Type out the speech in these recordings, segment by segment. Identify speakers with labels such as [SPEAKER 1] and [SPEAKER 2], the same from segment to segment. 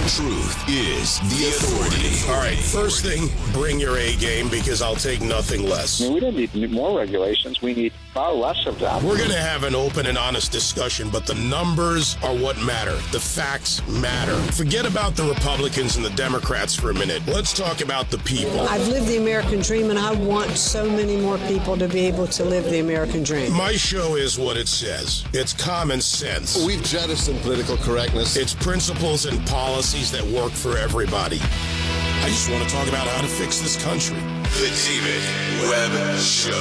[SPEAKER 1] Truth is the authority.
[SPEAKER 2] All right, first thing, bring your A game because I'll take nothing less.
[SPEAKER 3] I mean, we don't need more regulations. We need far less of them.
[SPEAKER 2] We're going to have an open and honest discussion, but the numbers are what matter. The facts matter. Forget about the Republicans and the Democrats for a minute. Let's talk about the people.
[SPEAKER 4] I've lived the American dream, and I want so many more people to be able to live the American dream.
[SPEAKER 2] My show is what it says. It's common sense.
[SPEAKER 5] We've jettisoned political correctness.
[SPEAKER 2] It's principles and policies that work for everybody. I just want to talk about how to fix this country.
[SPEAKER 1] The David Webb Show.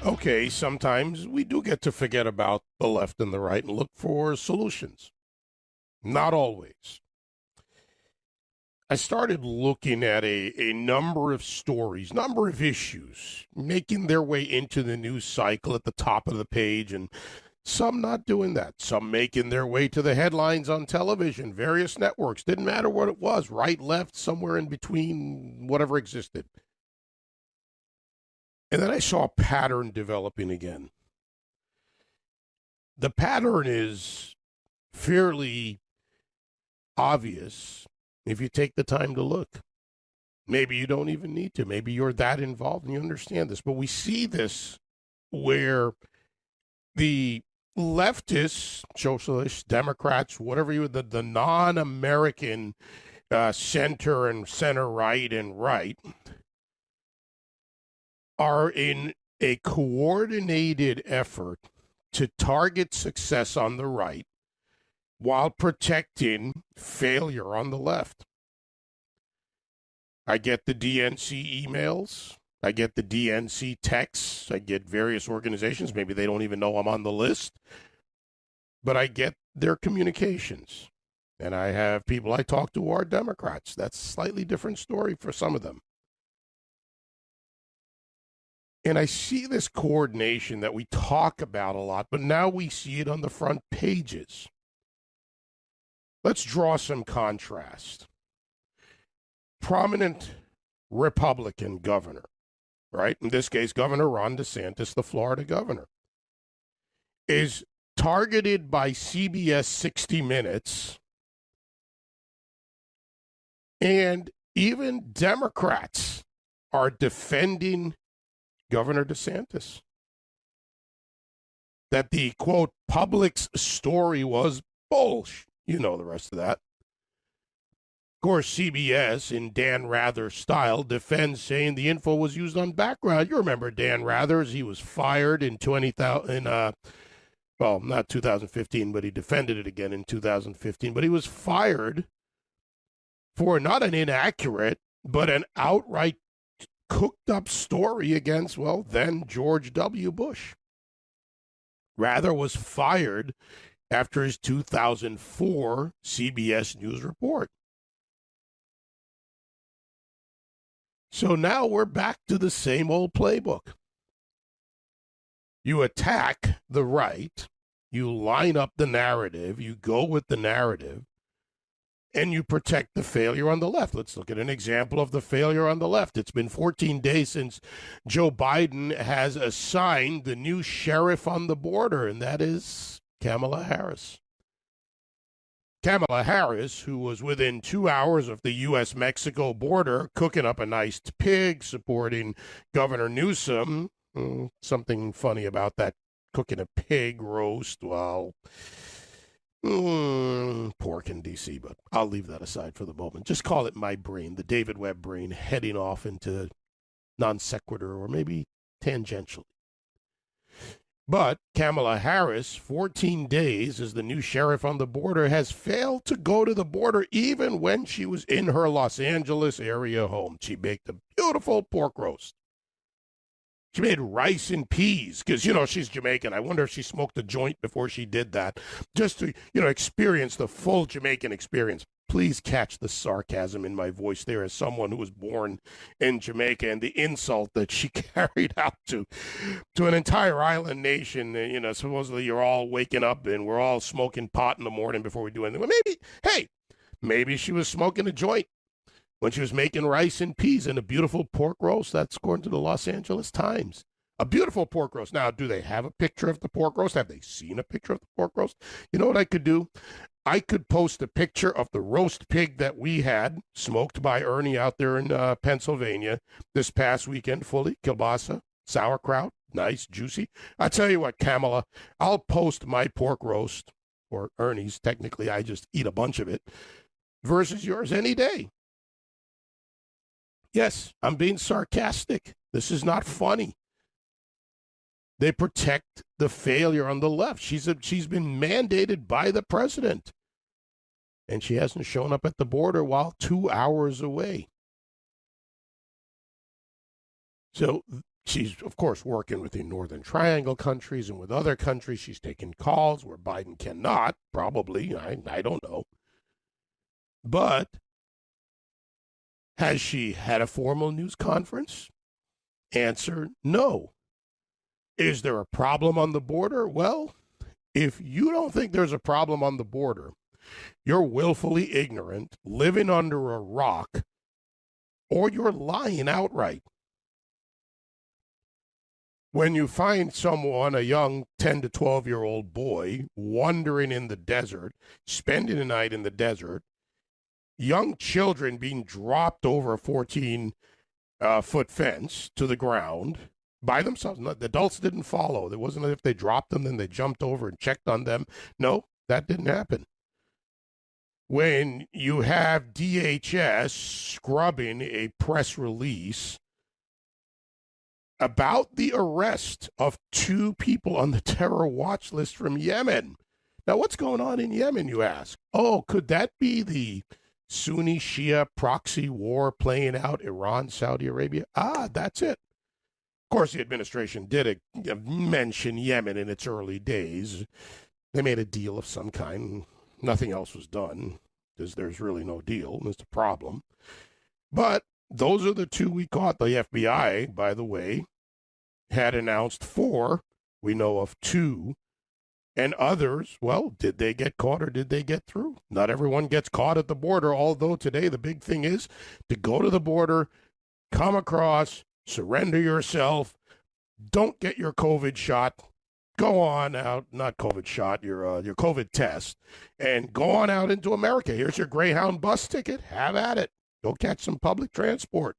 [SPEAKER 2] Okay, sometimes we do get to forget about the left and the right and look for solutions. Not always. I started looking at a number of stories, number of issues, making their way into the news cycle at the top of the page, and some not doing that. Some making their way to the headlines on television, various networks. Didn't matter what it was, right, left, somewhere in between, whatever existed. And then I saw a pattern developing again. The pattern is fairly obvious if you take the time to look. Maybe you don't even need to. Maybe you're that involved and you understand this. But we see this where the leftists, socialists, Democrats, whatever the non-American center and center right and right, are in a coordinated effort to target success on the right while protecting failure on the left. I get the DNC emails. I get the DNC texts. I get various organizations. Maybe they don't even know I'm on the list. But I get their communications. And I have people I talk to who are Democrats. That's a slightly different story for some of them. And I see this coordination that we talk about a lot, but now we see it on the front pages. Let's draw some contrast. Prominent Republican governor, right? In this case, Governor Ron DeSantis, the Florida governor, is targeted by CBS 60 Minutes, and even Democrats are defending Governor DeSantis. That the, quote, public's story was bullshit. You know the rest of that. Of course, CBS, in Dan Rather style, defends saying the info was used on background. You remember Dan Rathers. He was fired in not 2015, but he defended it again in 2015. But he was fired for not an inaccurate, but an outright cooked up story against, well, then George W. Bush. Rather was fired after his 2004 CBS News report. So now we're back to the same old playbook. You attack the right, you line up the narrative, you go with the narrative, and you protect the failure on the left. Let's look at an example of the failure on the left. It's been 14 days since Joe Biden has assigned the new sheriff on the border, and that is Kamala Harris. Kamala Harris, who was within 2 hours of the U.S.-Mexico border, cooking up a nice pig, supporting Governor Newsom. Something funny about that cooking a pig roast. Well, pork in D.C., but I'll leave that aside for the moment. Just call it my brain, the David Webb brain, heading off into non sequitur or maybe tangentially. But Kamala Harris, 14 days as the new sheriff on the border, has failed to go to the border even when she was in her Los Angeles area home. She baked a beautiful pork roast. She made rice and peas because, she's Jamaican. I wonder if she smoked a joint before she did that, just to, experience the full Jamaican experience. Please catch the sarcasm in my voice there as someone who was born in Jamaica and the insult that she carried out to an entire island nation. Supposedly you're all waking up and we're all smoking pot in the morning before we do anything. Well, Maybe she was smoking a joint when she was making rice and peas and a beautiful pork roast. That's according to the Los Angeles Times. A beautiful pork roast. Now, do they have a picture of the pork roast? Have they seen a picture of the pork roast? You know what I could do? I could post a picture of the roast pig that we had, smoked by Ernie out there in Pennsylvania this past weekend, fully, kielbasa, sauerkraut, nice, juicy. I tell you what, Kamala, I'll post my pork roast, or Ernie's, technically, I just eat a bunch of it, versus yours any day. Yes, I'm being sarcastic. This is not funny. They protect the failure on the left. She's been mandated by the president. And she hasn't shown up at the border while 2 hours away. So she's, of course, working with the Northern Triangle countries and with other countries. She's taking calls where Biden cannot, probably. I don't know. But has she had a formal news conference? Answer, no. Is there a problem on the border? Well, if you don't think there's a problem on the border, you're willfully ignorant, living under a rock, or you're lying outright. When you find someone, a young 10 to 12-year-old boy, wandering in the desert, spending the night in the desert, young children being dropped over a 14-foot fence to the ground, by themselves. No, the adults didn't follow. It wasn't as if they dropped them, then they jumped over and checked on them. No, that didn't happen. When you have DHS scrubbing a press release about the arrest of 2 people on the terror watch list from Yemen. Now, what's going on in Yemen, you ask? Oh, could that be the Sunni Shia proxy war playing out Iran, Saudi Arabia? Ah, that's it. Of course, the administration did mention Yemen in its early days. They made a deal of some kind. Nothing else was done because there's really no deal. That's the problem. But those are the 2 we caught. The FBI, by the way, had announced 4. We know of 2. And others, well, did they get caught or did they get through? Not everyone gets caught at the border, although today the big thing is to go to the border, come across, surrender yourself, don't get your COVID shot, go on out, not COVID shot, your COVID test, and go on out into America. Here's your Greyhound bus ticket. Have at it. Go catch some public transport.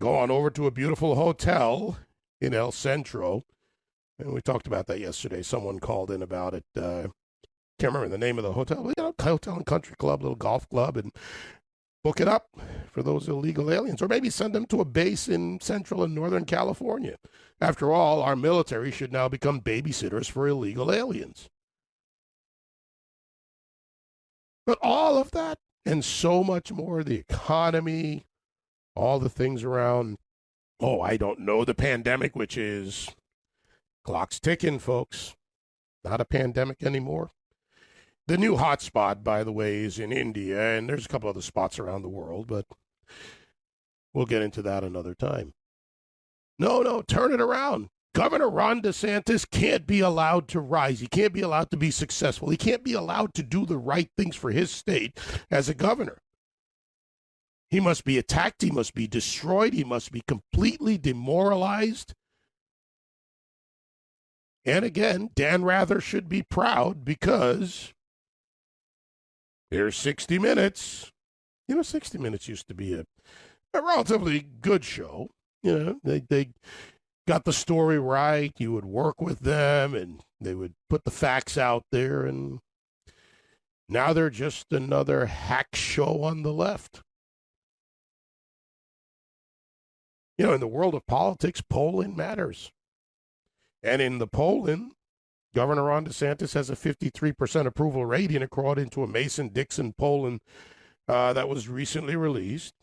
[SPEAKER 2] Go on over to a beautiful hotel in El Centro. And we talked about that yesterday. Someone called in about it. Can't remember the name of the hotel. Hotel and country club, little golf club, and book it up for those illegal aliens, or maybe send them to a base in Central and Northern California. After all, our military should now become babysitters for illegal aliens. But all of that and so much more, the economy, all the things around, I don't know, the pandemic, which is clock's ticking, folks. Not a pandemic anymore. The new hotspot, by the way, is in India, and there's a couple other spots around the world, but we'll get into that another time. No, turn it around. Governor Ron DeSantis can't be allowed to rise. He can't be allowed to be successful. He can't be allowed to do the right things for his state as a governor. He must be attacked. He must be destroyed. He must be completely demoralized. And again, Dan Rather should be proud because here's 60 Minutes. 60 Minutes used to be a relatively good show. They got the story right. You would work with them, and they would put the facts out there, and now they're just another hack show on the left. In the world of politics, polling matters. And in the polling, Governor Ron DeSantis has a 53% approval rating, according to a Mason-Dixon polling that was recently released.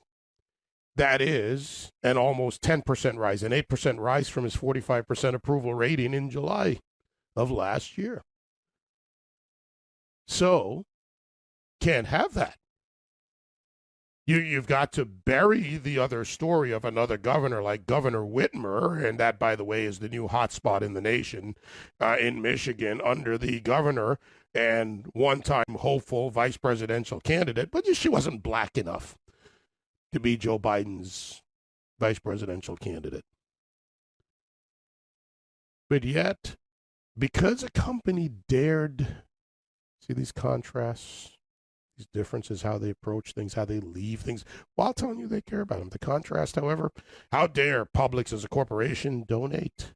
[SPEAKER 2] That is an almost 10% rise, an 8% rise from his 45% approval rating in July of last year. So, can't have that. You've got to bury the other story of another governor like Governor Whitmer, and that, by the way, is the new hotspot in the nation in Michigan under the governor and one-time hopeful vice presidential candidate, but she wasn't black enough to be Joe Biden's vice presidential candidate. But yet, because a company dared, see these contrasts, these differences, how they approach things, how they leave things, while telling you they care about them. The contrast, however, how dare Publix as a corporation donate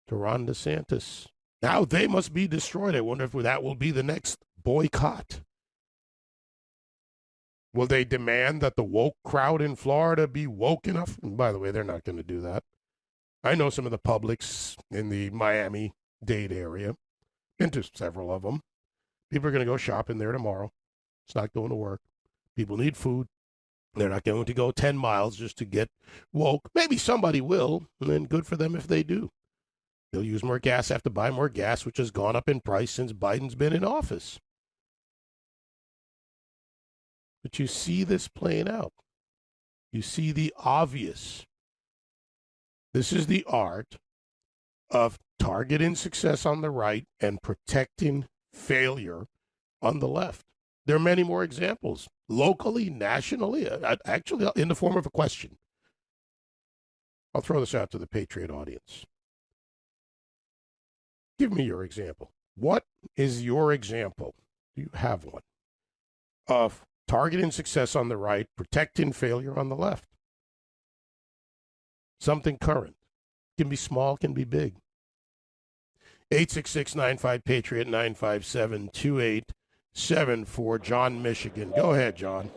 [SPEAKER 2] to Ron DeSantis? Now they must be destroyed. I wonder if that will be the next boycott. Will they demand that the woke crowd in Florida be woke enough? And by the way, they're not going to do that. I know some of the Publix in the Miami-Dade area. Been to several of them. People are going to go shopping there tomorrow. It's not going to work. People need food. They're not going to go 10 miles just to get woke. Maybe somebody will, and then good for them if they do. They'll use more gas, have to buy more gas, which has gone up in price since Biden's been in office. But you see this playing out. You see the obvious. This is the art of targeting success on the right and protecting failure on the left. There are many more examples, locally, nationally, actually in the form of a question. I'll throw this out to the Patriot audience. Give me your example. What is your example? Do you have one? Of targeting success on the right, protecting failure on the left. Something current. Can be small, can be big. 866-95-PATRIOT, 957-2874. John, Michigan. Go ahead, John.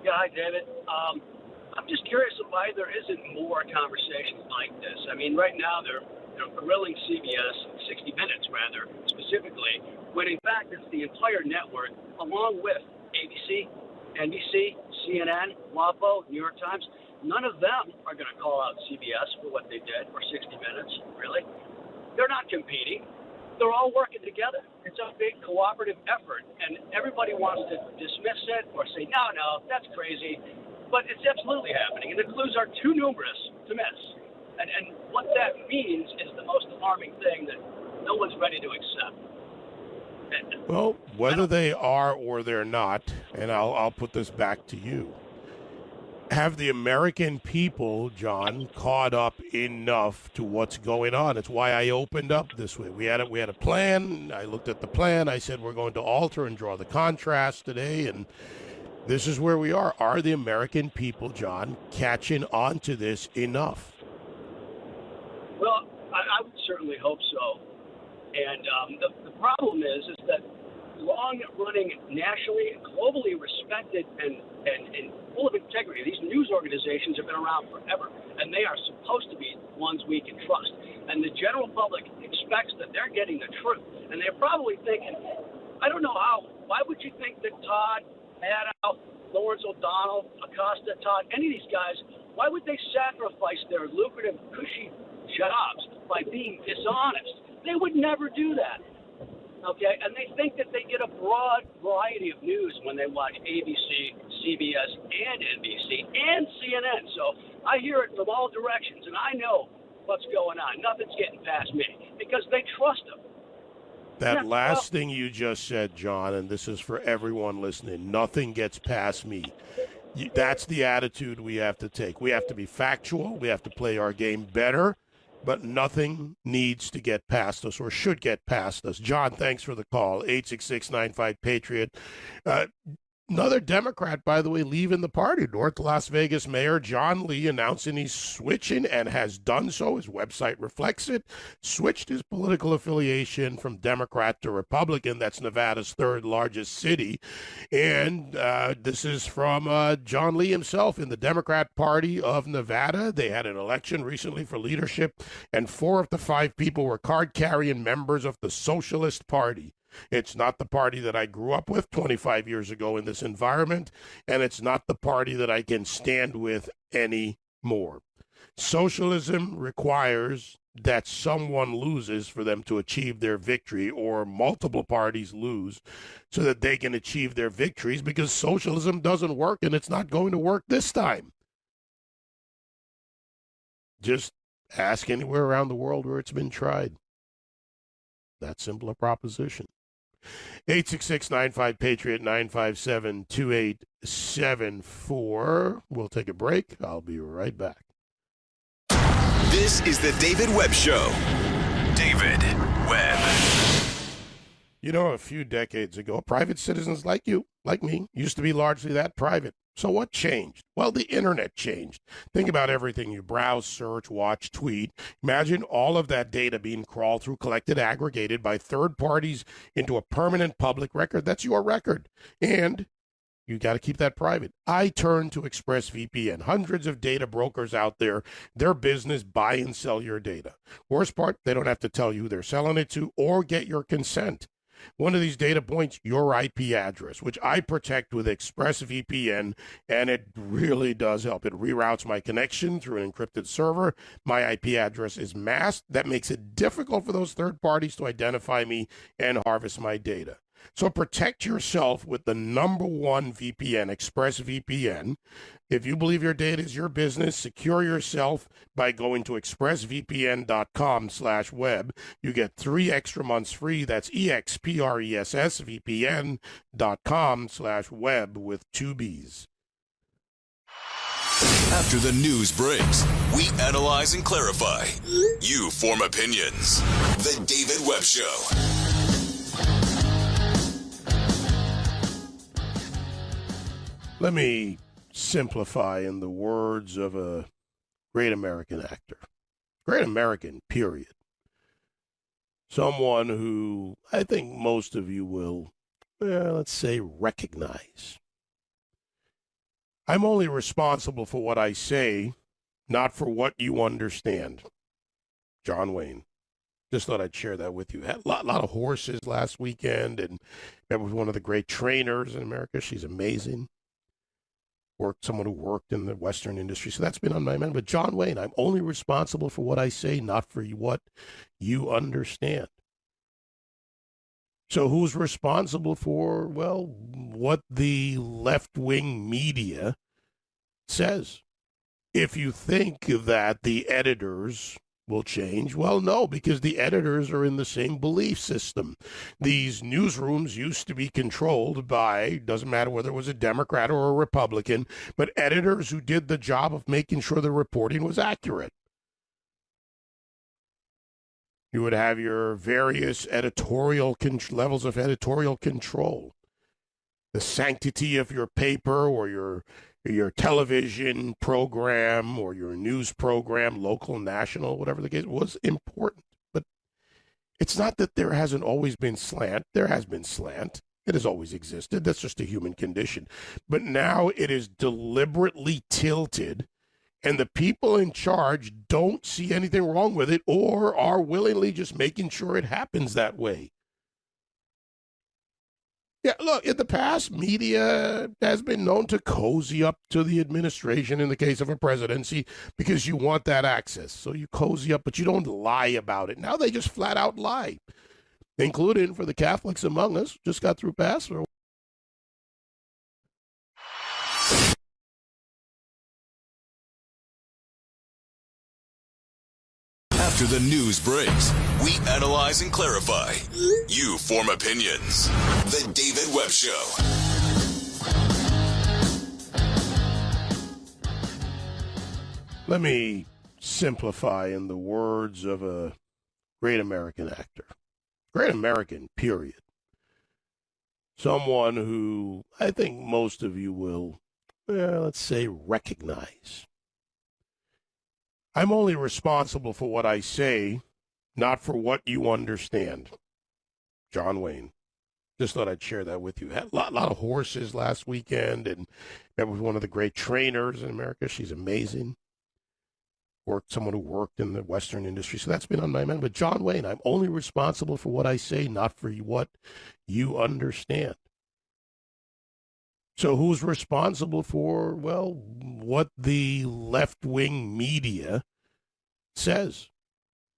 [SPEAKER 6] Yeah, hi, David. I'm just curious why there isn't more conversations like this. I mean, right now they're grilling CBS, 60 Minutes rather, specifically, when in fact it's the entire network, along with ABC, NBC, CNN, WAPO, New York Times. None of them are going to call out CBS for what they did, or 60 Minutes, really. They're not competing. They're all working together. It's a big cooperative effort, and everybody wants to dismiss it or say, no, that's crazy. But it's absolutely happening, and the clues are too numerous to miss. And what that means is the most alarming thing that no one's ready to accept.
[SPEAKER 2] Well, whether they are or they're not, and I'll put this back to you, have the American people, John, caught up enough to what's going on? It's why I opened up this way. We had a plan. I looked at the plan. I said we're going to alter and draw the contrast today, and this is where we are. Are the American people, John, catching on to this enough?
[SPEAKER 6] Well, I would certainly hope so. And the problem is that long-running, nationally and globally respected and full of integrity, these news organizations have been around forever, and they are supposed to be ones we can trust. And the general public expects that they're getting the truth. And they're probably thinking, I don't know how, why would you think that Todd, Maddow, Lawrence O'Donnell, Acosta, Todd, any of these guys, why would they sacrifice their lucrative, cushy jobs by being dishonest? They would never do that. Okay, and they think that they get a broad variety of news when they watch ABC, CBS, and NBC, and CNN. So I hear it from all directions, and I know what's going on. Nothing's getting past me because they trust them.
[SPEAKER 2] That last thing you just said, John, and this is for everyone listening, nothing gets past me. That's the attitude we have to take. We have to be factual. We have to play our game better. But nothing needs to get past us or should get past us. John, thanks for the call. 866-95-PATRIOT. Another Democrat, by the way, leaving the party. North Las Vegas Mayor John Lee announcing he's switching and has done so. His website reflects it. Switched his political affiliation from Democrat to Republican. That's Nevada's third largest city. And this is from John Lee himself in the Democrat Party of Nevada. They had an election recently for leadership, and 4 of the 5 people were card-carrying members of the Socialist Party. It's not the party that I grew up with 25 years ago in this environment, and it's not the party that I can stand with anymore. Socialism requires that someone loses for them to achieve their victory, or multiple parties lose so that they can achieve their victories, because socialism doesn't work, and it's not going to work this time. Just ask anywhere around the world where it's been tried. That simple a proposition. 866-95-PATRIOT, 957-2874. We'll take a break. I'll be right back.
[SPEAKER 1] This is the David Webb Show. David Webb.
[SPEAKER 2] You know, a few decades ago, private citizens like you, like me, used to be largely that private. So what changed? Well, the internet changed. Think about everything you browse, search, watch, tweet. Imagine all of that data being crawled through, collected, aggregated by third parties into a permanent public record. That's your record. And you got to keep that private. I turn to ExpressVPN. Hundreds of data brokers out there, their business, buy and sell your data. Worst part, they don't have to tell you who they're selling it to or get your consent. One of these data points, your IP address, which I protect with ExpressVPN, and it really does help. It reroutes my connection through an encrypted server. My IP address is masked. That makes it difficult for those third parties to identify me and harvest my data. So protect yourself with the #1 VPN, ExpressVPN. If you believe your data is your business, secure yourself by going to expressvpn.com/web. You get 3 extra months free. That's expressvpn.com/web with 2 B's.
[SPEAKER 1] After the news breaks, we analyze and clarify. You form opinions. The David Webb Show.
[SPEAKER 2] Let me simplify in the words of a great American actor. Great American, period. Someone who I think most of you will, let's say, recognize. I'm only responsible for what I say, not for what you understand. John Wayne. Just thought I'd share that with you. Had a lot of horses last weekend, and that was one of the great trainers in America. She's amazing. Someone who worked in the Western industry. So that's been on my mind. But John Wayne, I'm only responsible for what I say, not for what you understand. So who's responsible for, well, what the left-wing media says? If you think that the editors will change, well, no, because the editors are in the same belief system. These newsrooms used to be controlled by, doesn't matter whether it was a Democrat or a Republican, but editors who did the job of making sure the reporting was accurate. You would have your various editorial levels of editorial control. The sanctity of your paper or your television program or your news program, local, national, whatever the case, was important. But it's not that there hasn't always been slant. There has been slant. It has always existed. That's just a human condition. But now it is deliberately tilted, and the people in charge don't see anything wrong with it or are willingly just making sure it happens that way. Yeah, look, in the past, media has been known to cozy up to the administration in the case of a presidency because you want that access. So you cozy up, but you don't lie about it. Now they just flat out lie, including for the Catholics among us, just got through Passover.
[SPEAKER 1] After the news breaks, we analyze and clarify. You form opinions. The David Webb Show.
[SPEAKER 2] Let me simplify in the words of a great American actor. Great American, period. Someone who I think most of you will, let's say, recognize. I'm only responsible for what I say, not for what you understand. John Wayne. Just thought I'd share that with you. Had a lot of horses last weekend, and that was one of the great trainers in America. She's amazing. Someone who worked in the Western industry. So that's been on my mind. But John Wayne, I'm only responsible for what I say, not for what you understand. So who's responsible for, well, what the left-wing media says?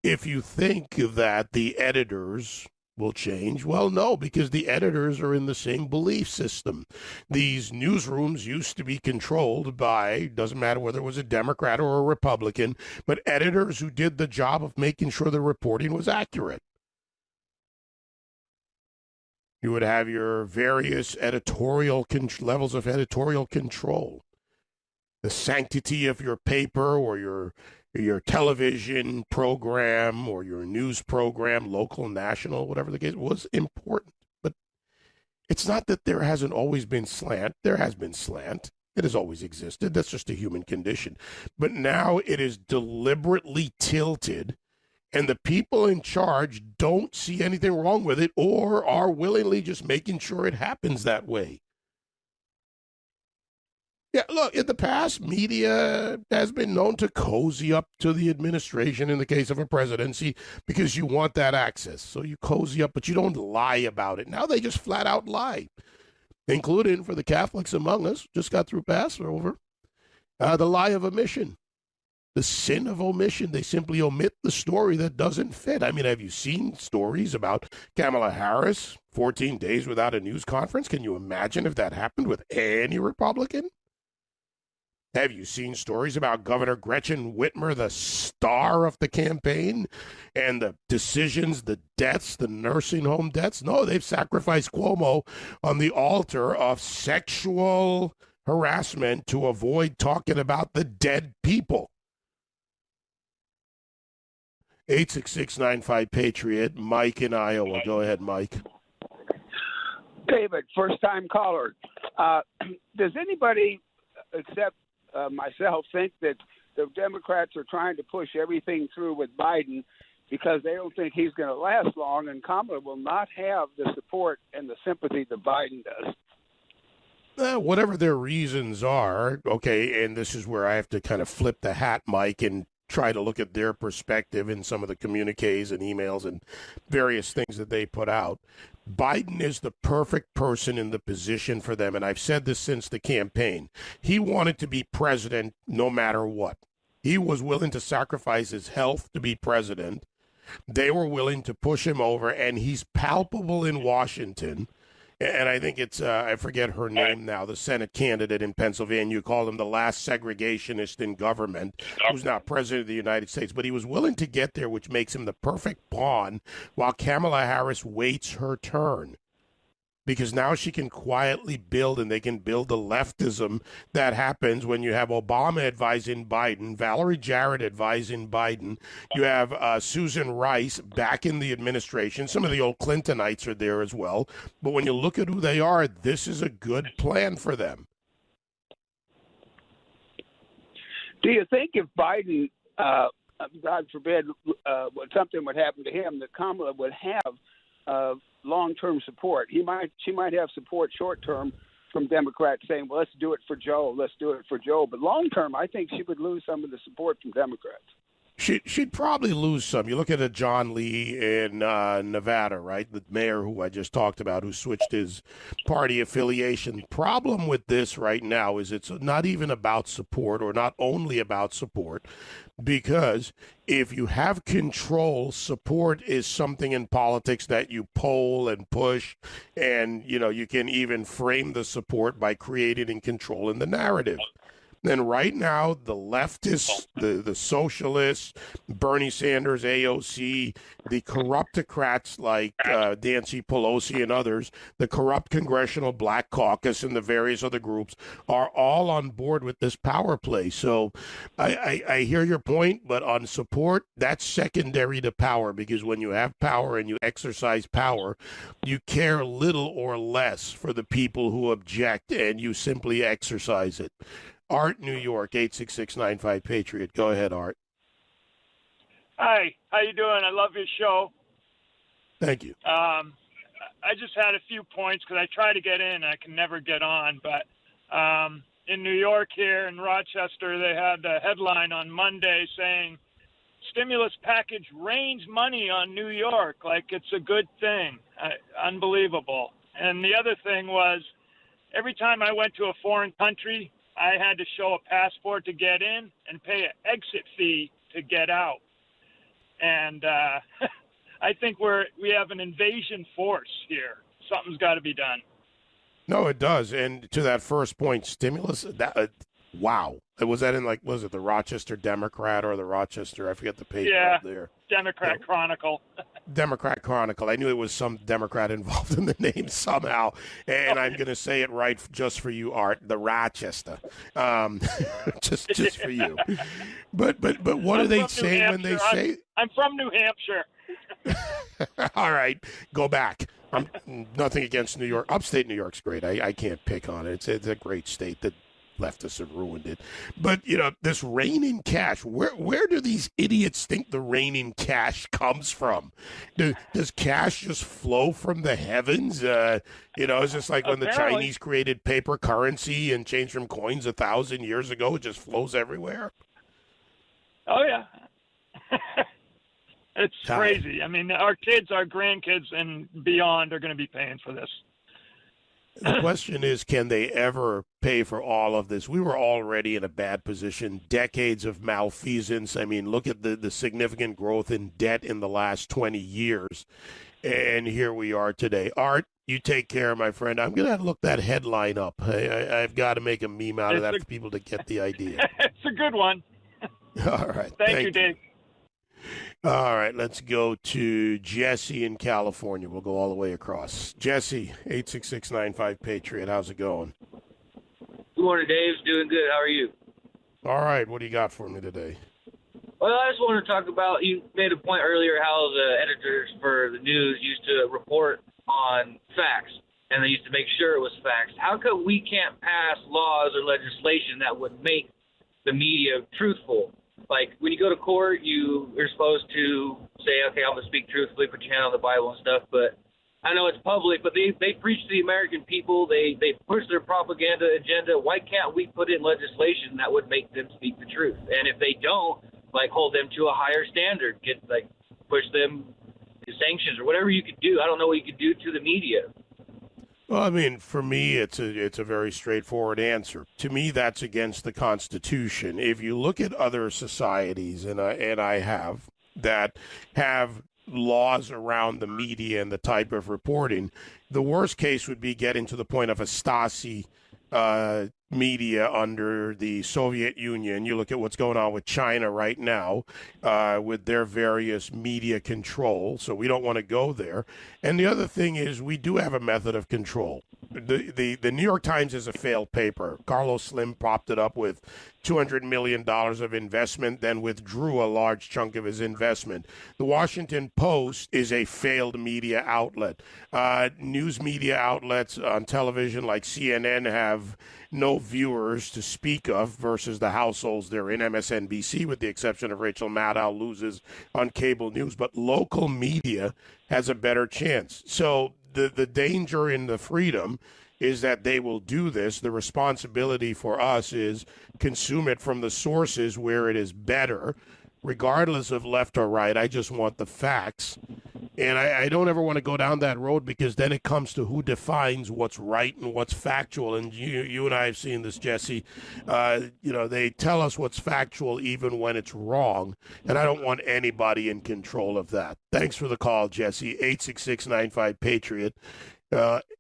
[SPEAKER 2] If you think that the editors will change, well, no, because the editors are in the same belief system. These newsrooms used to be controlled by, doesn't matter whether it was a Democrat or a Republican, but editors who did the job of making sure the reporting was accurate. You would have your various levels of editorial control. The sanctity of your paper or your television program or your news program, local, national, whatever the case, was important. But it's not that there hasn't always been slant. There has been slant. It has always existed. That's just a human condition. But now it is deliberately tilted, and the people in charge don't see anything wrong with it or are willingly just making sure it happens that way. Yeah, look, in the past, media has been known to cozy up to the administration in the case of a presidency because you want that access. So you cozy up, but you don't lie about it. Now they just flat out lie, including for the Catholics among us, just got through Passover, the lie of omission, the sin of omission. They simply omit the story that doesn't fit. I mean, have you seen stories about Kamala Harris, 14 days without a news conference? Can you imagine if that happened with any Republican? Have you seen stories about Governor Gretchen Whitmer, the star of the campaign, and the decisions, the deaths, the nursing home deaths? No, they've sacrificed Cuomo on the altar of sexual harassment to avoid talking about the dead people. 866-95-PATRIOT, Mike in Iowa. Go ahead, Mike.
[SPEAKER 7] David, first-time caller. Does anybody except myself think that the Democrats are trying to push everything through with Biden because they don't think he's going to last long, and Kamala will not have the support and the sympathy that Biden does?
[SPEAKER 2] Whatever their reasons are, okay, and this is where I have to kind of flip the hat, Mike, and try to look at their perspective in some of the communiques and emails and various things that they put out. Biden is the perfect person in the position for them, and I've said this since the campaign. He wanted to be president no matter what. He was willing to sacrifice his health to be president. They were willing to push him over, and he's palpable in Washington. And I think it's, I forget her name now, the Senate candidate in Pennsylvania. You called him the last segregationist in government, who's now president of the United States. But he was willing to get there, which makes him the perfect pawn while Kamala Harris waits her turn. Because now she can quietly build, and they can build the leftism that happens when you have Obama advising Biden, Valerie Jarrett advising Biden. You have Susan Rice back in the administration. Some of the old Clintonites are there as well. But when you look at who they are, this is a good plan for them.
[SPEAKER 7] Do you think if Biden, God forbid, something would happen to him, that Kamala would have long-term support? She might have support short-term from Democrats saying, well, let's do it for Joe. But long-term, I think she would lose some of the support from Democrats.
[SPEAKER 2] She'd probably lose some. You look at a John Lee in Nevada, right? The mayor who I just talked about, who switched his party affiliation. Problem with this right now is it's not even about support, or not only about support, because if you have control, support is something in politics that you poll and push, and you can even frame the support by creating and controlling the narrative. Then right now, the leftists, the socialists, Bernie Sanders, AOC, the corruptocrats like Nancy Pelosi and others, the corrupt Congressional Black Caucus and the various other groups are all on board with this power play. So I hear your point, but on support, that's secondary to power, because when you have power and you exercise power, you care little or less for the people who object, and you simply exercise it. Art, New York, 866-95-PATRIOT. Go ahead, Art.
[SPEAKER 8] Hi, how you doing? I love your show.
[SPEAKER 2] Thank you.
[SPEAKER 8] I just had a few points because I try to get in. I can never get on. But in New York here, in Rochester, they had a headline on Monday saying, stimulus package rains money on New York like it's a good thing. Unbelievable. And the other thing was, every time I went to a foreign country, I had to show a passport to get in and pay an exit fee to get out. And I think we have an invasion force here. Something's got to be done.
[SPEAKER 2] No, it does. And to that first point, stimulus, wow. Was that in, was it the Rochester Democrat or the Rochester, I forget the paper up there.
[SPEAKER 8] Democrat Chronicle.
[SPEAKER 2] Democrat Chronicle. I knew it was some Democrat involved in the name somehow, and I'm going to say it right just for you, Art. The Rochester, just for you. But what do they say when they say?
[SPEAKER 8] I'm from New Hampshire.
[SPEAKER 2] All right, go back. I'm nothing against New York. Upstate New York's great. I can't pick on it. It's a great state that leftists have ruined it. But, this rain in cash, where do these idiots think the rain in cash comes from? Does cash just flow from the heavens? It's just like when the Chinese created paper currency and changed from coins 1,000 years ago. It just flows everywhere.
[SPEAKER 8] Oh, yeah. It's crazy. I mean, our kids, our grandkids, and beyond are going to be paying for this.
[SPEAKER 2] The question is, can they ever pay for all of this? We were already in a bad position, decades of malfeasance. I mean, look at the significant growth in debt in the last 20 years. And here we are today. Art, you take care, my friend. I'm going to look that headline up. I've got to make a meme out of that for people to get the idea.
[SPEAKER 8] It's a good one.
[SPEAKER 2] All right.
[SPEAKER 8] Thank you, Dave.
[SPEAKER 2] All right, let's go to Jesse in California. We'll go all the way across. Jesse, 866-95-PATRIOT. How's it going?
[SPEAKER 9] Good morning, Dave. Doing good. How are you?
[SPEAKER 2] All right. What do you got for me today?
[SPEAKER 9] Well, I just want to talk about, you made a point earlier how the editors for the news used to report on facts, and they used to make sure it was facts. How come we can't pass laws or legislation that would make the media truthful? Like, when you go to court, you are supposed to say, okay, I'm going to speak truthfully, put your hand on the Bible and stuff. But I know it's public, but they preach to the American people. They push their propaganda agenda. Why can't we put in legislation that would make them speak the truth? And if they don't, hold them to a higher standard, push them to sanctions or whatever you could do. I don't know what you could do to the media.
[SPEAKER 2] Well, I mean, for me, it's a very straightforward answer. To me, that's against the Constitution. If you look at other societies, and I have, that have laws around the media and the type of reporting, the worst case would be getting to the point of a Stasi media under the Soviet Union. You look at what's going on with China right now with their various media control. So we don't want to go there. And the other thing is we do have a method of control. The New York Times is a failed paper. Carlos Slim propped it up with $200 million of investment, then withdrew a large chunk of his investment. The Washington Post is a failed media outlet. News media outlets on television like CNN have no viewers to speak of versus the households they're in. MSNBC, with the exception of Rachel Maddow, loses on cable news. But local media has a better chance. So the danger in the freedom is that they will do this. The responsibility for us is consume it from the sources where it is better, regardless of left or right. I just want the facts. And I don't ever want to go down that road, because then it comes to who defines what's right and what's factual. And you and I have seen this, Jesse. They tell us what's factual even when it's wrong. And I don't want anybody in control of that. Thanks for the call, Jesse. 866-95-PATRIOT.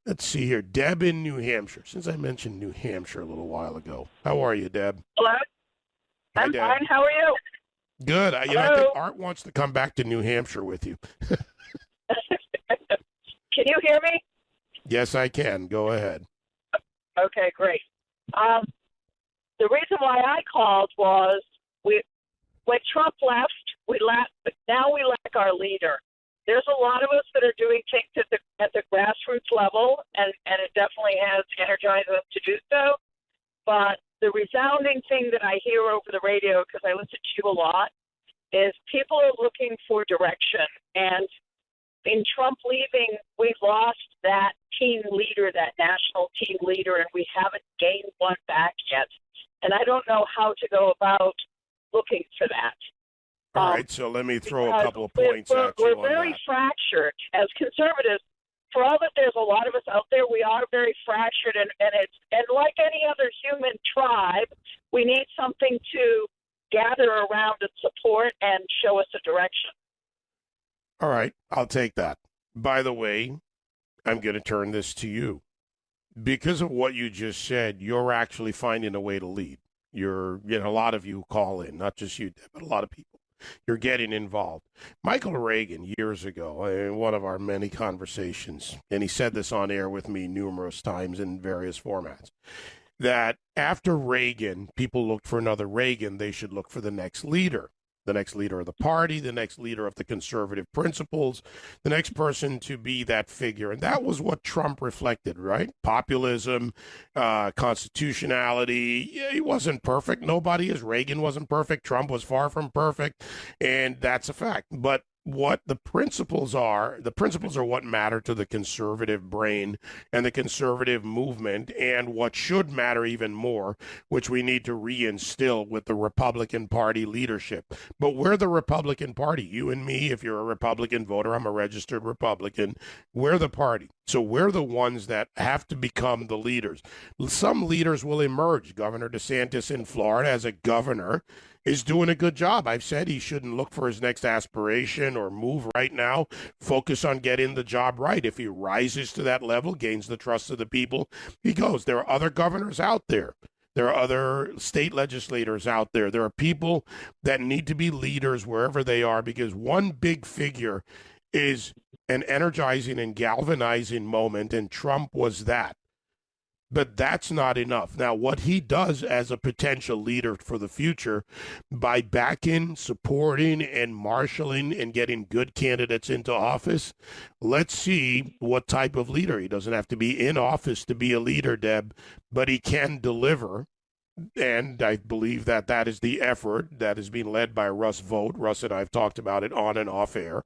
[SPEAKER 2] Let's see here. Deb in New Hampshire. Since I mentioned New Hampshire a little while ago. How are you, Deb?
[SPEAKER 10] Hello.
[SPEAKER 2] Hi,
[SPEAKER 10] I'm
[SPEAKER 2] Deb.
[SPEAKER 10] fine. How are you?
[SPEAKER 2] Good. I think Art wants to come back to New Hampshire with you.
[SPEAKER 10] Can you hear me?
[SPEAKER 2] Yes, I can. Go ahead.
[SPEAKER 10] Okay, great. The reason why I called was when Trump left, now we lack our leader. There's a lot of us that are doing things at the grassroots level, and it definitely has energized us to do so. But the resounding thing that I hear over the radio, because I listen to you a lot, is people are looking for direction. And in Trump leaving, we lost that team leader, that national team leader, and we haven't gained one back yet. And I don't know how to go about looking for that.
[SPEAKER 2] All right, so let me throw a couple of points at you on
[SPEAKER 10] We're very
[SPEAKER 2] that.
[SPEAKER 10] fractured as conservatives. For all that there's a lot of us out there, we are very fractured, and like any other human tribe, we need something to gather around and support and show us a direction.
[SPEAKER 2] All right, I'll take that. By the way, I'm going to turn this to you. Because of what you just said, you're actually finding a way to lead. A lot of you call in, not just you, but a lot of people. you're getting involved. Michael Reagan, years ago, in one of our many conversations, and he said this on air with me numerous times in various formats, that after Reagan, people looked for another Reagan, they should look for the next leader of the party, the next leader of the conservative principles, the next person to be that figure. And that was what Trump reflected, right? Populism, constitutionality. Yeah, he wasn't perfect. Nobody is. Reagan wasn't perfect. Trump was far from perfect. And that's a fact. But what the principles are what matter to the conservative brain and the conservative movement, and what should matter even more, which we need to reinstill with the Republican Party leadership. But we're the Republican Party. You and me, if you're a Republican voter, I'm a registered Republican, we're the party. So we're the ones that have to become the leaders. Some leaders will emerge. Governor DeSantis in Florida, as a governor, is doing a good job. I've said he shouldn't look for his next aspiration or move right now. Focus on getting the job right. If he rises to that level, gains the trust of the people, he goes. There are other governors out there. There are other state legislators out there. There are people that need to be leaders wherever they are, because one big figure is an energizing and galvanizing moment, and Trump was that. But that's not enough. Now, what he does as a potential leader for the future, by backing, supporting, and marshaling and getting good candidates into office, let's see what type of leader. He doesn't have to be in office to be a leader, Deb, but he can deliver. And I believe that that is the effort that is being led by Russ Vought. Russ and I have talked about it on and off air,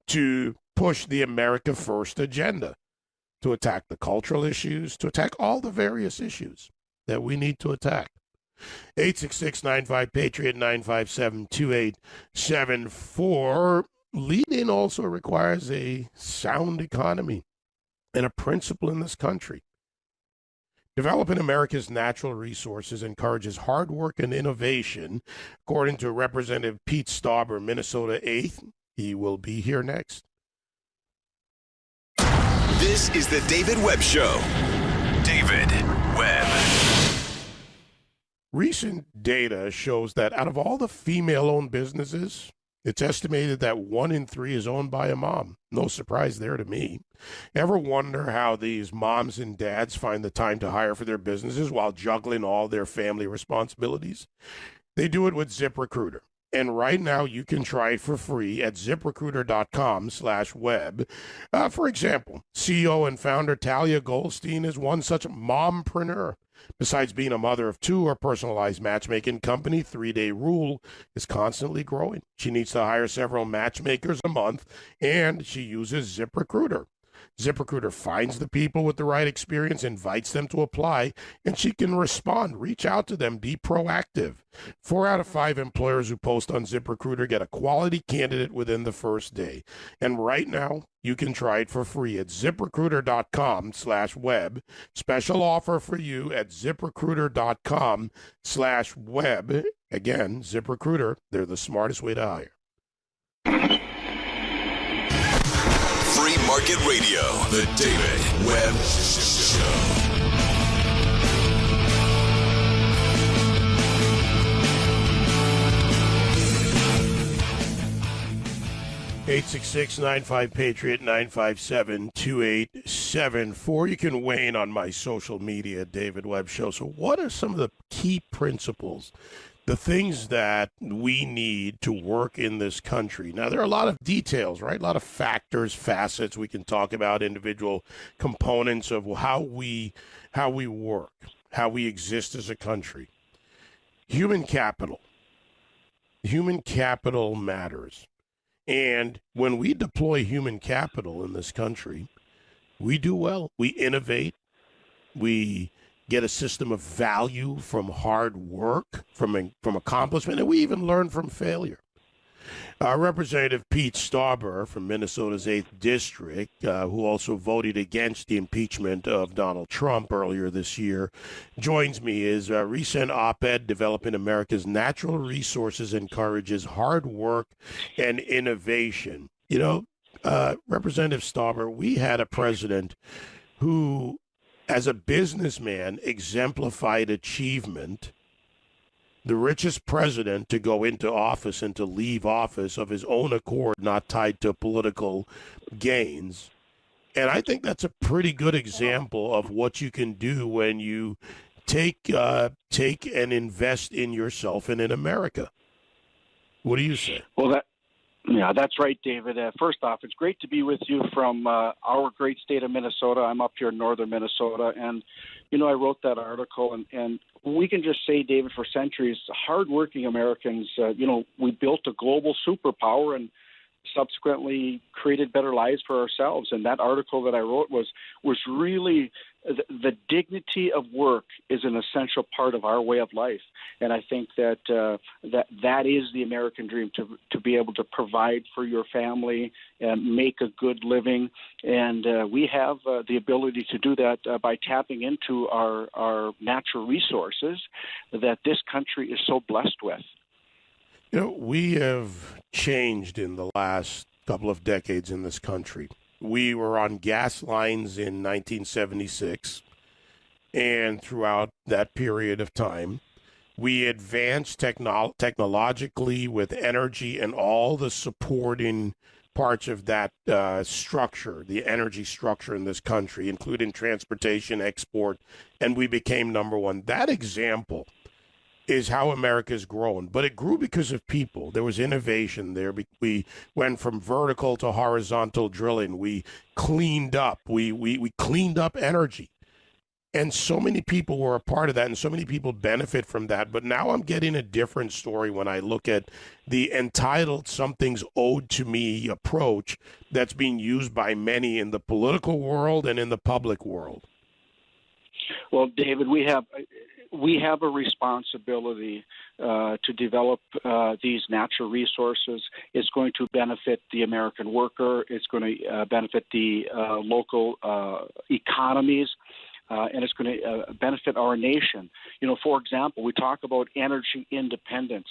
[SPEAKER 2] to push the America First agenda, to attack the cultural issues, to attack all the various issues that we need to attack. 866-95-PATRIOT, 957-2874. Leading also requires a sound economy and a principle in this country. Developing America's natural resources encourages hard work and innovation, according to Representative Pete Stauber, Minnesota 8th. He will be here next.
[SPEAKER 1] This is the David Webb Show. David Webb.
[SPEAKER 2] Recent data shows that out of all the female-owned businesses, it's estimated that 1 in 3 is owned by a mom. No surprise there to me. Ever wonder how these moms and dads find the time to hire for their businesses while juggling all their family responsibilities? They do it with ZipRecruiter. And right now, you can try it for free at ZipRecruiter.com/web. For example, CEO and founder Talia Goldstein is one such mompreneur. Besides being a mother of 2, her personalized matchmaking company, 3-Day Rule, is constantly growing. She needs to hire several matchmakers a month, and she uses ZipRecruiter. ZipRecruiter finds the people with the right experience, invites them to apply, and she can respond, reach out to them, be proactive. 4 out of 5 employers who post on ZipRecruiter get a quality candidate within the first day. And right now, you can try it for free at ZipRecruiter.com/web. Special offer for you at ZipRecruiter.com/web. Again, ZipRecruiter, they're the smartest way to hire.
[SPEAKER 1] Free Market Radio, the David Webb Show.
[SPEAKER 2] 866-95-PATRIOT, 957-2874. You can weigh in on my social media, David Webb Show. So what are some of the key principles, the things that we need to work in this country? Now, there are a lot of details, right? A lot of factors, facets. We can talk about individual components of how we work, how we exist as a country. Human capital. Human capital matters. And when we deploy human capital in this country, we do well. We innovate. We get a system of value from hard work, from accomplishment, and we even learn from failure. Representative Pete Stauber from Minnesota's 8th District, who also voted against the impeachment of Donald Trump earlier this year, joins me. His recent op-ed, Developing America's Natural Resources Encourages Hard Work and Innovation. You know, Representative Stauber, we had a president who, as a businessman, exemplified achievement the richest president to go into office and to leave office of his own accord, not tied to political gains. And I think that's a pretty good example of what you can do when you take and invest in yourself and in America. What do you say?
[SPEAKER 11] Well, that's right, David. First off, it's great to be with you from our great state of Minnesota. I'm up here in northern Minnesota, and I wrote that article, and we can just say, David, for centuries, hardworking Americans, we built a global superpower and subsequently created better lives for ourselves. And that article that I wrote was really the dignity of work is an essential part of our way of life. And I think that that is the American dream, to be able to provide for your family and make a good living. And we have the ability to do that by tapping into our natural resources that this country is so blessed with.
[SPEAKER 2] We have changed in the last couple of decades in this country. We were on gas lines in 1976, and throughout that period of time, we advanced technologically with energy and all the supporting parts of that structure, the energy structure in this country, including transportation, export, and we became number one. That example is how America's grown, but it grew because of people. There was innovation there. We went from vertical to horizontal drilling. We cleaned up. We cleaned up energy. And so many people were a part of that, and so many people benefit from that. But now I'm getting a different story when I look at the entitled something's owed to me approach that's being used by many in the political world and in the public world.
[SPEAKER 11] Well, David, we have a responsibility to develop these natural resources. It's going to benefit the American worker. It's going to benefit the local economies. And it's going to benefit our nation. For example, we talk about energy independence.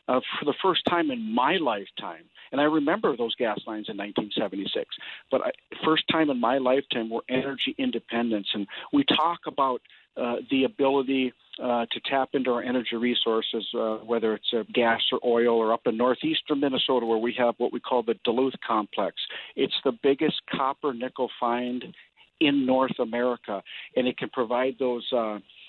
[SPEAKER 11] For the first time in my lifetime, and I remember those gas lines in 1976, but first time in my lifetime, we're energy independence. And we talk about the ability to tap into our energy resources, whether it's gas or oil, or up in northeastern Minnesota where we have what we call the Duluth Complex. It's the biggest copper-nickel find in North America, and it can provide those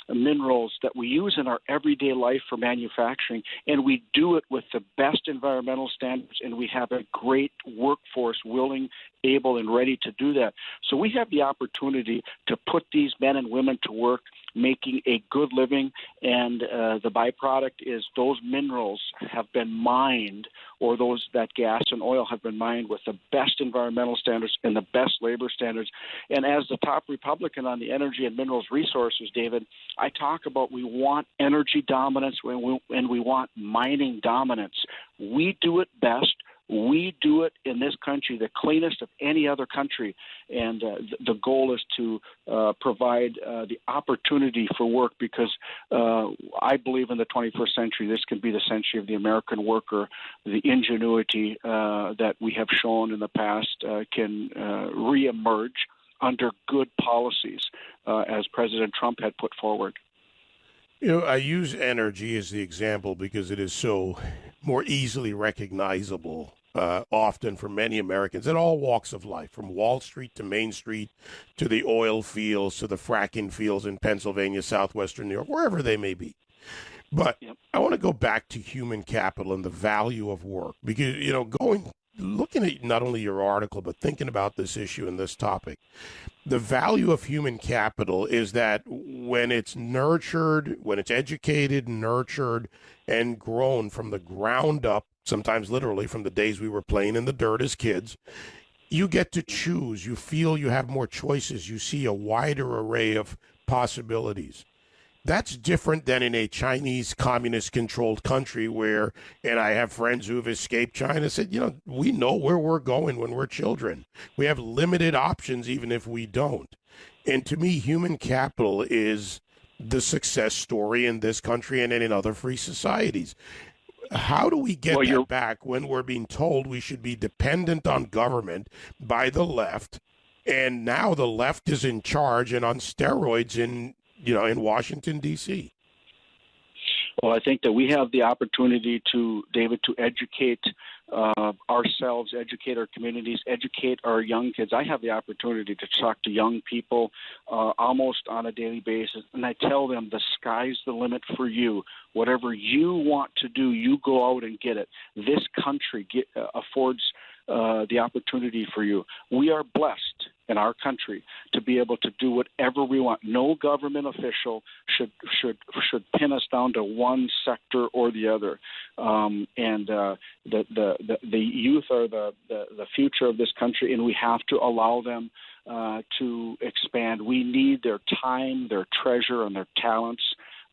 [SPEAKER 11] minerals that we use in our everyday life for manufacturing, and we do it with the best environmental standards, and we have a great workforce willing, able, and ready to do that. So we have the opportunity to put these men and women to work making a good living, and the byproduct is those minerals have been mined, or that gas and oil have been mined with the best environmental standards and the best labor standards. And as the top Republican on the energy and minerals resources, David, I talk about we want energy dominance and we want mining dominance. We do it best. We do it in this country, the cleanest of any other country, and the goal is to provide the opportunity for work, because I believe in the 21st century, this can be the century of the American worker. The ingenuity that we have shown in the past can reemerge under good policies, as President Trump had put forward.
[SPEAKER 2] I use energy as the example because it is so more easily recognizable often for many Americans in all walks of life, from Wall Street to Main Street to the oil fields to the fracking fields in Pennsylvania, southwestern New York, wherever they may be. But I want to go back to human capital and the value of work, because, looking at not only your article, but thinking about this issue and this topic, the value of human capital is that when it's nurtured, when it's educated, nurtured, and grown from the ground up, sometimes literally from the days we were playing in the dirt as kids, you get to choose. You feel you have more choices. You see a wider array of possibilities. That's different than in a Chinese communist-controlled country where, and I have friends who have escaped China, said, we know where we're going when we're children. We have limited options even if we don't. And to me, human capital is the success story in this country and in other free societies. How do we get that back when we're being told we should be dependent on government by the left, and now the left is in charge and on steroids in Washington, D.C.?
[SPEAKER 11] Well, I think that we have the opportunity to, David, to educate ourselves, educate our communities, educate our young kids. I have the opportunity to talk to young people almost on a daily basis, and I tell them the sky's the limit for you. Whatever you want to do, you go out and get it. This country affords the opportunity for you. We are blessed in our country to be able to do whatever we want. No government official should pin us down to one sector or the other. The youth are the future of this country, and we have to allow them to expand. We need their time, their treasure, and their talents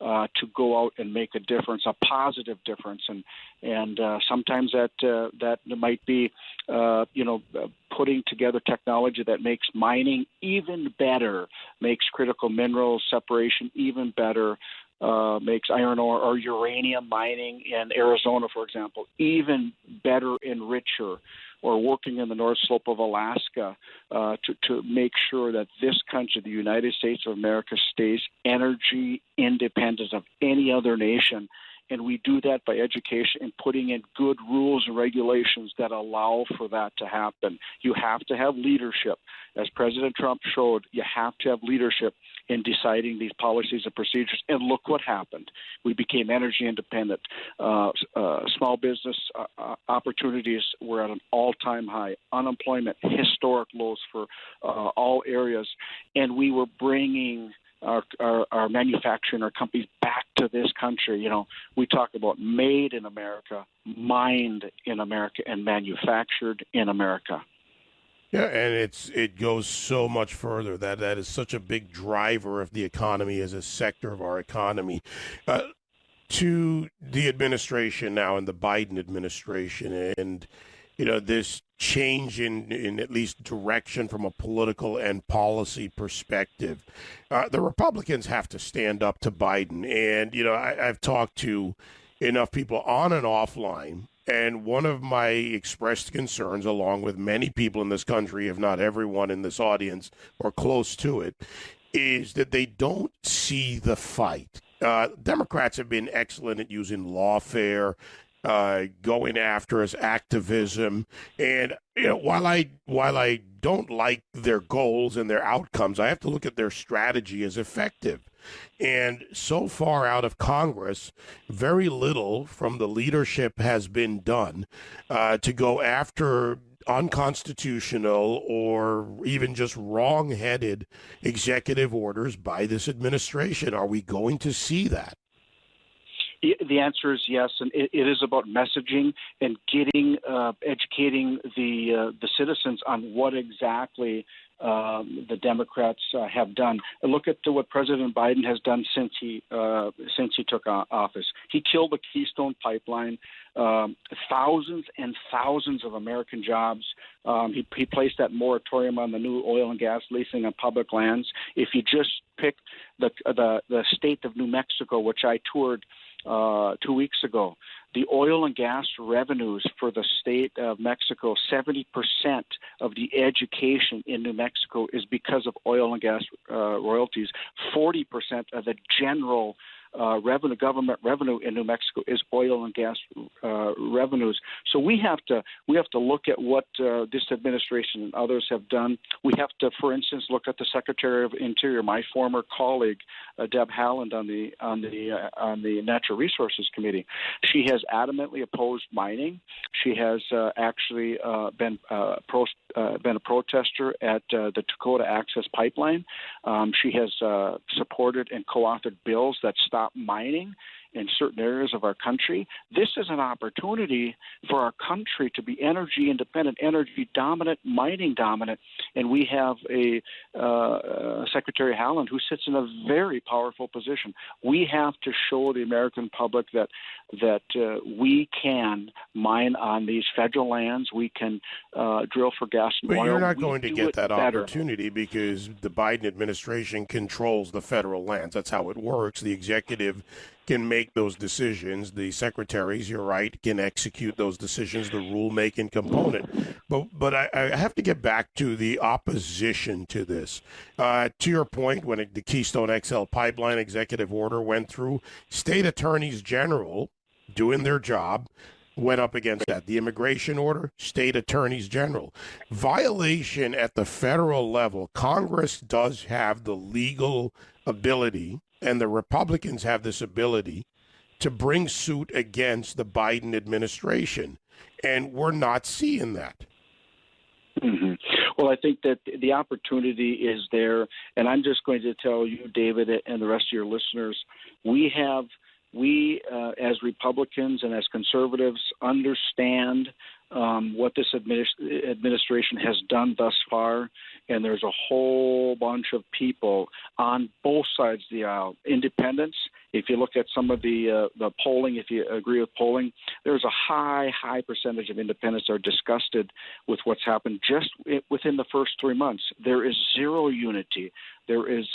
[SPEAKER 11] to go out and make a difference, a positive difference, and sometimes that might be putting together technology that makes mining even better, makes critical mineral separation even better, makes iron ore or uranium mining in Arizona, for example, even better and richer, or working in the North Slope of Alaska to make sure that this country, the United States of America, stays energy independent of any other nation. And we do that by education and putting in good rules and regulations that allow for that to happen. You have to have leadership. As President Trump showed, you have to have leadership in deciding these policies and procedures. And look what happened. We became energy independent. Small business opportunities were at an all-time high. Unemployment, historic lows for all areas. And we were bringing our manufacturing, our companies back to this country. We talk about made in America, mined in America, and manufactured in America.
[SPEAKER 2] Yeah, and it goes so much further. That is such a big driver of the economy as a sector of our economy. To the administration now, and the Biden administration, and this change in at least direction from a political and policy perspective, the Republicans have to stand up to Biden. And I've talked to enough people on and offline. And one of my expressed concerns, along with many people in this country, if not everyone in this audience or close to it, is that they don't see the fight. Democrats have been excellent at using lawfare, going after us, activism. And while I don't like their goals and their outcomes, I have to look at their strategy as effective. And so far out of Congress, very little from the leadership has been done to go after unconstitutional or even just wrong-headed executive orders by this administration. Are we going to see that?
[SPEAKER 11] The answer is yes, and it is about messaging and educating the citizens on what exactly the Democrats have done. Look at what President Biden has done since he took office. He killed the Keystone Pipeline, thousands and thousands of American jobs. He placed that moratorium on the new oil and gas leasing on public lands. If you just pick the state of New Mexico, which I toured 2 weeks ago, the oil and gas revenues for the state of Mexico, 70% of the education in New Mexico is because of oil and gas royalties. 40% of the general government revenue in New Mexico is oil and gas revenues. So we have to look at what this administration and others have done. We have to, for instance, look at the Secretary of Interior, my former colleague, Deb Haaland, on the Natural Resources Committee. She has adamantly opposed mining. She has actually been a protester at the Dakota Access Pipeline. She has supported and co-authored bills that stop mining in certain areas of our country. This is an opportunity for our country to be energy independent, energy dominant, mining dominant, and we have a Secretary Haaland who sits in a very powerful position. We have to show the American public that we can mine on these federal lands. We can drill for gas and oil.
[SPEAKER 2] But you're not going to get that opportunity because the Biden administration controls the federal lands. That's how it works. The executive can make those decisions. The secretaries, you're right, can execute those decisions, the rulemaking component. But I have to get back to the opposition to this. To your point, when the Keystone XL pipeline executive order went through, state attorneys general doing their job went up against that. The immigration order, state attorneys general. Violation at the federal level, Congress does have the legal ability, and the Republicans have this ability, to bring suit against the Biden administration. And we're not seeing that.
[SPEAKER 11] Mm-hmm. Well, I think that the opportunity is there. And I'm just going to tell you, David, and the rest of your listeners, we as Republicans and as conservatives understand what this administration has done thus far, and there's a whole bunch of people on both sides of the aisle. Independents, if you look at some of the polling, if you agree with polling, there's a high percentage of independents that are disgusted with what's happened just within the first 3 months. There is zero unity. There is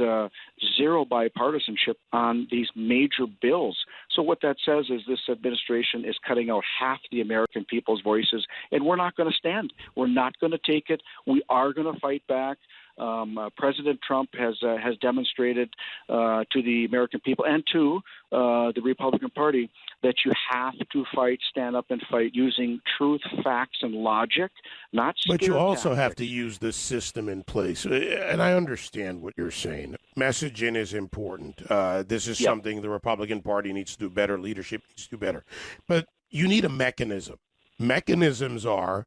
[SPEAKER 11] zero bipartisanship on these major bills. So what that says is this administration is cutting out half the American people's voices, and we're not going to stand. We're not going to take it. We are going to fight back. President Trump has demonstrated to the American people and to the Republican Party that you have to stand up and fight using truth, facts, and logic, not scare
[SPEAKER 2] But you also
[SPEAKER 11] tactics.
[SPEAKER 2] have to use the system in place. And I understand what you're saying. Messaging is important. This is something the Republican Party needs to do better. Leadership needs to do better. But you need a mechanism. Mechanisms are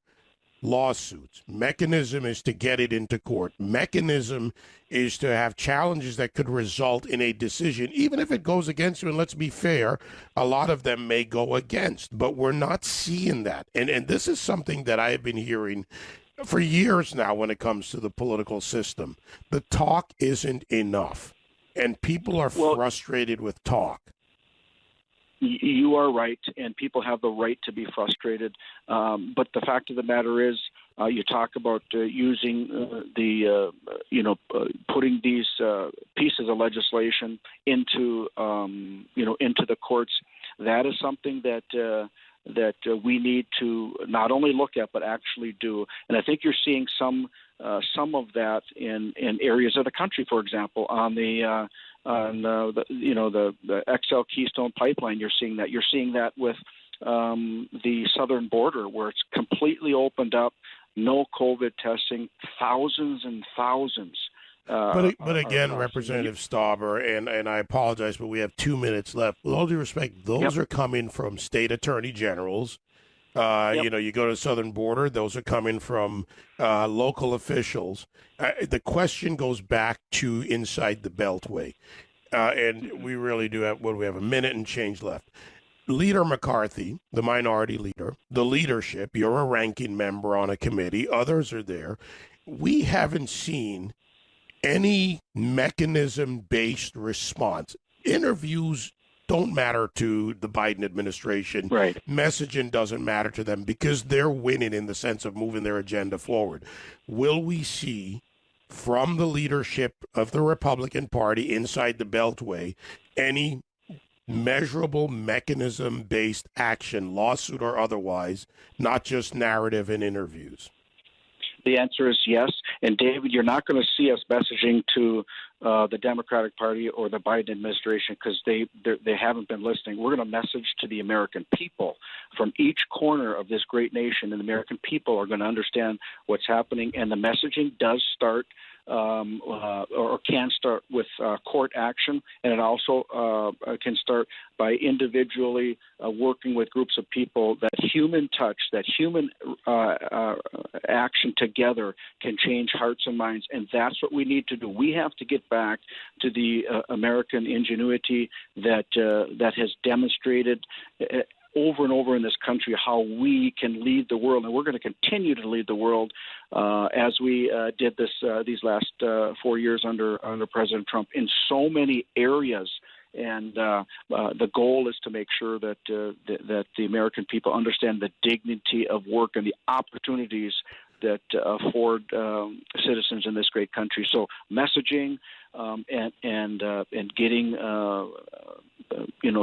[SPEAKER 2] lawsuits. Mechanism is to get it into court. Mechanism is to have challenges that could result in a decision, even if it goes against you. And let's be fair, a lot of them may go against, but we're not seeing that. And this is something that I have been hearing for years now when it comes to the political system. The talk isn't enough, and people are frustrated with talk.
[SPEAKER 11] You are right, and people have the right to be frustrated. But the fact of the matter is, you talk about using putting these pieces of legislation into the courts. That is something that we need to not only look at but actually do. And I think you're seeing some of that in areas of the country. For example, on the XL Keystone pipeline, you're seeing that. You're seeing that with the southern border, where it's completely opened up, no COVID testing, thousands and thousands.
[SPEAKER 2] But again, Representative Stauber, and I apologize, but we have 2 minutes left. With all due respect, those are coming from state attorney generals. You go to the southern border, those are coming from local officials. The question goes back to inside the Beltway. And we really do have, we have a minute and change left. Leader McCarthy, the minority leader, the leadership, you're a ranking member on a committee, others are there. We haven't seen any mechanism-based response. Interviews don't matter to the Biden administration.
[SPEAKER 11] Right.
[SPEAKER 2] Messaging doesn't matter to them because they're winning in the sense of moving their agenda forward. Will we see from the leadership of the Republican Party inside the Beltway any measurable mechanism-based action, lawsuit or otherwise, not just narrative and interviews?
[SPEAKER 11] The answer is yes. And David, you're not going to see us messaging to the Democratic Party or the Biden administration because they haven't been listening. We're going to message to the American people from each corner of this great nation, and the American people are going to understand what's happening. And the messaging does start or can start with court action, and it also can start by individually working with groups of people. That human touch, that human action together can change hearts and minds, and that's what we need to do. We have to get back to the American ingenuity that has demonstrated over and over in this country how we can lead the world, and we're going to continue to lead the world as we did this these last 4 years under President Trump in so many areas. And the goal is to make sure that the American people understand the dignity of work and the opportunities that afford citizens in this great country. So messaging and getting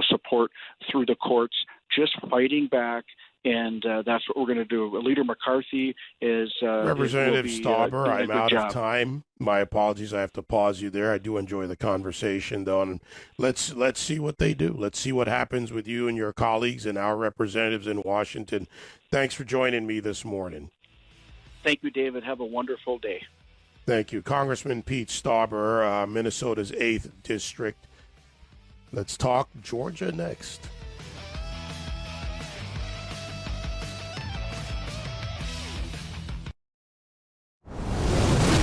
[SPEAKER 11] support through the courts, just fighting back. And that's what we're going to do. Leader McCarthy is
[SPEAKER 2] Representative Stauber. I'm out
[SPEAKER 11] job.
[SPEAKER 2] of time. My apologies. I have to pause you there. I do enjoy the conversation, though, and let's see what they do. Let's see what happens with you and your colleagues and our representatives in Washington. Thanks for joining me this morning.
[SPEAKER 11] Thank you, David. Have a wonderful day.
[SPEAKER 2] Thank you, Congressman Pete Stauber, Minnesota's 8th District. Let's talk Georgia next.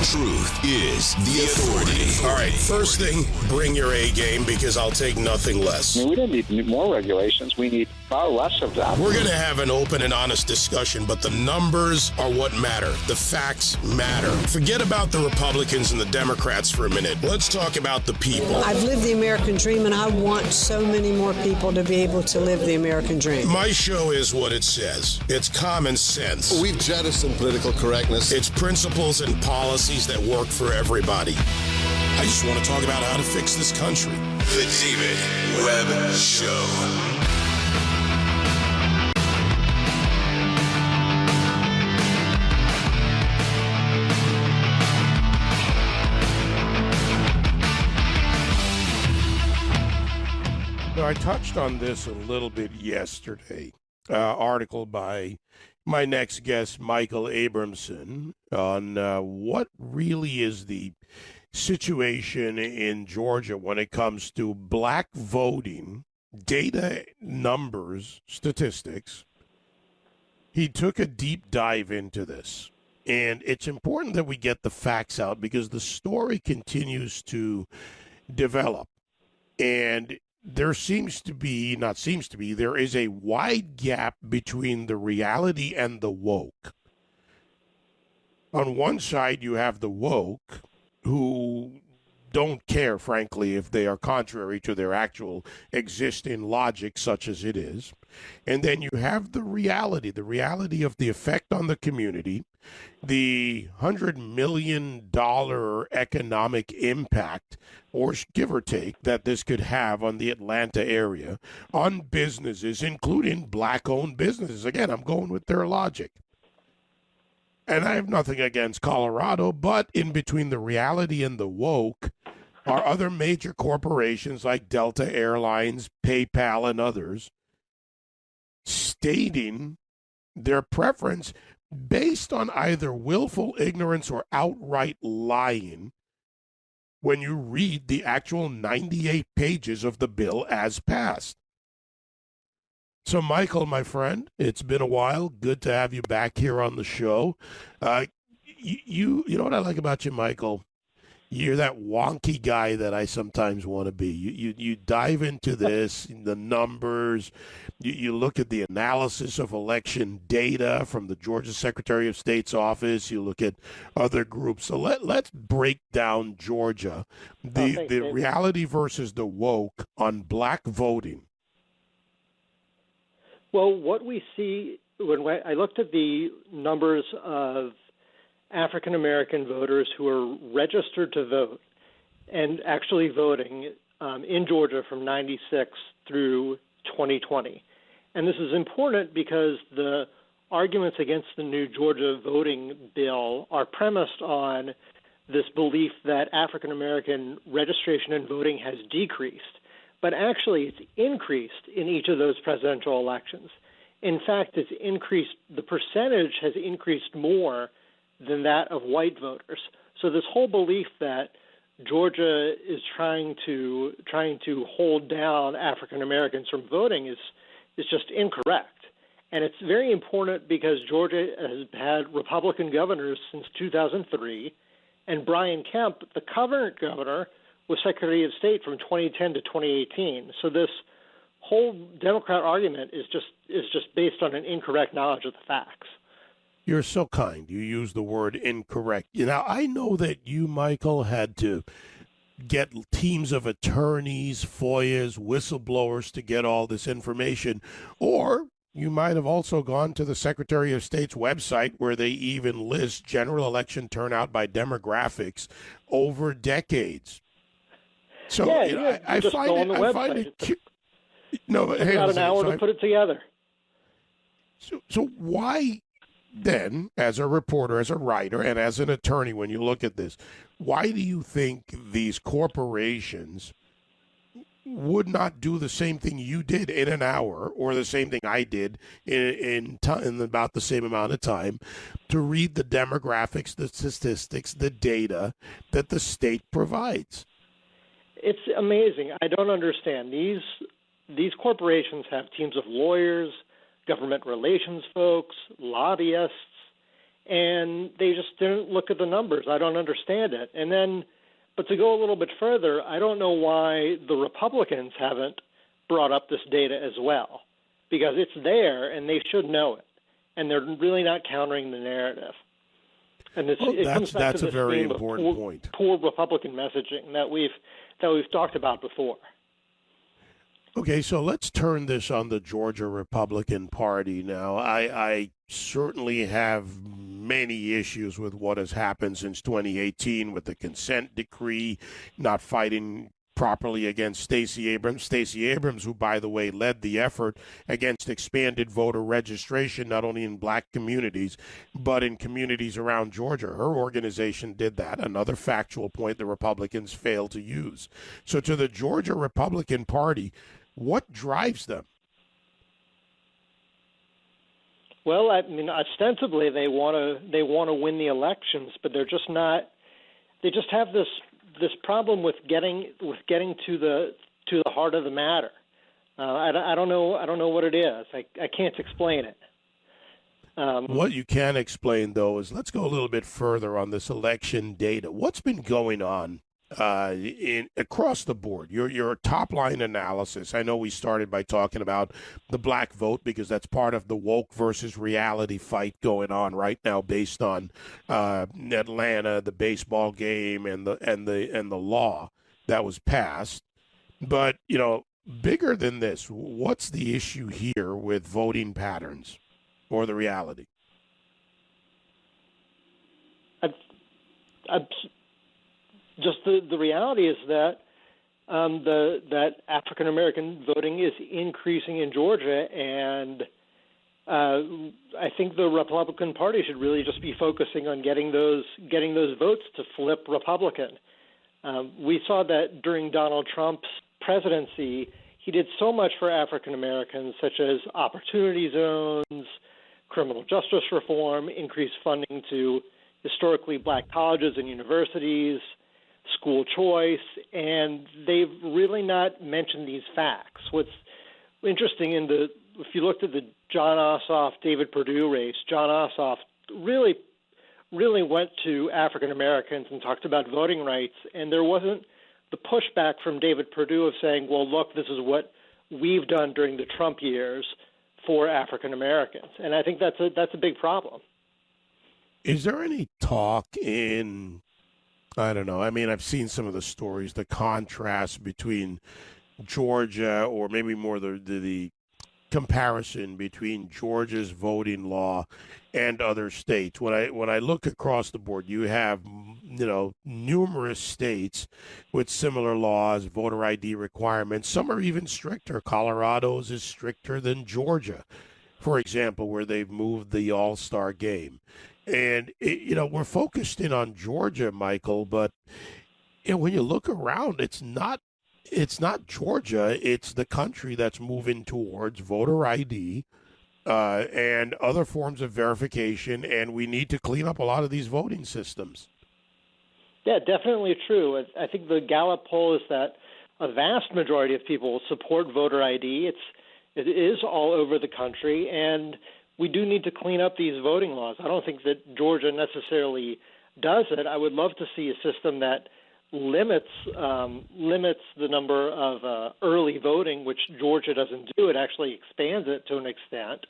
[SPEAKER 1] Truth is the authority.
[SPEAKER 5] All right, first thing, bring your A game because I'll take nothing less.
[SPEAKER 3] We don't need more regulations. We need far less of them.
[SPEAKER 5] We're going to have an open and honest discussion, but the numbers are what matter. The facts matter. Forget about the Republicans and the Democrats for a minute. Let's talk about the people.
[SPEAKER 4] I've lived the American dream, and I want so many more people to be able to live the American dream.
[SPEAKER 5] My show is what it says. It's common sense.
[SPEAKER 12] We've jettisoned political correctness.
[SPEAKER 5] It's principles and policies that work for everybody. I just want to talk about how to fix this country.
[SPEAKER 1] The David Webb Show.
[SPEAKER 2] Now, I touched on this a little bit yesterday. Article by my next guest, Michael Abramson, on what really is the situation in Georgia when it comes to black voting, data, numbers, statistics. He took a deep dive into this. And it's important that we get the facts out because the story continues to develop. And there is a wide gap between the reality and the woke. On one side, you have the woke who don't care, frankly, if they are contrary to their actual existing logic, such as it is. And then you have the reality of the effect on the community, the $100 million economic impact, or give or take, that this could have on the Atlanta area, on businesses, including black-owned businesses. Again, I'm going with their logic. And I have nothing against Colorado, but in between the reality and the woke are other major corporations like Delta Airlines, PayPal, and others stating their preference based on either willful ignorance or outright lying when you read the actual 98 pages of the bill as passed. So, Michael, my friend, it's been a while. Good to have you back here on the show. You know what I like about you, Michael? You're that wonky guy that I sometimes want to be. You dive into this, the numbers. You look at the analysis of election data from the Georgia Secretary of State's office. You look at other groups. So let's break down Georgia, the reality versus the woke on black voting.
[SPEAKER 13] Well, what we see when I looked at the numbers of African American voters who are registered to vote and actually voting in Georgia from 96 through 2020. And this is important because the arguments against the new Georgia voting bill are premised on this belief that African American registration and voting has decreased. But actually, it's increased in each of those presidential elections. In fact, it's increased, the percentage has increased more than that of white voters. So this whole belief that Georgia is trying to hold down African Americans from voting is just incorrect. And it's very important because Georgia has had Republican governors since 2003, and Brian Kemp, the current governor, was Secretary of State from 2010 to 2018. So this whole Democrat argument is just based on an incorrect knowledge of the facts.
[SPEAKER 2] You're so kind. You use the word incorrect. Now, I know that you, Michael, had to get teams of attorneys, FOIAs, whistleblowers to get all this information. Or you might have also gone to the Secretary of State's website where they even list general election turnout by demographics over decades. So
[SPEAKER 13] yeah, I find it
[SPEAKER 2] No, but
[SPEAKER 13] Took about an hour to put it together.
[SPEAKER 2] So why then, as a reporter, as a writer, and as an attorney, when you look at this, why do you think these corporations would not do the same thing you did in an hour, or the same thing I did in about the same amount of time, to read the demographics, the statistics, the data that the state provides?
[SPEAKER 13] It's amazing. I don't understand. These corporations have teams of lawyers, government relations folks, lobbyists, and they just didn't look at the numbers. I don't understand it. And then, but to go a little bit further, I don't know why the Republicans haven't brought up this data as well, because it's there and they should know it, and they're really not countering the narrative. And it comes back to
[SPEAKER 2] a
[SPEAKER 13] this
[SPEAKER 2] very
[SPEAKER 13] theme
[SPEAKER 2] important
[SPEAKER 13] of
[SPEAKER 2] point.
[SPEAKER 13] Poor Republican messaging that we've talked about before.
[SPEAKER 2] Okay, so let's turn this on the Georgia Republican Party now. I certainly have many issues with what has happened since 2018 with the consent decree, not fighting properly against Stacey Abrams. Stacey Abrams, who, by the way, led the effort against expanded voter registration, not only in black communities, but in communities around Georgia. Her organization did that. Another factual point the Republicans failed to use. So to the Georgia Republican Party, what drives them?
[SPEAKER 13] Well, I mean, ostensibly they want to win the elections, but they're just not. They just have this problem with getting to the heart of the matter. I don't know what it is. I can't explain it.
[SPEAKER 2] What you can explain, though, is let's go a little bit further on this election data. What's been going on across the board? Your top line analysis. I know we started by talking about the black vote because that's part of the woke versus reality fight going on right now, based on Atlanta, the baseball game, and the law that was passed. But bigger than this, what's the issue here with voting patterns or the reality?
[SPEAKER 13] Just the reality is that that African American voting is increasing in Georgia, and I think the Republican Party should really just be focusing on getting those votes to flip Republican. We saw that during Donald Trump's presidency, he did so much for African Americans, such as opportunity zones, criminal justice reform, increased funding to historically black colleges and universities, school choice, and they've really not mentioned these facts. What's interesting if you looked at the John Ossoff, David Perdue race, John Ossoff really went to African Americans and talked about voting rights, and there wasn't the pushback from David Perdue of saying, well, look, this is what we've done during the Trump years for African Americans. And I think that's a big problem.
[SPEAKER 2] Is there any talk in, I don't know, I mean, I've seen some of the stories, the contrast between Georgia, or maybe more the comparison between Georgia's voting law and other states. When I look across the board, you have numerous states with similar laws, voter ID requirements. Some are even stricter. Colorado's is stricter than Georgia, for example, where they've moved the All-Star game. And we're focused in on Georgia, Michael, but when you look around, it's not Georgia, it's the country that's moving towards voter ID and other forms of verification, and we need to clean up a lot of these voting systems.
[SPEAKER 13] Yeah, definitely true. I think the Gallup poll is that a vast majority of people support voter ID. It is all over the country, and we do need to clean up these voting laws. I don't think that Georgia necessarily does it. I would love to see a system that limits the number of early voting, which Georgia doesn't do. It actually expands it to an extent.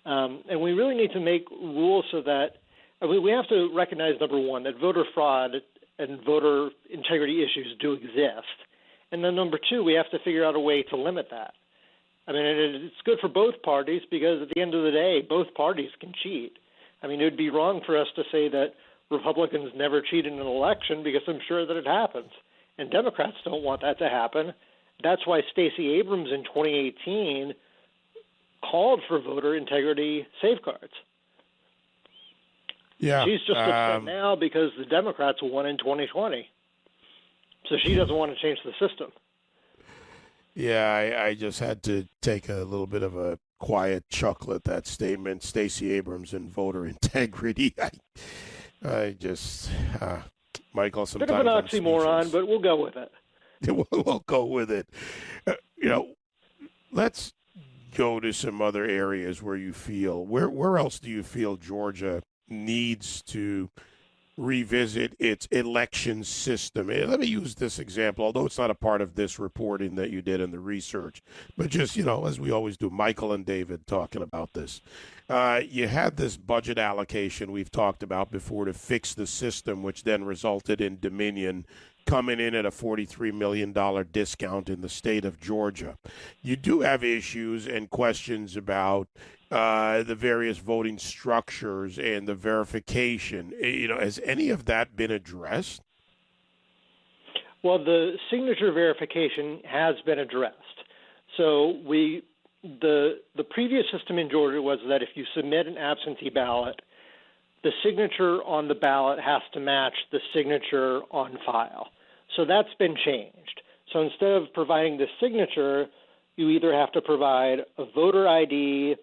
[SPEAKER 13] And we really need to make rules so that we have to recognize, number one, that voter fraud and voter integrity issues do exist. And then number two, we have to figure out a way to limit that. I mean, it's good for both parties because at the end of the day, both parties can cheat. I mean, it would be wrong for us to say that Republicans never cheat in an election because I'm sure that it happens. And Democrats don't want that to happen. that's why Stacey Abrams in 2018 called for voter integrity safeguards.
[SPEAKER 2] Yeah.
[SPEAKER 13] She's just upset now because the Democrats won in 2020. So she doesn't want to change the system.
[SPEAKER 2] Yeah, I just had to take a little bit of a quiet chuckle at that statement. Stacey Abrams and voter integrity. I just, Michael, sometimes
[SPEAKER 13] bit of an oxymoron, but we'll go with it.
[SPEAKER 2] We'll go with it. Let's go to some other areas where you feel, where else do you feel Georgia needs to revisit its election system? Let me use this example, although it's not a part of this reporting that you did in the research, but just, as we always do, Michael and David talking about this. You had this budget allocation we've talked about before to fix the system, which then resulted in Dominion coming in at a $43 million discount in the state of Georgia. You do have issues and questions about the various voting structures and the verification. Has any of that been addressed?
[SPEAKER 13] Well, the signature verification has been addressed. So the previous system in Georgia was that if you submit an absentee ballot, the signature on the ballot has to match the signature on file. So that's been changed. So instead of providing the signature, you either have to provide a voter ID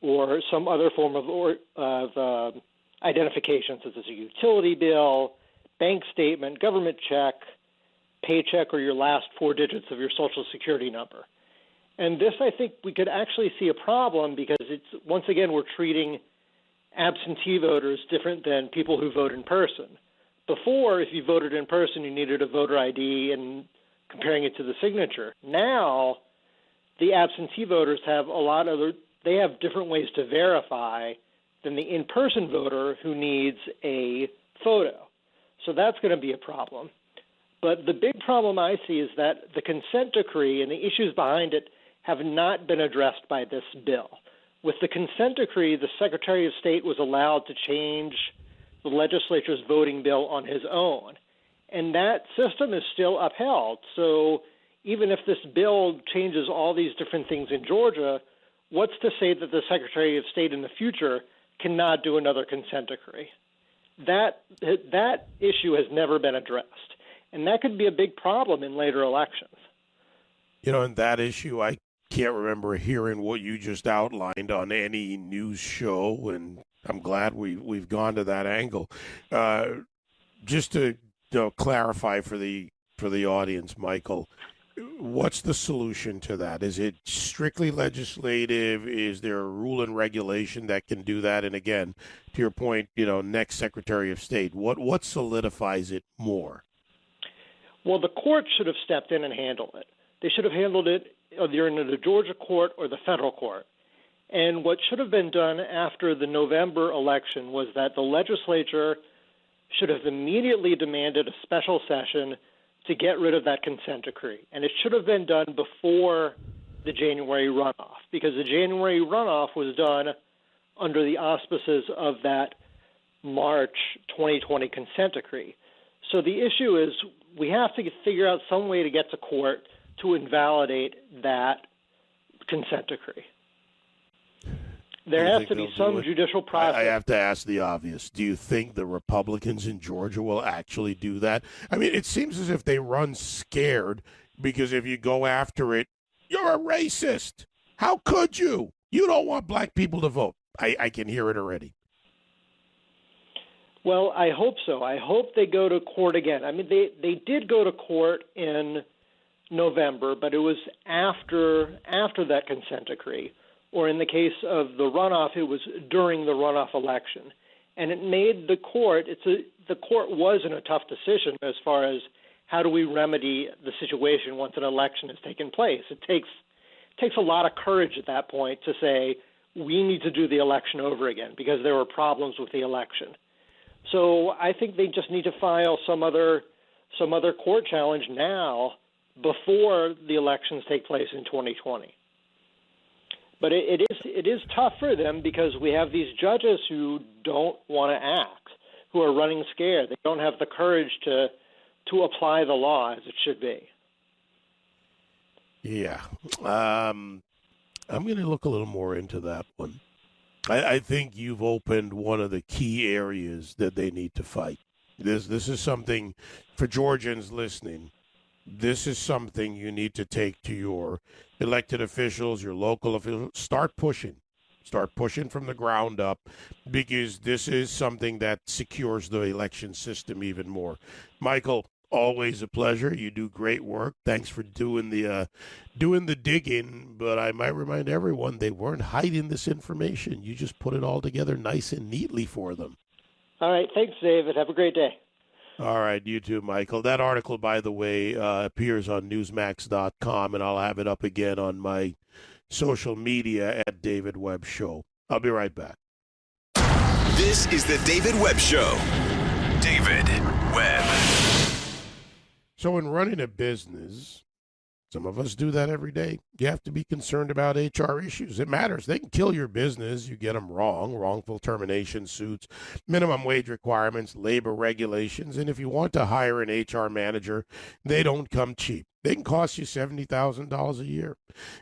[SPEAKER 13] or some other form of identification, such as a utility bill, bank statement, government check, paycheck, or your last 4 digits of your Social Security number. And this, I think, we could actually see a problem because once again, we're treating absentee voters different than people who vote in person. Before, if you voted in person, you needed a voter ID and comparing it to the signature. Now, the absentee voters have they have different ways to verify than the in-person voter who needs a photo. So that's going to be a problem. But the big problem I see is that the consent decree and the issues behind it have not been addressed by this bill. With the consent decree, the Secretary of State was allowed to change the legislature's voting bill on his own. And that system is still upheld. So even if this bill changes all these different things in Georgia, what's to say that the Secretary of State in the future cannot do another consent decree? That issue has never been addressed. And that could be a big problem in later elections.
[SPEAKER 2] In that issue, I can't remember hearing what you just outlined on any news show, and I'm glad we've gone to that angle. Just to clarify for the audience, Michael, what's the solution to that? Is it strictly legislative? Is there a rule and regulation that can do that? And again, to your point, next Secretary of State, what solidifies it more?
[SPEAKER 13] Well, the court should have stepped in and handled it. They should have handled it either in the Georgia court or the federal court. And what should have been done after the November election was that the legislature should have immediately demanded a special session to get rid of that consent decree. And it should have been done before the January runoff, because the January runoff was done under the auspices of that March 2020 consent decree. So the issue is we have to figure out some way to get to court to invalidate that consent decree. There has to be some judicial process.
[SPEAKER 2] I have to ask the obvious. Do you think the Republicans in Georgia will actually do that? I mean, it seems as if they run scared because if you go after it, you're a racist. How could you? You don't want black people to vote. I can hear it already.
[SPEAKER 13] Well, I hope so. I hope they go to court again. I mean, they did go to court in November, but it was after that consent decree. Or in the case of the runoff, it was during the runoff election. And it made the court, the court was in a tough decision as far as how do we remedy the situation once an election has taken place. It takes a lot of courage at that point to say, we need to do the election over again because there were problems with the election. So I think they just need to file some other court challenge now before the elections take place in 2020. But it is tough for them because we have these judges who don't want to act, who are running scared. They don't have the courage to apply the law as it should be.
[SPEAKER 2] Yeah. I'm going to look a little more into that one. I think you've opened one of the key areas that they need to fight. This is something, for Georgians listening, this is something you need to take to your elected officials, your local officials. Start pushing. Start pushing from the ground up, because this is something that secures the election system even more. Michael, always a pleasure. You do great work. Thanks for doing the digging. But I might remind everyone, they weren't hiding this information. You just put it all together nice and neatly for them.
[SPEAKER 13] All right. Thanks, David. Have a great day.
[SPEAKER 2] All right. You too, Michael. That article, by the way, appears on Newsmax.com, and I'll have it up again on my social media at David Webb Show. I'll be right back.
[SPEAKER 1] This is the David Webb Show. David Webb.
[SPEAKER 2] So in running a business, some of us do that every day. You have to be concerned about HR issues. It matters. They can kill your business. You get them wrong, wrongful termination suits, minimum wage requirements, labor regulations. And if you want to hire an HR manager, they don't come cheap. They can cost you $70,000 a year.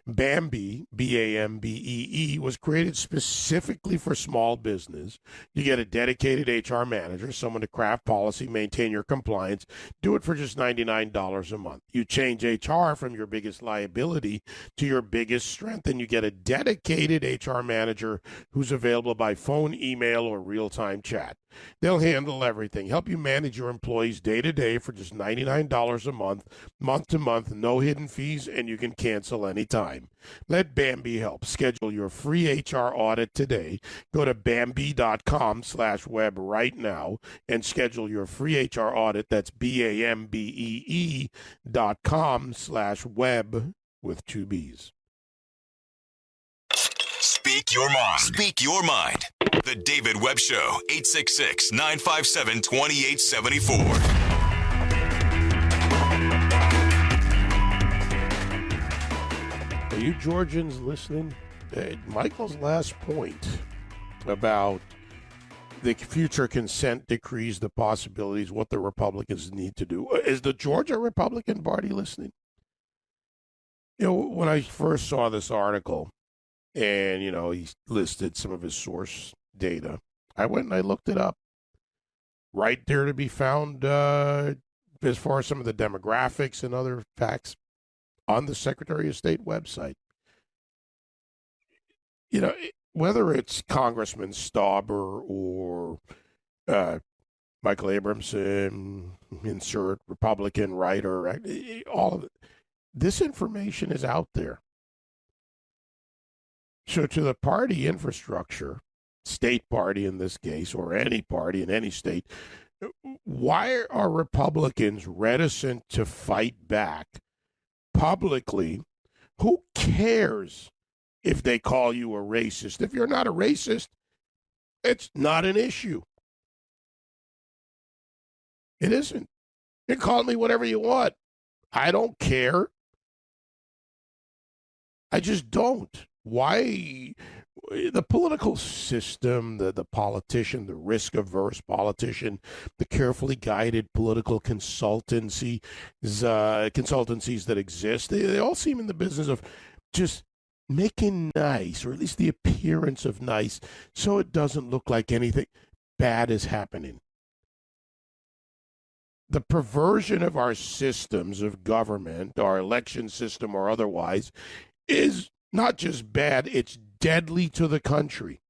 [SPEAKER 2] Bambee, B-A-M-B-E-E, was created specifically for small business. You get a dedicated HR manager, someone to craft policy, maintain your compliance, do it for just $99 a month. You change HR from your biggest liability to your biggest strength, and you get a dedicated HR manager who's available by phone, email, or real-time chat. They'll handle everything, help you manage your employees day to day for just $99 a month, month to month, no hidden fees, and you can cancel anytime. Let Bambee help. Schedule your free HR audit today. Go to Bambee.com/web right now and schedule your free HR audit. That's BAMBEE.com/web with 2 B's.
[SPEAKER 1] Speak your mind. Speak your mind. The David Webb Show, 866-957-2874.
[SPEAKER 2] Are you Georgians listening? Michael's last point about the future consent decrees, the possibilities, what the Republicans need to do. Is the Georgia Republican Party listening? You know, when I first saw this article, and, you know, he listed some of his source data, I went and I looked it up. Right there to be found as far as some of the demographics and other facts on the Secretary of State website. You know, whether it's Congressman Stauber or Michael Abramson, insert Republican writer, all of it, this information is out there. So to the party infrastructure, state party in this case, or any party in any state, why are Republicans reticent to fight back publicly? Who cares if they call you a racist? If you're not a racist, it's not an issue. It isn't. You can call me whatever you want. I don't care. I just don't. Why? The political system, the politician, the risk-averse politician, the carefully guided political consultancies that exist, they all seem in the business of just making nice, or at least the appearance of nice, so it doesn't look like anything bad is happening. The perversion of our systems of government, our election system or otherwise, is not just bad, it's deadly to the country.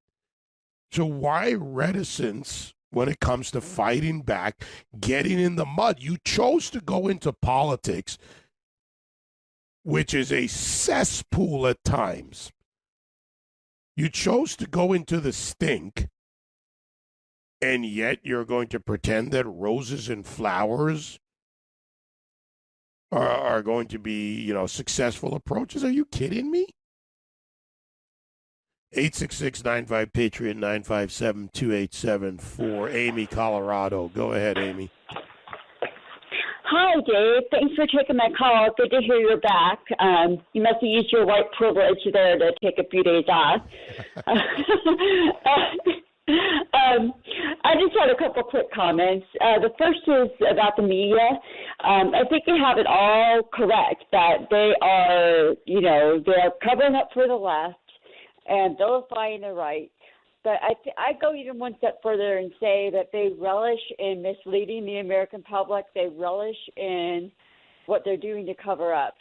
[SPEAKER 2] So why reticence when it comes to fighting back, getting in the mud? You chose to go into politics, which is a cesspool at times. You chose to go into the stink, and yet you're going to pretend that roses and flowers are going to be, you know, successful approaches. Are you kidding me? 866-95-PATRIOT, 957-2874. Amy, Colorado. Go ahead, Amy.
[SPEAKER 14] Hi, Dave. Thanks for taking my call. Good to hear you're back. You must have used your white privilege there to take a few days off. I just had a couple quick comments. The first is about the media. I think you have it all correct that they are, they're covering up for the left and vilifying the right. But I go even one step further and say that they relish in misleading the American public. They relish in what they're doing to cover up.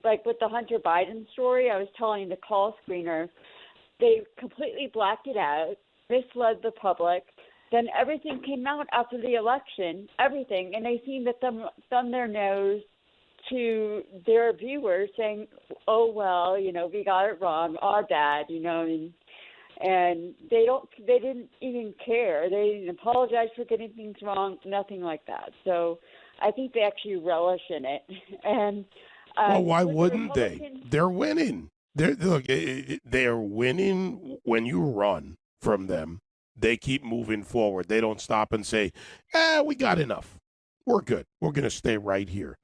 [SPEAKER 14] Like with the Hunter Biden story, I was telling the call screener, they completely blacked it out, misled the public. Then everything came out after the election, everything, and they seem to thumb their nose to their viewers saying, oh, well, we got it wrong, our bad, and they didn't even care. They didn't apologize for getting things wrong, nothing like that. So I think they actually relish in it. And
[SPEAKER 2] well, why wouldn't they? They're winning. They're winning when you run from them. They keep moving forward. They don't stop and say, we got enough. We're good. We're going to stay right here.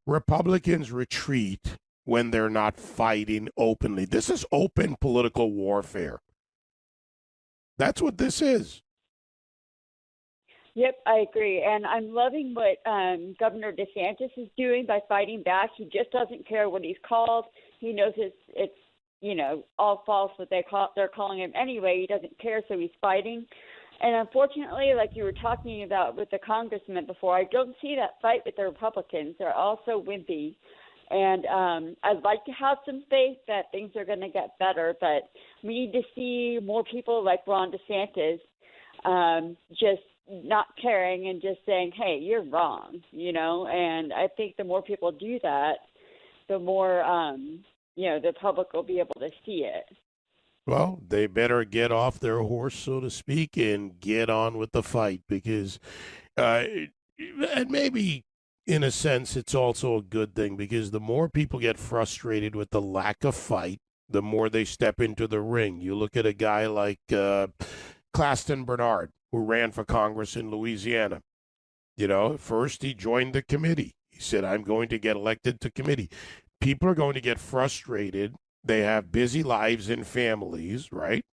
[SPEAKER 2] Republicans retreat when they're not fighting openly. This is open political warfare. That's what this is.
[SPEAKER 14] Yep, I agree. And I'm loving what Governor DeSantis is doing by fighting back. He just doesn't care what he's called. He knows it's all false what they're calling him anyway. He doesn't care, so he's fighting. And unfortunately, like you were talking about with the congressman before, I don't see that fight with the Republicans. They're all so wimpy. And I'd like to have some faith that things are going to get better, but we need to see more people like Ron DeSantis just not caring and just saying, hey, you're wrong, And I think the more people do that, the more, the public will be able to see it.
[SPEAKER 2] Well, they better get off their horse, so to speak, and get on with the fight because, and maybe in a sense, it's also a good thing because the more people get frustrated with the lack of fight, the more they step into the ring. You look at a guy like Claston Bernard, who ran for Congress in Louisiana. First he joined the committee. He said, I'm going to get elected to committee. People are going to get frustrated. They have busy lives and families, right?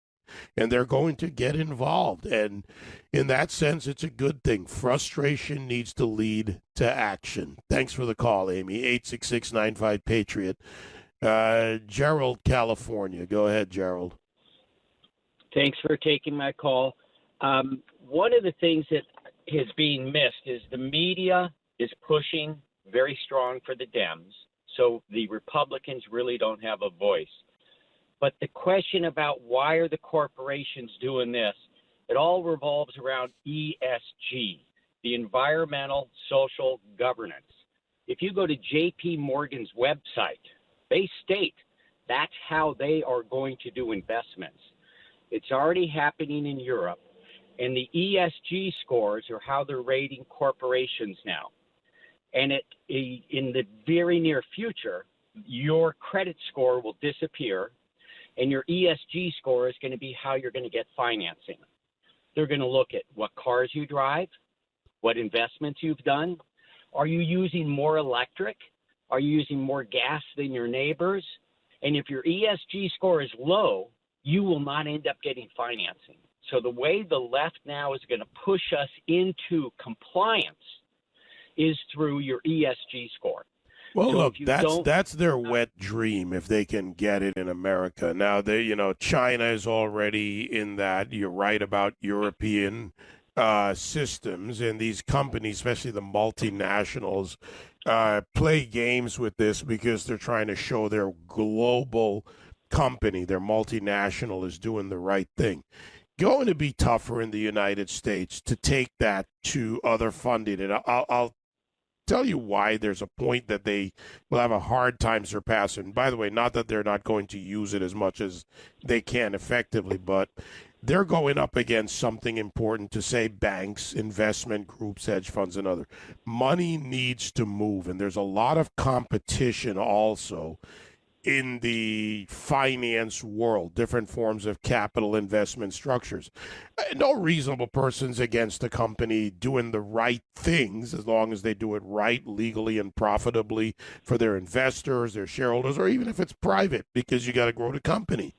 [SPEAKER 2] And they're going to get involved. And in that sense, it's a good thing. Frustration needs to lead to action. Thanks for the call, Amy. 866-95-PATRIOT. Gerald, California. Go ahead, Gerald.
[SPEAKER 15] Thanks for taking my call. One of the things that is being missed is the media is pushing very strong for the Dems. So the Republicans really don't have a voice. But the question about why are the corporations doing this, it all revolves around ESG, the environmental social governance. If you go to JP Morgan's website, they state that's how they are going to do investments. It's already happening in Europe. And the ESG scores are how they're rating corporations now. And in the very near future, your credit score will disappear, and your ESG score is going to be how you're going to get financing. They're going to look at what cars you drive, what investments you've done. Are you using more electric? Are you using more gas than your neighbors? And if your ESG score is low, you will not end up getting financing. So the way the left now is going to push us into compliance is through your ESG score.
[SPEAKER 2] Well, so look, that's their wet dream if they can get it in America. Now, China is already in that. You're right about European systems, and these companies, especially the multinationals, play games with this because they're trying to show their global company, their multinational, is doing the right thing. Going to be tougher in the United States to take that to other funding, and I'll tell you why there's a point that they will have a hard time surpassing. By the way, not that they're not going to use it as much as they can effectively, but they're going up against something important to say banks, investment groups, hedge funds, and other. Money needs to move, and there's a lot of competition also in the finance world, different forms of capital investment structures. No reasonable person's against a company doing the right things as long as they do it right, legally and profitably for their investors, their shareholders, or even if it's private, because you got to grow the company.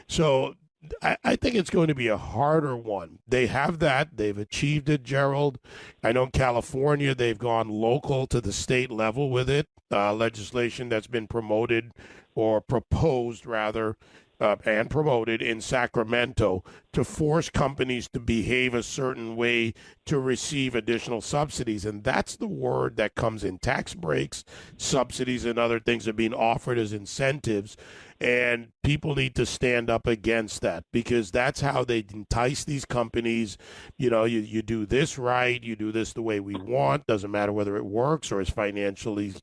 [SPEAKER 2] So I think it's going to be a harder one. They have that. They've achieved it, Gerald. I know in California they've gone local to the state level with it. Legislation that's been promoted or proposed, rather, and promoted in Sacramento to force companies to behave a certain way to receive additional subsidies. And that's the word that comes in. Tax breaks, subsidies, and other things are being offered as incentives. And people need to stand up against that because that's how they entice these companies. You know, you do this right, you do this the way we want. Doesn't matter whether it works or is financially,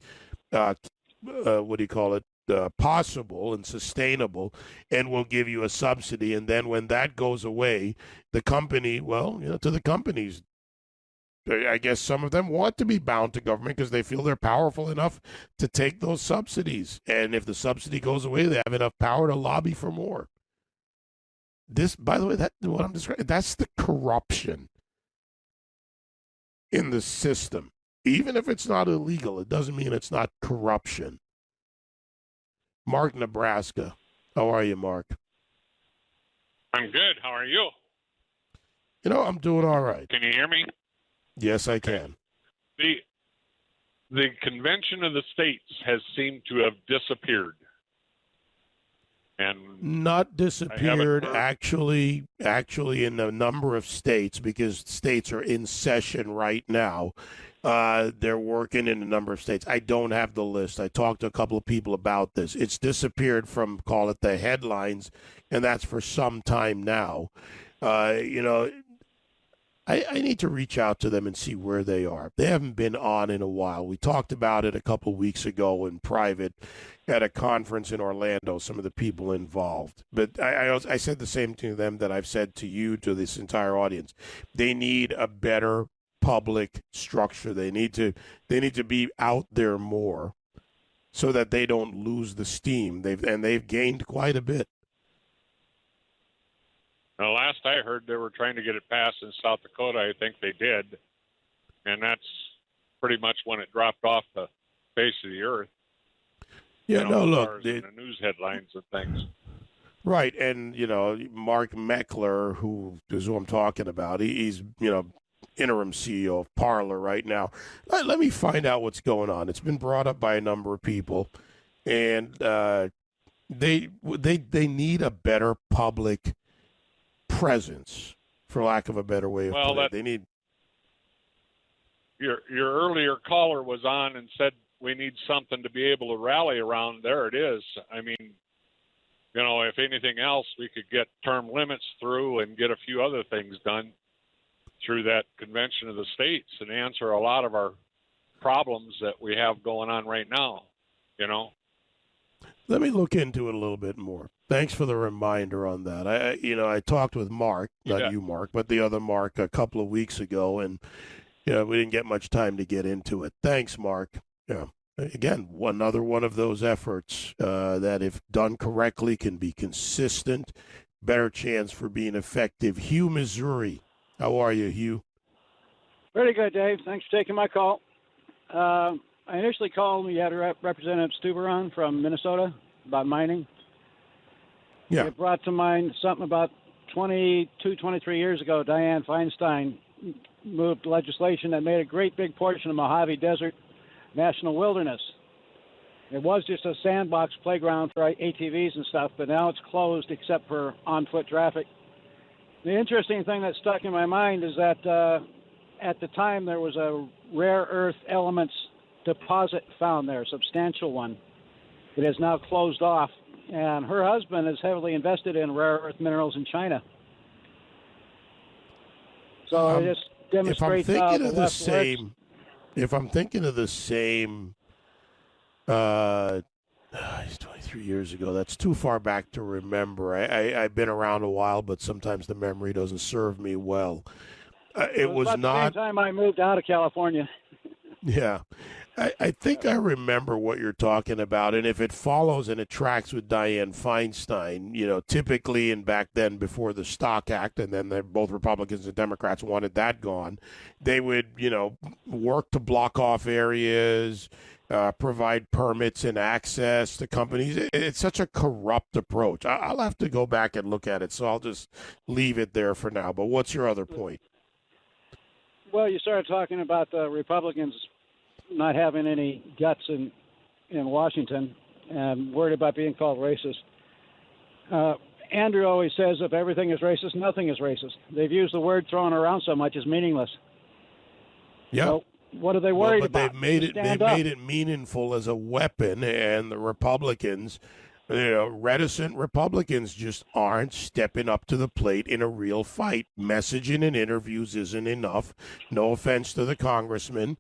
[SPEAKER 2] possible and sustainable, and we'll give you a subsidy. And then when that goes away, the company, to the companies, I guess some of them want to be bound to government because they feel they're powerful enough to take those subsidies. And if the subsidy goes away, they have enough power to lobby for more. This, by the way, what I'm describing, that's the corruption in the system. Even if it's not illegal, it doesn't mean it's not corruption. Mark, Nebraska. How are you, Mark?
[SPEAKER 16] I'm good. How are you?
[SPEAKER 2] I'm doing all right.
[SPEAKER 16] Can you hear me?
[SPEAKER 2] Yes, I can.
[SPEAKER 16] The Convention of the States has seemed to have disappeared. And
[SPEAKER 2] not disappeared, actually in a number of states, because states are in session right now. They're working in a number of states. I don't have the list. I talked to a couple of people about this. It's disappeared from, call it, the headlines, and that's for some time now. I need to reach out to them and see where they are. They haven't been on in a while. We talked about it a couple of weeks ago in private at a conference in Orlando, some of the people involved. But I said the same to them that I've said to you, to this entire audience. They need a better public structure. They need to be out there more so that they don't lose the steam. They've gained quite a bit.
[SPEAKER 16] The last I heard, they were trying to get it passed in South Dakota. I think they did. And that's pretty much when it dropped off the face of the earth.
[SPEAKER 2] Yeah, look.
[SPEAKER 16] In the news headlines and things.
[SPEAKER 2] Right. And, Mark Meckler, who is who I'm talking about, he's, interim CEO of Parler right now. Let me find out what's going on. It's been brought up by a number of people. And they need a better public presence, for lack of a better way of putting it. They need.
[SPEAKER 16] Your earlier caller was on and said we need something to be able to rally around. There it is. I mean, if anything else, we could get term limits through and get a few other things done through that Convention of the States and answer a lot of our problems that we have going on right now.
[SPEAKER 2] Let me look into it a little bit more. Thanks for the reminder on that. I talked with Mark, not you, Mark, but the other Mark a couple of weeks ago, and we didn't get much time to get into it. Thanks, Mark. Yeah. Again, another one of those efforts that, if done correctly, can be consistent, better chance for being effective. Hugh, Missouri. How are you, Hugh?
[SPEAKER 17] Pretty good, Dave. Thanks for taking my call. I initially called. We had Representative Stuber on from Minnesota about mining.
[SPEAKER 2] Yeah.
[SPEAKER 17] It brought to mind something about 23 years ago. Dianne Feinstein moved legislation that made a great big portion of Mojave Desert national wilderness. It was just a sandbox playground for ATVs and stuff, but now it's closed except for on-foot traffic. The interesting thing that stuck in my mind is that at the time there was a rare earth elements deposit found there, a substantial one. It is now closed off, and her husband is heavily invested in rare earth minerals in China. So it just demonstrates
[SPEAKER 2] if I'm
[SPEAKER 17] how
[SPEAKER 2] thinking of the
[SPEAKER 17] left
[SPEAKER 2] same,
[SPEAKER 17] works.
[SPEAKER 2] if I'm thinking of the same, it's 23 years ago. That's too far back to remember. I've been around a while, but sometimes the memory doesn't serve me well. It was
[SPEAKER 17] about
[SPEAKER 2] not.
[SPEAKER 17] the same time I moved out of California.
[SPEAKER 2] Yeah. I think I remember what you're talking about, and if it follows and it tracks with Dianne Feinstein, typically, and back then before the Stock Act, and then both Republicans and Democrats wanted that gone, they would, work to block off areas, provide permits and access to companies. It's such a corrupt approach. I'll have to go back and look at it, so I'll just leave it there for now. But what's your other point?
[SPEAKER 17] Well, you started talking about the Republicans not having any guts in Washington and worried about being called racist. Andrew always says if everything is racist, nothing is racist. They've used the word thrown around so much it's meaningless.
[SPEAKER 2] Yeah.
[SPEAKER 17] So what are they worried
[SPEAKER 2] but
[SPEAKER 17] about?
[SPEAKER 2] They've made it meaningful as a weapon, and the Republicans, reticent Republicans just aren't stepping up to the plate in a real fight. Messaging in interviews isn't enough. No offense to the congressman,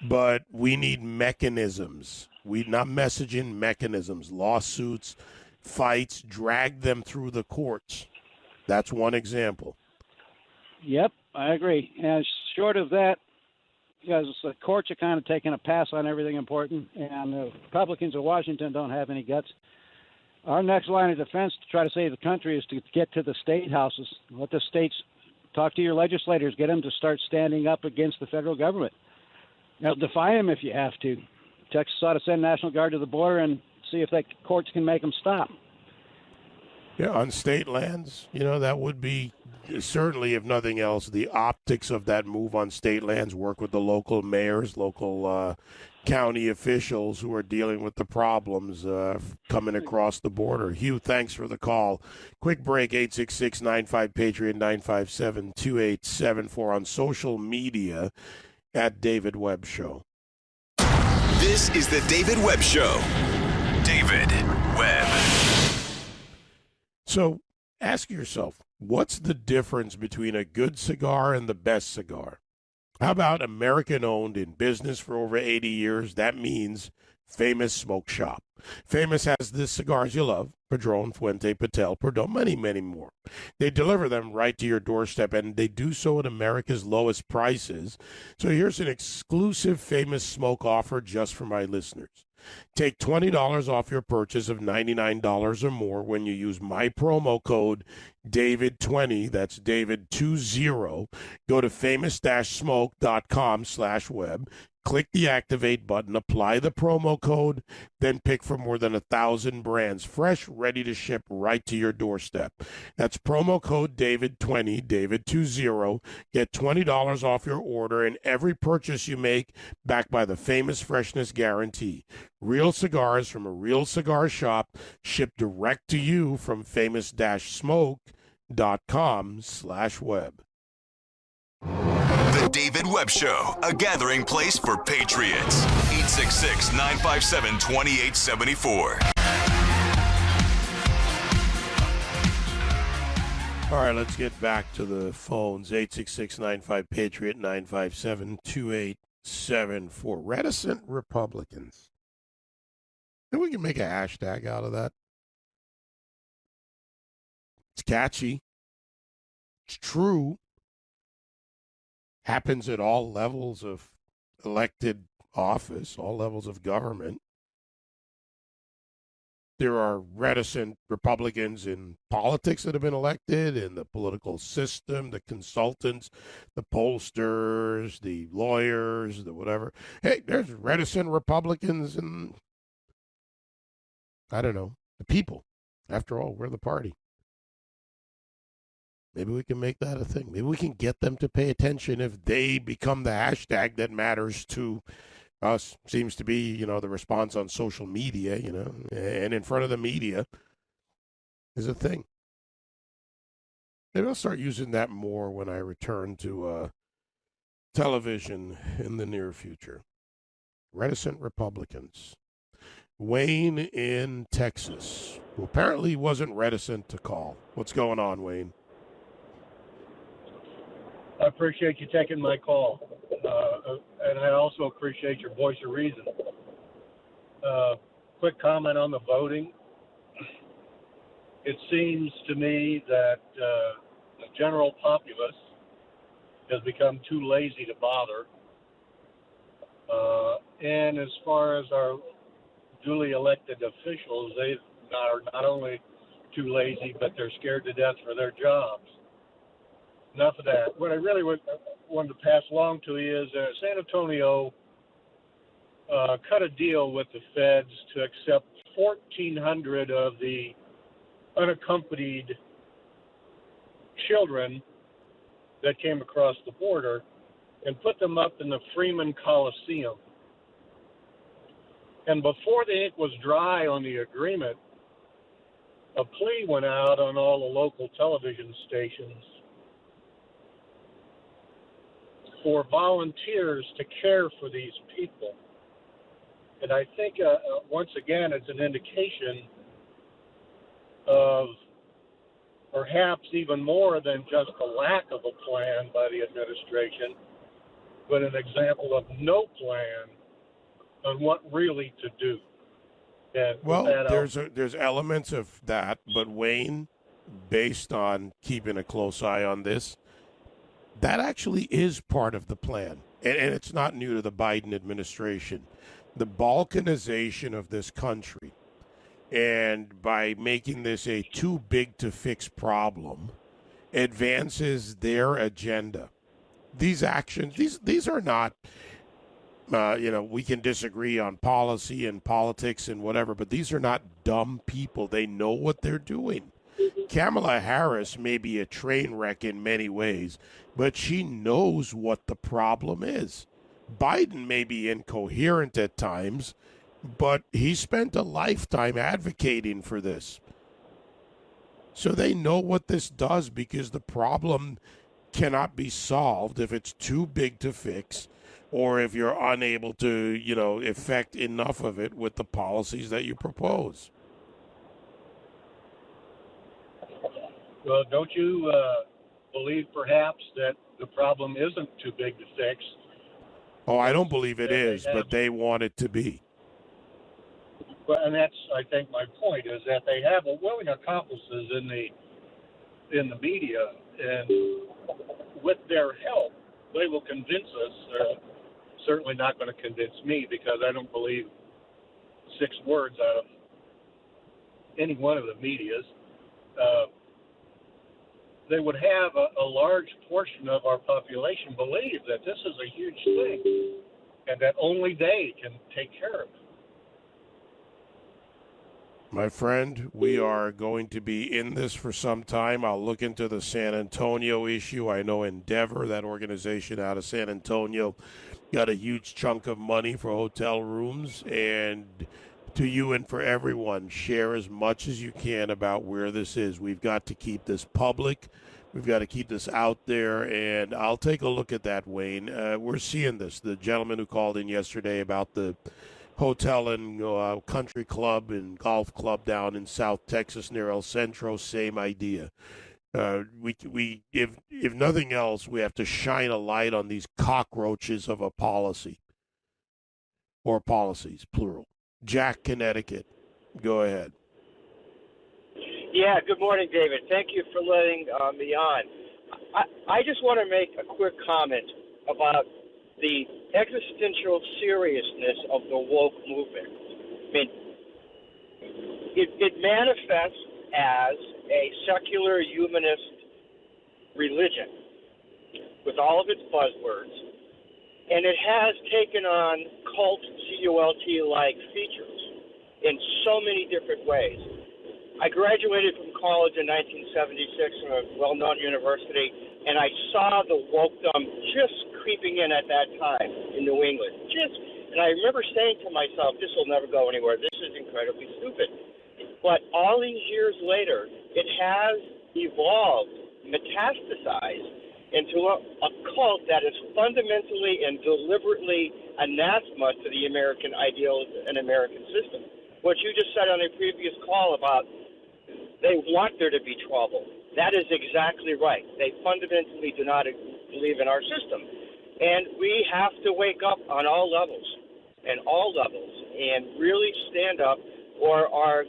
[SPEAKER 2] but we need mechanisms. Not messaging, mechanisms, lawsuits, fights, drag them through the courts. That's one example.
[SPEAKER 17] Yep, I agree. And short of that, because the courts are kind of taking a pass on everything important, and the Republicans of Washington don't have any guts. Our next line of defense to try to save the country is to get to the state houses. Let the states talk to your legislators, get them to start standing up against the federal government. Defy them if you have to. Texas ought to send National Guard to the border and see if the courts can make them stop.
[SPEAKER 2] Yeah, on state lands, that would be certainly, if nothing else, the optics of that move on state lands. Work with the local mayors, local county officials who are dealing with the problems coming across the border. Hugh, thanks for the call. Quick break, 866-95-PATRIOT, 957-2874 on social media at David Webb Show.
[SPEAKER 1] This is the David Webb Show. David Webb.
[SPEAKER 2] So ask yourself, what's the difference between a good cigar and the best cigar? How about American-owned, in business for over 80 years? That means Famous Smoke Shop. Famous has the cigars you love, Padron, Fuente, Patel, Perdón, many, many more. They deliver them right to your doorstep, and they do so at America's lowest prices. So here's an exclusive Famous Smoke offer just for my listeners. Take $20 off your purchase of $99 or more when you use my promo code DAVID20, that's David20. Go to famous-smoke.com/web. Click the activate button, apply the promo code, then pick from more than 1,000 brands, fresh, ready to ship right to your doorstep. That's promo code DAVID20, David20. Get $20 off your order and every purchase you make backed by the Famous Freshness Guarantee. Real cigars from a real cigar shop shipped direct to you from famous-smoke.com/web.
[SPEAKER 1] The David Webb Show, a gathering place for patriots. 866-957-2874.
[SPEAKER 2] All right, let's get back to the phones. 866-95-PATRIOT, 957-2874. Reticent Republicans. Think we can make a hashtag out of that? It's catchy. It's true. Happens at all levels of elected office, all levels of government. There are reticent Republicans in politics that have been elected, in the political system, the consultants, the pollsters, the lawyers, the whatever. Hey, there's reticent Republicans and, I don't know, the people. After all, we're the party. Maybe we can make that a thing. Maybe we can get them to pay attention if they become the hashtag that matters to us. Seems to be, the response on social media, and in front of the media is a thing. Maybe I'll start using that more when I return to television in the near future. Reticent Republicans. Wayne in Texas, who apparently wasn't reticent to call. What's going on, Wayne?
[SPEAKER 18] I appreciate you taking my call, and I also appreciate your voice of reason. Quick comment on the voting. It seems to me that the general populace has become too lazy to bother. And as far as our duly elected officials, they are not only too lazy, but they're scared to death for their jobs. Enough of that. What I really wanted to pass along to you is San Antonio cut a deal with the feds to accept 1,400 of the unaccompanied children that came across the border and put them up in the Freeman Coliseum. And before the ink was dry on the agreement, a plea went out on all the local television stations for volunteers to care for these people. And I think, once again, it's an indication of perhaps even more than just a lack of a plan by the administration, but an example of no plan on what really to do. And
[SPEAKER 2] well, there's elements of that, but Wayne, based on keeping a close eye on this, that actually is part of the plan. And it's not new to the Biden administration. The balkanization of this country, and by making this a too big to fix problem, advances their agenda. These actions, these are not, we can disagree on policy and politics and whatever, but these are not dumb people. They know what they're doing. Kamala Harris may be a train wreck in many ways, but she knows what the problem is. Biden may be incoherent at times, but he spent a lifetime advocating for this. So they know what this does, because the problem cannot be solved if it's too big to fix, or if you're unable to, effect enough of it with the policies that you propose.
[SPEAKER 18] Well, don't you believe perhaps that the problem isn't too big to fix?
[SPEAKER 2] Oh, I don't believe it is, but they want it to be.
[SPEAKER 18] Well, and that's, I think, my point is that they have willing accomplices in the media, and with their help, they will convince us. Certainly not going to convince me, because I don't believe 6 words out of any one of the medias. They would have a large portion of our population believe that this is a huge thing and that only they can take care of it.
[SPEAKER 2] My friend, we are going to be in this for some time. I'll look into the San Antonio issue. I know Endeavor, that organization out of San Antonio, got a huge chunk of money for hotel rooms. And to you and for everyone, share as much as you can about where this is. We've got to keep this public. We've got to keep this out there, and I'll take a look at that, Wayne. We're seeing this. The gentleman who called in yesterday about the hotel and country club and golf club down in South Texas near El Centro, same idea. If nothing else, we have to shine a light on these cockroaches of a policy, or policies, plural. Jack, Connecticut, go ahead.
[SPEAKER 19] Yeah, good morning, David. Thank you for letting me on. I just want to make a quick comment about the existential seriousness of the woke movement. I mean, it manifests as a secular humanist religion with all of its buzzwords, and it has taken on cult, C-U-L-T-like features in so many different ways. I graduated from college in 1976 from a well-known university, and I saw the wokedom just creeping in at that time in New England. And I remember saying to myself, this will never go anywhere. This is incredibly stupid. But all these years later, it has evolved, metastasized into a cult that is fundamentally and deliberately anathema to the American ideal and American system. What you just said on a previous call about they want there to be trouble, that is exactly right. They fundamentally do not believe in our system. And we have to wake up on all levels, and really stand up, or our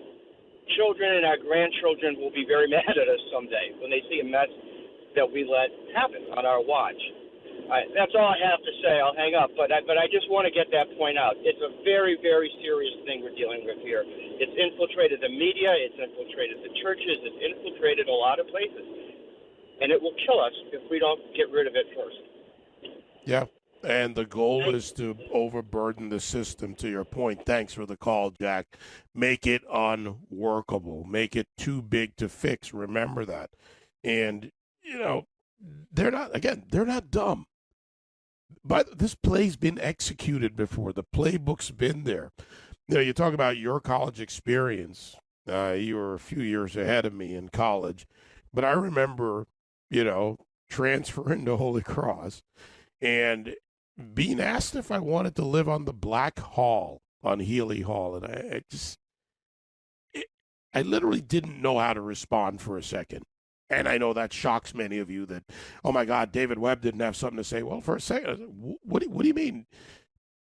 [SPEAKER 19] children and our grandchildren will be very mad at us someday when they see a mess that we let happen on our watch. That's all I have to say. I'll hang up. But I just want to get that point out. It's a very, very serious thing we're dealing with here. It's infiltrated the media. It's infiltrated the churches. It's infiltrated a lot of places. And it will kill us if we don't get rid of it first.
[SPEAKER 2] Yeah, And the goal is to overburden the system, to your point. Thanks for the call, Jack. Make it unworkable. Make it too big to fix. Remember that. And, they're not dumb. But this play's been executed before. The playbook's been there. You talk about your college experience. You were a few years ahead of me in college. But I remember, transferring to Holy Cross and being asked if I wanted to live on the Black Hall on Healy Hall. And I literally didn't know how to respond for a second. And I know that shocks many of you that, oh my God, David Webb didn't have something to say. Well, for a second, what do you mean?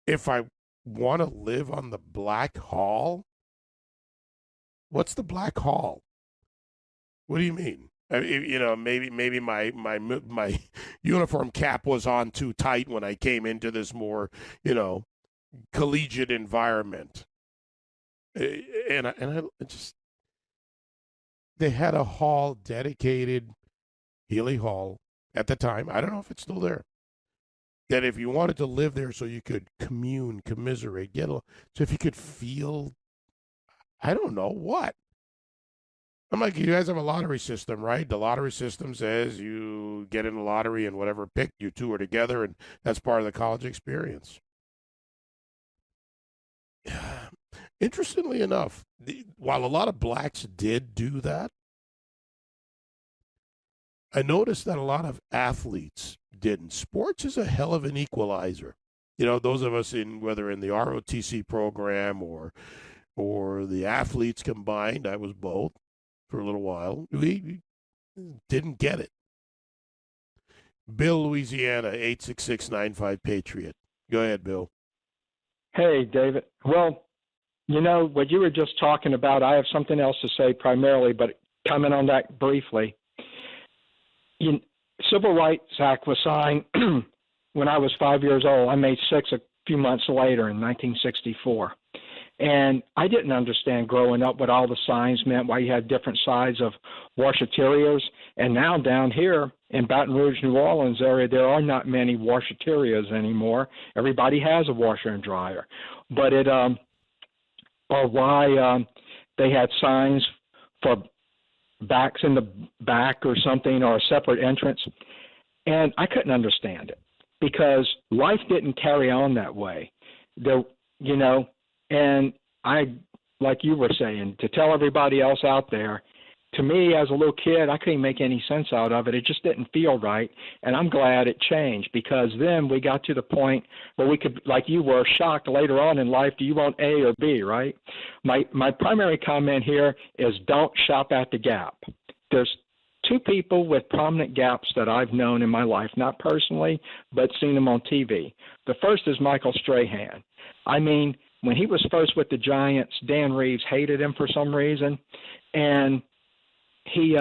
[SPEAKER 2] If I want to live on the Black Hall? What's the Black Hall? What do you mean? Maybe my uniform cap was on too tight when I came into this more, collegiate environment. And I just, they had a hall dedicated, Healy Hall, at the time. I don't know if it's still there. That if you wanted to live there so you could commune, commiserate, so if you could feel, I don't know what. I'm like, you guys have a lottery system, right? The lottery system says you get in the lottery and whatever pick, you two are together, and that's part of the college experience. Interestingly enough, while a lot of blacks did do that, I noticed that a lot of athletes didn't. Sports is a hell of an equalizer. Those of us whether in the ROTC program or the athletes combined, I was both for a little while, we didn't get it. Bill, Louisiana, 866-95-PATRIOT. Go ahead, Bill.
[SPEAKER 20] Hey, David. Well, what you were just talking about, I have something else to say primarily, but comment on that briefly. Civil Rights Act was signed when I was 5 years old. I made 6 a few months later in 1964. And I didn't understand growing up what all the signs meant, why you had different sides of washaterias. And now down here in Baton Rouge, New Orleans area, there are not many washaterias anymore. Everybody has a washer and dryer. But or why they had signs for backs in the back or something, or a separate entrance. And I couldn't understand it because life didn't carry on that way. And I, like you were saying, to tell everybody else out there, to me as a little kid, I couldn't make any sense out of it. It just didn't feel right. And I'm glad it changed, because then we got to the point where we could, like you were, shocked later on in life, do you want A or B, right? My primary comment here is don't shop at the Gap. There's 2 people with prominent gaps that I've known in my life, not personally, but seen them on TV. The first is Michael Strahan. I mean, when he was first with the Giants, Dan Reeves hated him for some reason, and he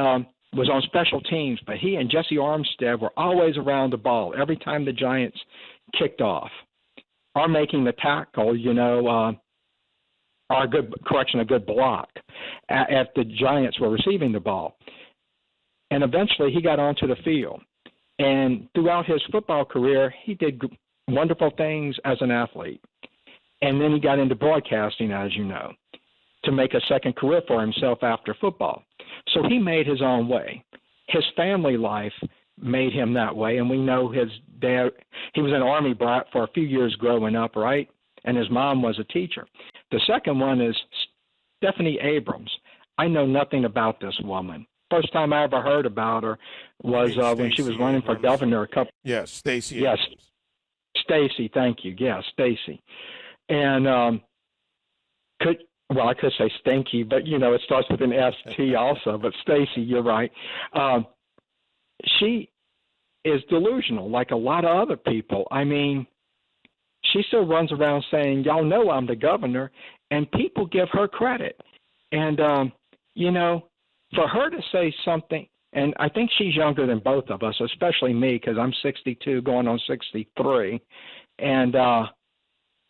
[SPEAKER 20] was on special teams, but he and Jesse Armstead were always around the ball every time the Giants kicked off or making the tackle, or a good block if the Giants were receiving the ball. And eventually he got onto the field. And throughout his football career, he did wonderful things as an athlete. And then he got into broadcasting, as you know, to make a second career for himself after football. So he made his own way. His family life made him that way, and we know his dad, he was an Army brat for a few years growing up, right? And his mom was a teacher. The second one is Stephanie Abrams. I know nothing about this woman. First time I ever heard about her was when she was running for governor.
[SPEAKER 2] Yes, Stacey.
[SPEAKER 20] Yes, Stacey. Thank you. Yes, Stacey. And I could say Stinky, but it starts with an ST also. But Stacey, you're right. She is delusional, like a lot of other people. I mean, she still runs around saying, "Y'all know I'm the governor," and people give her credit. And for her to say something, and I think she's younger than both of us, especially me, because I'm 62 going on 63, and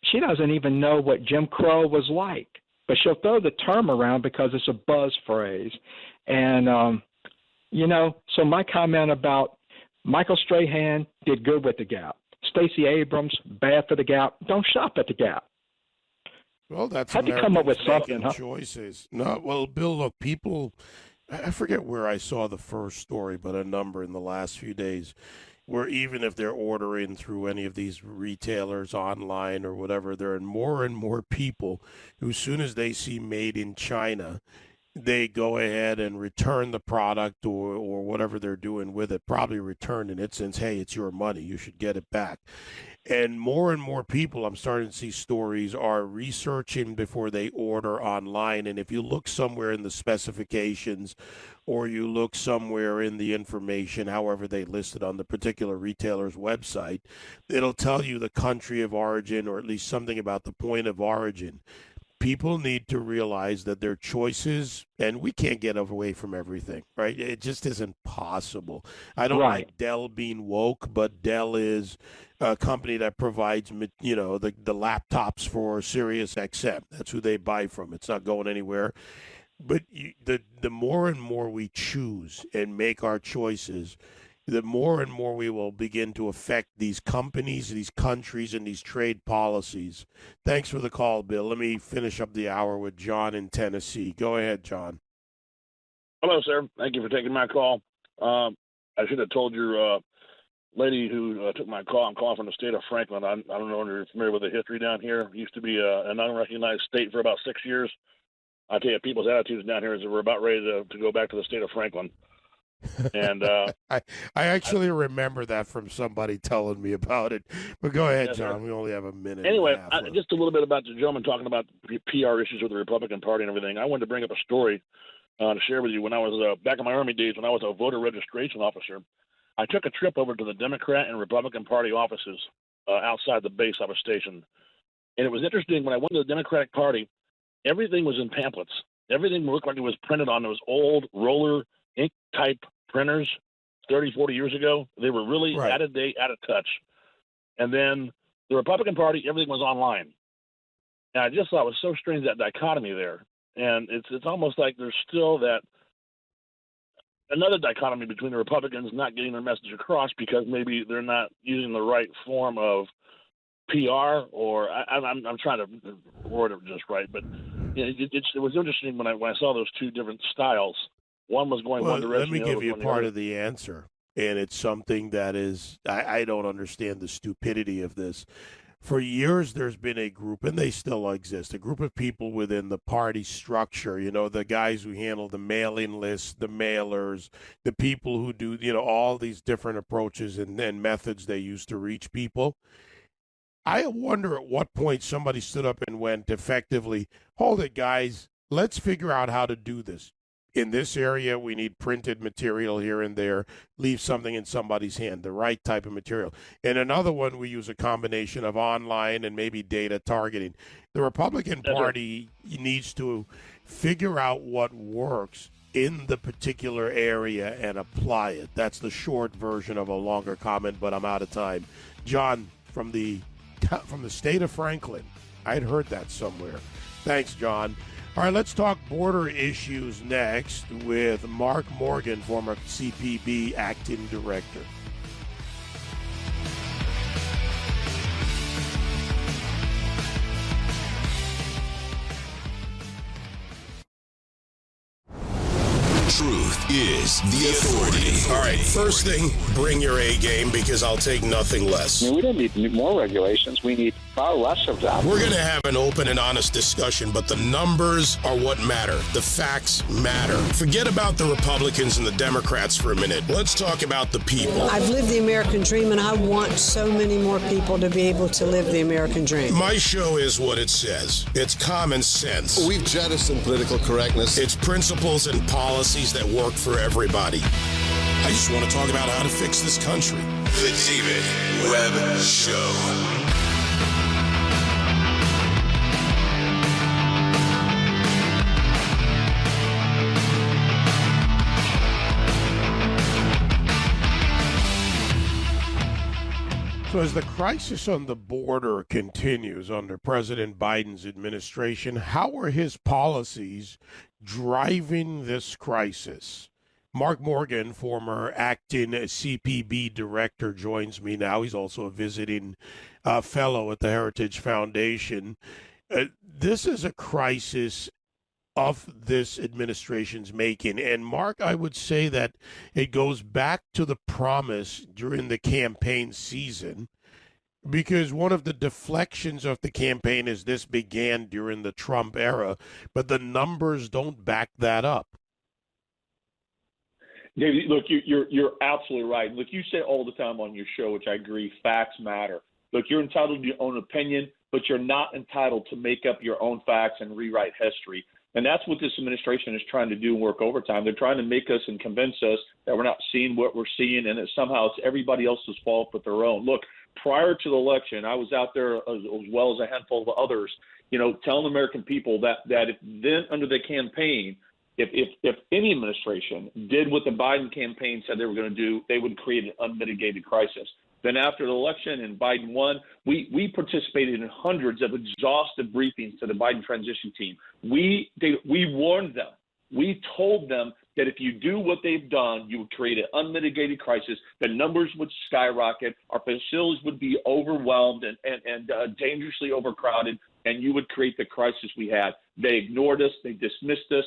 [SPEAKER 20] she doesn't even know what Jim Crow was like. But she'll throw the term around because it's a buzz phrase. And, so my comment about Michael Strahan did good with the Gap. Stacey Abrams, bad for the Gap. Don't shop at the Gap.
[SPEAKER 2] Well, that's
[SPEAKER 20] Had to come up with something, huh?
[SPEAKER 2] choices. No, well, Bill, look, people. I forget where I saw the first story, but a number in the last few days, where even if they're ordering through any of these retailers online or whatever, there are more and more people who, as soon as they see made in China, they go ahead and return the product or whatever they're doing with it, probably return in it since, hey, it's your money, you should get it back. And more people, I'm starting to see stories, are researching before they order online. And if you look somewhere in the specifications or you look somewhere in the information, however they list it on the particular retailer's website, it'll tell you the country of origin or at least something about the point of origin. People need to realize that their choices, and we can't get away from everything, right? It just isn't possible. I don't like Dell being woke, but Dell is a company that provides, the laptops for Sirius XM. That's who they buy from. It's not going anywhere. But the more and more we choose and make our choices, the more and more we will begin to affect these companies, these countries, and these trade policies. Thanks for the call, Bill. Let me finish up the hour with John in Tennessee. Go ahead, John.
[SPEAKER 21] Hello, sir. Thank you for taking my call. I should have told your lady who took my call. I'm calling from the state of Franklin. I don't know if you're familiar with the history down here. It used to be an unrecognized state for about 6 years. I tell you, people's attitudes down here is that we're about ready to go back to the state of Franklin. And
[SPEAKER 2] I actually remember that from somebody telling me about it. But go ahead,
[SPEAKER 21] yes,
[SPEAKER 2] John.
[SPEAKER 21] sir.
[SPEAKER 2] We only have a minute.
[SPEAKER 21] Anyway,
[SPEAKER 2] and a half left.
[SPEAKER 21] just a little bit about the gentleman talking about PR issues with the Republican Party and everything. I wanted to bring up a story to share with you. When I was back in my Army days, when I was a voter registration officer, I took a trip over to the Democrat and Republican Party offices outside the base I was stationed. And it was interesting. When I went to the Democratic Party, everything was in pamphlets. Everything looked like it was printed on those old roller ink type printers 30, 40 years ago. They were really out of date, out of touch. And then the Republican Party, everything was online. And I just thought it was so strange, that dichotomy there. And it's almost like there's still that another dichotomy between the Republicans not getting their message across because maybe they're not using the right form of PR, or I'm trying to word it just right, but it was interesting when I saw those two different styles. One was going one direction.
[SPEAKER 2] Let me give you part of the answer, and it's something that is I don't understand the stupidity of this. For years, there's been a group, and they still exist, a group of people within the party structure, the guys who handle the mailing lists, the mailers, the people who do, all these different approaches and methods they use to reach people. I wonder at what point somebody stood up and went effectively, hold it, guys, let's figure out how to do this. In this area, we need printed material here and there. Leave something in somebody's hand, the right type of material. In another one, we use a combination of online and maybe data targeting. The Republican Party needs to figure out what works in the particular area and apply it. That's the short version of a longer comment, but I'm out of time. John, from the state of Franklin. I'd heard that somewhere. Thanks, John. All right, let's talk border issues next with Mark Morgan, former CPB acting director.
[SPEAKER 1] Truth is the authority.
[SPEAKER 5] All right, first thing, bring your A game because I'll take nothing less.
[SPEAKER 3] I mean, we don't need more regulations. We need far less of them.
[SPEAKER 5] We're going to have an open and honest discussion, but the numbers are what matter. The facts matter. Forget about the Republicans and the Democrats for a minute. Let's talk about the people.
[SPEAKER 4] I've lived the American dream, and I want so many more people to be able to live the American dream.
[SPEAKER 5] My show is what it says. It's common sense.
[SPEAKER 12] We've jettisoned political correctness.
[SPEAKER 5] It's principles and policies that work for everybody. I just want to talk about how to fix this country.
[SPEAKER 1] The David Webb Show.
[SPEAKER 2] So as the crisis on the border continues under President Biden's administration, how are his policies driving this crisis? Mark Morgan, former acting CPB director, joins me now. He's also a visiting fellow at the Heritage Foundation. This is a crisis of this administration's making. And Mark, I would say that it goes back to the promise during the campaign season, because one of the deflections of the campaign is this began during the Trump era, but the numbers don't back that up.
[SPEAKER 6] David, look, you're absolutely right. Look, you say all the time on your show, which I agree, facts matter. Look, you're entitled to your own opinion, but you're not entitled to make up your own facts and rewrite history. And that's what this administration is trying to do and work overtime. They're trying to make us and convince us that we're not seeing what we're seeing and that somehow it's everybody else's fault but their own. Look, prior to the election, I was out there as well as a handful of others, telling the American people that if then under the campaign, if any administration did what the Biden campaign said they were going to do, they would create an unmitigated crisis. Then after the election and Biden won, we participated in hundreds of exhaustive briefings to the Biden transition team. We warned them. We told them that if you do what they've done, you would create an unmitigated crisis. The numbers would skyrocket. Our facilities would be overwhelmed and dangerously overcrowded, and you would create the crisis we had. They ignored us. They dismissed us,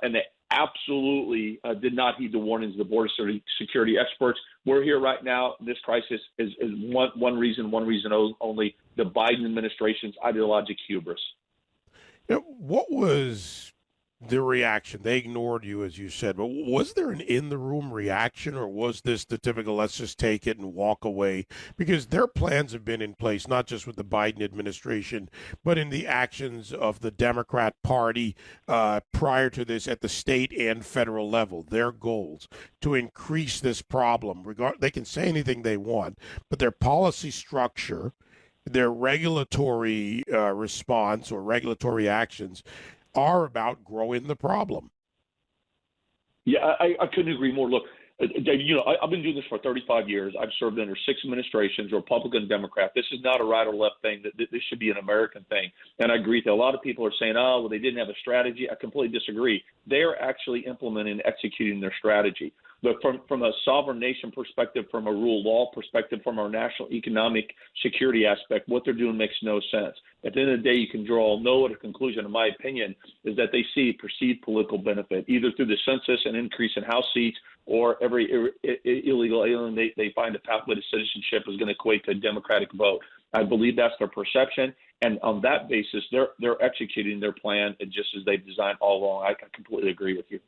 [SPEAKER 6] and they absolutely did not heed the warnings of the border security experts. We're here right now. This crisis is one reason only: the Biden administration's ideologic hubris.
[SPEAKER 2] What was the reaction? They ignored you, as you said, but was there an in-the-room reaction, or was this the typical let's just take it and walk away? Because their plans have been in place, not just with the Biden administration, but in the actions of the Democrat Party prior to this at the state and federal level. Their goals to increase this problem. They can say anything they want, but their policy structure, their regulatory response or regulatory actions are about growing the problem.
[SPEAKER 6] Yeah, I couldn't agree more. Look, Dave, I've been doing this for 35 years. I've served under 6 administrations, Republican, Democrat. This is not a right or left thing. This should be an American thing. And I agree that a lot of people are saying, oh, well, they didn't have a strategy. I completely disagree. They are actually implementing and executing their strategy. But from a sovereign nation perspective, from a rule of law perspective, from our national economic security aspect, what they're doing makes no sense. At the end of the day, you can draw no other conclusion, in my opinion, is that they see perceived political benefit, either through the census and increase in House seats, or every illegal alien they find a pathway to citizenship is going to equate to a Democratic vote. I believe that's their perception. And on that basis, they're executing their plan just as they've designed all along. I completely agree with you.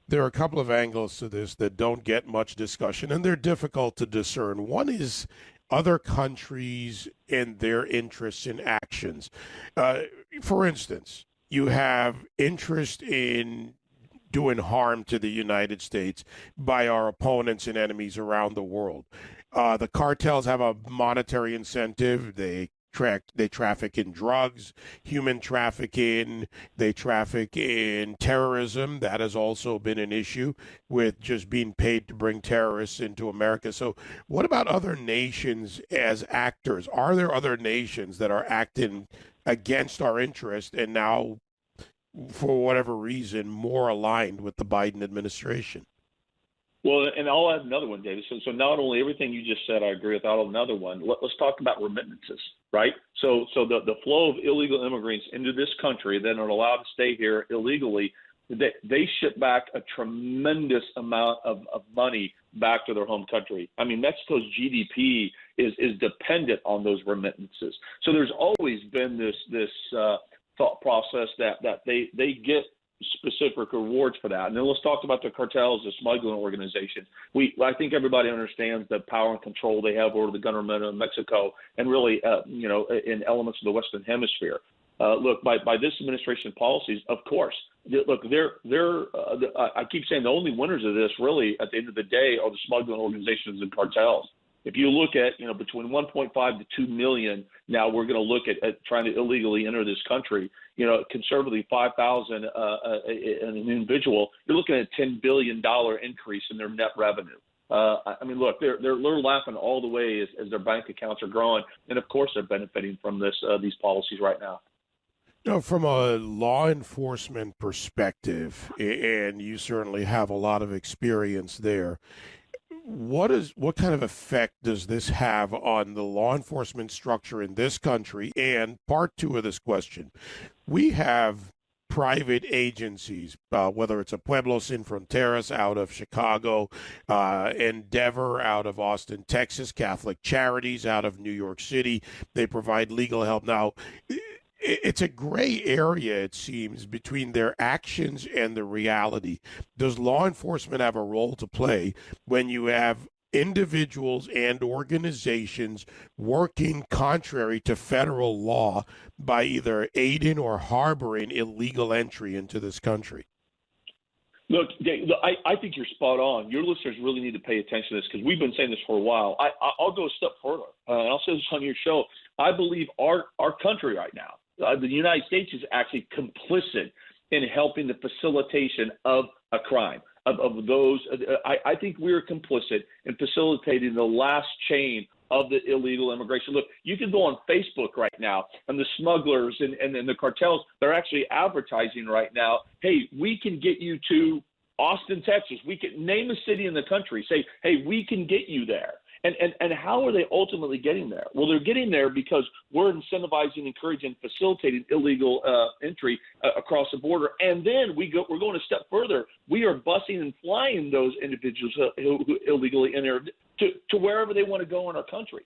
[SPEAKER 2] There are a couple of angles to this that don't get much discussion, and they're difficult to discern. One is other countries and their interests and actions. For instance, you have interest in doing harm to the United States by our opponents and enemies around the world. The cartels have a monetary incentive. They traffic in drugs, human trafficking, they traffic in terrorism. That has also been an issue with just being paid to bring terrorists into America. So what about other nations as actors? Are there other nations that are acting against our interest and now, for whatever reason, more aligned with the Biden administration?
[SPEAKER 6] Well, and I'll add another one, David. So not only everything you just said, I agree with. I'll add another one. Let's talk about remittances, right? So the flow of illegal immigrants into this country that are allowed to stay here illegally, they ship back a tremendous amount of money back to their home country. I mean, Mexico's GDP is dependent on those remittances. So there's always been this thought process that they get specific rewards for that. And then let's talk about the cartels, the smuggling organization. I think everybody understands the power and control they have over the government of Mexico and really, in elements of the Western Hemisphere. Look, by this administration policies, of course, look, I keep saying the only winners of this really at the end of the day are the smuggling organizations and cartels. If you look at, between 1.5 to 2 million, now we're going to look at trying to illegally enter this country, conservatively 5,000 an individual, you're looking at a $10 billion increase in their net revenue. I mean, look, they're laughing all the way as their bank accounts are growing. And of course, they're benefiting from these policies right now.
[SPEAKER 2] From a law enforcement perspective, and you certainly have a lot of experience there, what kind of effect does this have on the law enforcement structure in this country? And part two of this question, we have private agencies, whether it's a Pueblo Sin Fronteras out of Chicago, Endeavor out of Austin, Texas, Catholic Charities out of New York City. They provide legal help. Now, it's a gray area, it seems, between their actions and the reality. Does law enforcement have a role to play when you have individuals and organizations working contrary to federal law by either aiding or harboring illegal entry into this country?
[SPEAKER 6] Look, Dave, I think you're spot on. Your listeners really need to pay attention to this because we've been saying this for a while. I'll go a step further, and I'll say this on your show. I believe our country right now, the United States, is actually complicit in helping the facilitation of a crime, of those. I think we're complicit in facilitating the last chain of the illegal immigration. Look, you can go on Facebook right now, and the smugglers and the cartels, they're actually advertising right now, hey, we can get you to Austin, Texas. We can name a city in the country, say, hey, we can get you there. And how are they ultimately getting there? Well, they're getting there because we're incentivizing, encouraging, facilitating illegal entry across the border. And then we're going a step further. We are busing and flying those individuals who illegally enter to wherever they want to go in our country.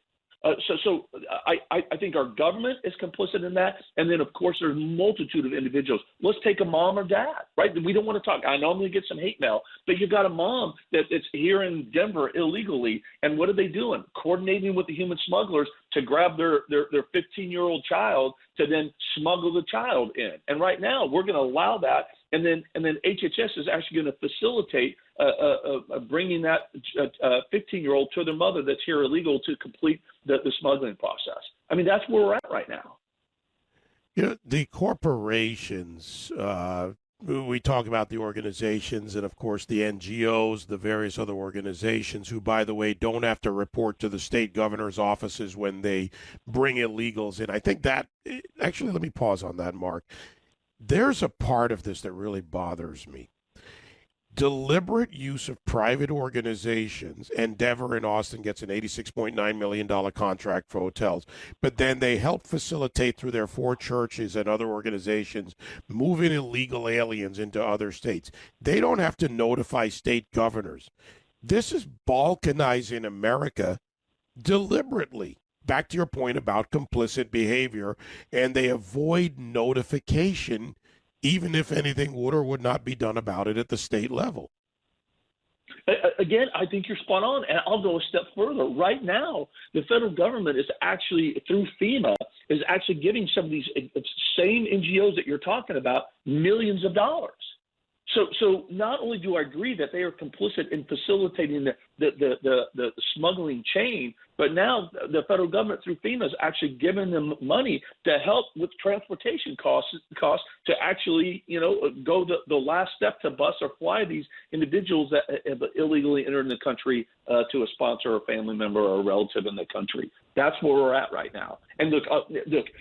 [SPEAKER 6] So I think our government is complicit in that. And then, of course, there's a multitude of individuals. Let's take a mom or dad, right? We don't want to talk. I know I'm going to get some hate mail, but you've got a mom that's here in Denver illegally. And what are they doing? Coordinating with the human smugglers to grab their 15-year-old child to then smuggle the child in. And right now, we're going to allow that. And then HHS is actually going to facilitate bringing that 15-year-old to their mother that's here illegal to complete the smuggling process. I mean, that's where we're at right now.
[SPEAKER 2] You know, the corporations, we talk about the organizations and, of course, the NGOs, the various other organizations who, by the way, don't have to report to the state governor's offices when they bring illegals in. I think that, actually, let me pause on that, Mark. There's a part of this that really bothers me. Deliberate use of private organizations. Endeavor in Austin gets an $86.9 million contract for hotels, but then they help facilitate through their 4 churches and other organizations moving illegal aliens into other states. They don't have to notify state governors. This is balkanizing America deliberately. Back to your point about complicit behavior, and they avoid notification even if anything would or would not be done about it at the state level.
[SPEAKER 6] Again, I think you're spot on, and I'll go a step further. Right now, the federal government is actually, through FEMA, is actually giving some of these same NGOs that you're talking about millions of dollars. So not only do I agree that they are complicit in facilitating the smuggling chain, but now the federal government through FEMA is actually giving them money to help with transportation costs to actually, go the last step to bus or fly these individuals that have illegally entered the country to a sponsor or family member or a relative in the country. That's where we're at right now. And look,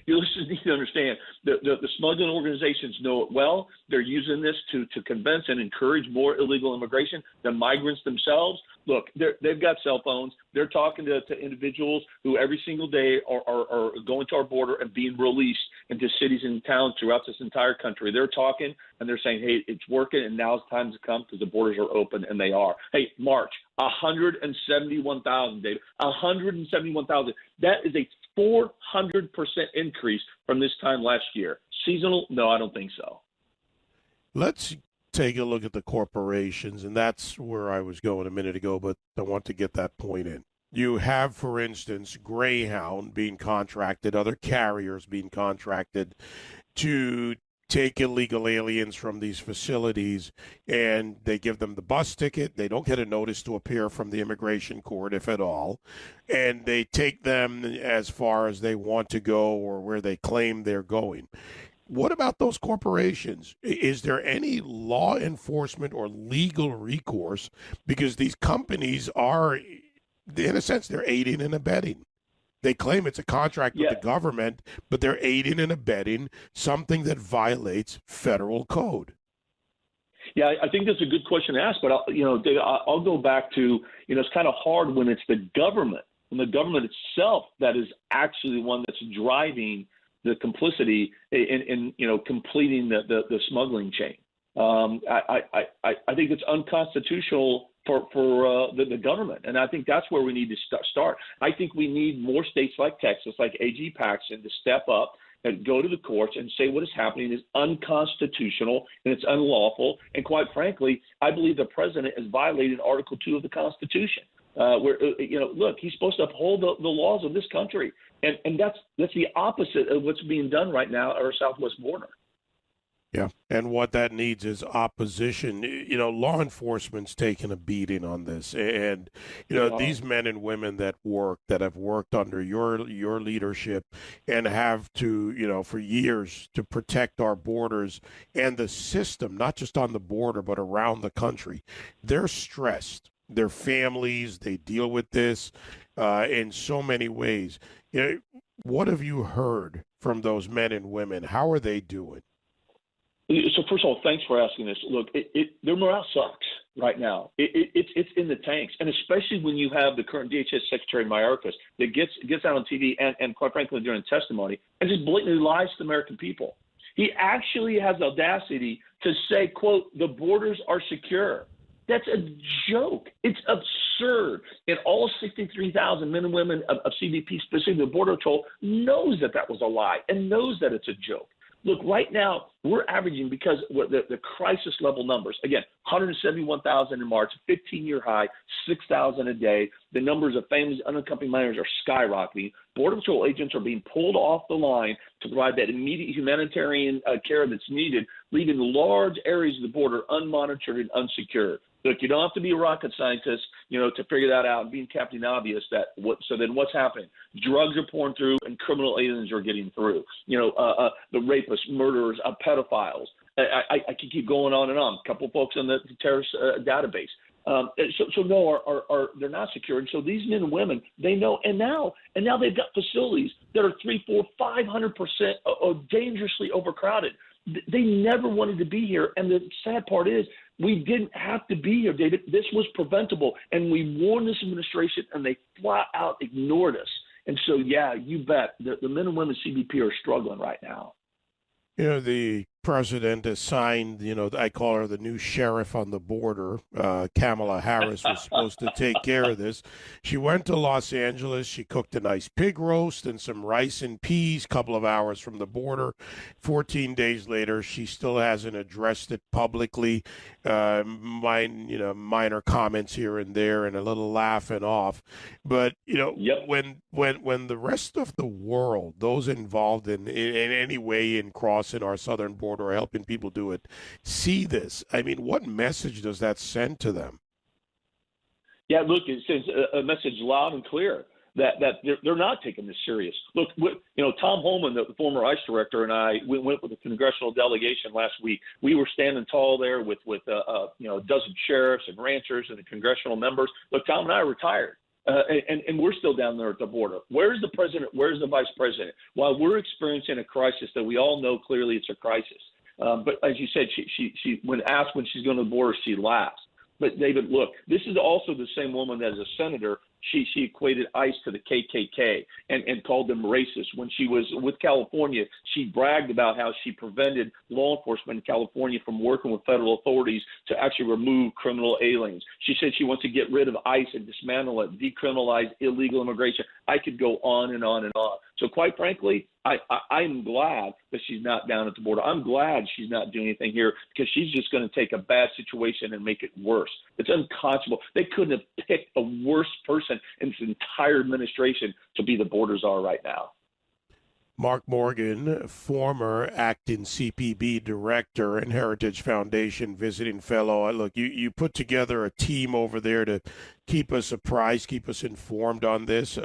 [SPEAKER 6] your listeners need to understand the smuggling organizations know it well. They're using this to convince and encourage more illegal immigration. The migrants themselves, look, they've got cell phones. They're talking to individuals who every single day are going to our border and being released into cities and towns throughout this entire country. They're talking and they're saying, hey, it's working and now's the time to come because the borders are open, and they are. Hey, March, 171,000, David, 171,000. That is a 400% increase from this time last year. Seasonal? No, I don't think so.
[SPEAKER 2] Let's take a look at the corporations, and that's where I was going a minute ago, but I want to get that point in. You have, for instance, Greyhound being contracted, other carriers being contracted to take illegal aliens from these facilities, and they give them the bus ticket. They don't get a notice to appear from the immigration court, if at all, and they take them as far as they want to go or where they claim they're going. What about those corporations? Is there any law enforcement or legal recourse? Because these companies are, in a sense, they're aiding and abetting. They claim it's a contract with the government, but they're aiding and abetting something that violates federal code.
[SPEAKER 6] Yeah, I think that's a good question to ask. But Dave, I'll go back to it's kind of hard when it's the government, itself that is actually the one that's driving the complicity in completing the smuggling chain. I think it's unconstitutional for the government, and I think that's where we need to start. I think we need more states like Texas, like AG Paxton, to step up and go to the courts and say what is happening is unconstitutional and it's unlawful. And quite frankly, I believe the president is violating Article 2 of the Constitution. Look, he's supposed to uphold the laws of this country, and that's the opposite of what's being done right now at our southwest border.
[SPEAKER 2] Yeah, and what that needs is opposition. Law enforcement's taking a beating on this, and these men and women that have worked under your leadership and have to, for years to protect our borders and the system, not just on the border but around the country. They're stressed. Their families, they deal with this in so many ways. What have you heard from those men and women? How are they doing?
[SPEAKER 6] So first of all, thanks for asking this. Look, their morale sucks right now. It's in the tanks, and especially when you have the current DHS Secretary Mayorkas that gets out on TV and quite frankly during testimony and just blatantly lies to the American people. He actually has the audacity to say, quote, the borders are secure. That's a joke. It's absurd. And all 63,000 men and women of CBP, specifically the Border Patrol, knows that was a lie and knows that it's a joke. Look, right now, we're averaging, because the crisis level numbers, again, 171,000 in March, 15-year high, 6,000 a day. The numbers of families, unaccompanied minors are skyrocketing. Border Patrol agents are being pulled off the line to provide that immediate humanitarian care that's needed, leaving large areas of the border unmonitored and unsecured. Look, you don't have to be a rocket scientist, to figure that out and being Captain Obvious. So then what's happening? Drugs are pouring through and criminal aliens are getting through. The rapists, murderers, pedophiles. I can keep going on and on. A couple of folks on the terrorist database. So no, they're not secure. And so these men and women, they know, and now they've got facilities that are 300%, 400%, 500% dangerously overcrowded. They never wanted to be here, and the sad part is we didn't have to be here, David. This was preventable, and we warned this administration, and they flat out ignored us. And so, yeah, you bet, the men and women of CBP are struggling right now.
[SPEAKER 2] The president assigned, I call her the new sheriff on the border. Kamala Harris was supposed to take care of this. She went to Los Angeles. She cooked a nice pig roast and some rice and peas, a couple of hours from the border. 14 days later, she still hasn't addressed it publicly. Minor comments here and there and a little laughing off. But, when the rest of the world, those involved in any way in crossing our southern border or helping people do it, see this, I mean, what message does that send to them?
[SPEAKER 6] Yeah, look, it sends a message loud and clear that they're not taking this serious. Look, Tom Holman, the former ICE director, and I went with a congressional delegation last week. We were standing tall there with a dozen sheriffs and ranchers and the congressional members. Look, Tom and I are retired. And we're still down there at the border. Where's the president? Where's the vice president? While we're experiencing a crisis that we all know clearly it's a crisis. But as you said, she when asked when she's going to the border, she laughs. But David, look, this is also the same woman that as a senator, she equated ICE to the KKK and called them racist. When she was with California, she bragged about how she prevented law enforcement in California from working with federal authorities to actually remove criminal aliens. She said she wants to get rid of ICE and dismantle it, decriminalize illegal immigration. I could go on and on and on. So quite frankly, I'm glad that she's not down at the border. I'm glad she's not doing anything here because she's just going to take a bad situation and make it worse. It's unconscionable. They couldn't have picked a worse person in this entire administration to be the border czar right now.
[SPEAKER 2] Mark Morgan, former acting CPB director and Heritage Foundation visiting fellow. Look, you put together a team over there to keep us apprised, keep us informed on this.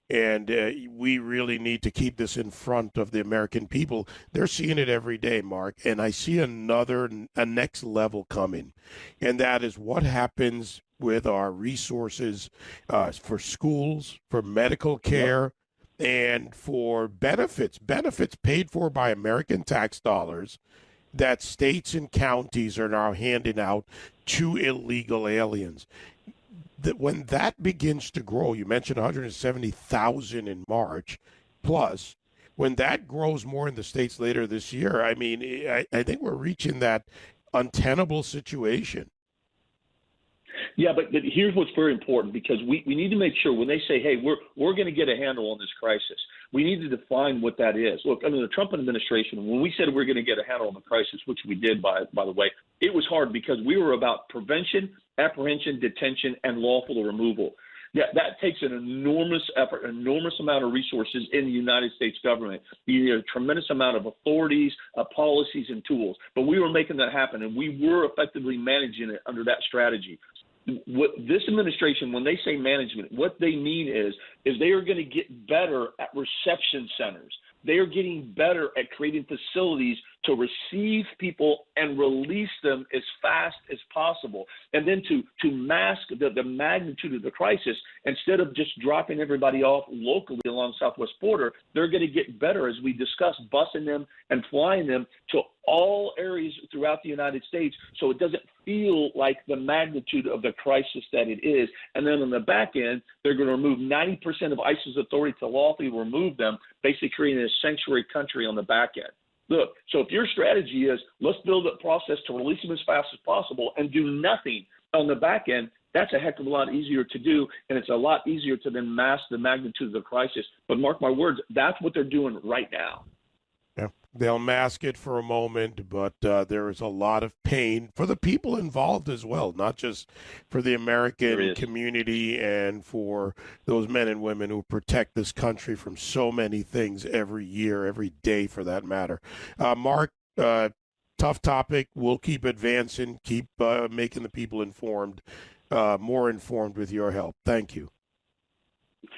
[SPEAKER 2] And we really need to keep this in front of the American people. They're seeing it every day, Mark. And I see a next level coming. And that is what happens with our resources for schools, for medical care, and for benefits paid for by American tax dollars that states and counties are now handing out to illegal aliens. That when that begins to grow, you mentioned 170,000 in March, plus when that grows more in the states later this year, I mean, I think we're reaching that untenable situation.
[SPEAKER 6] Yeah, but here's what's very important, because we need to make sure when they say, hey, we're going to get a handle on this crisis, we need to define what that is. Look, under the Trump administration, when we said we're going to get a handle on the crisis, which we did, by the way, it was hard because we were about prevention, apprehension, detention, and lawful removal. Yeah, that takes an enormous effort, an enormous amount of resources in the United States government. You need a tremendous amount of authorities, policies, and tools. But we were making that happen, and we were effectively managing it under that strategy. What this administration, when they say management, what they mean is they are going to get better at reception centers. They are getting better at creating facilities to receive people and release them as fast as possible. And then to mask the magnitude of the crisis, instead of just dropping everybody off locally along the southwest border, they're going to get better, as we discussed, busing them and flying them to all areas throughout the United States, so it doesn't feel like the magnitude of the crisis that it is. And then on the back end, they're going to remove 90% of ICE's authority to lawfully remove them, basically creating a sanctuary country on the back end. Look, so if your strategy is let's build a process to release them as fast as possible and do nothing on the back end, that's a heck of a lot easier to do, and it's a lot easier to then mask the magnitude of the crisis. But mark my words, that's what they're doing right now.
[SPEAKER 2] Yeah, they'll mask it for a moment, but there is a lot of pain for the people involved as well, not just for the American community and for those men and women who protect this country from so many things every year, every day for that matter. Mark, tough topic. We'll keep advancing, keep making the people informed, more informed with your help. Thank you.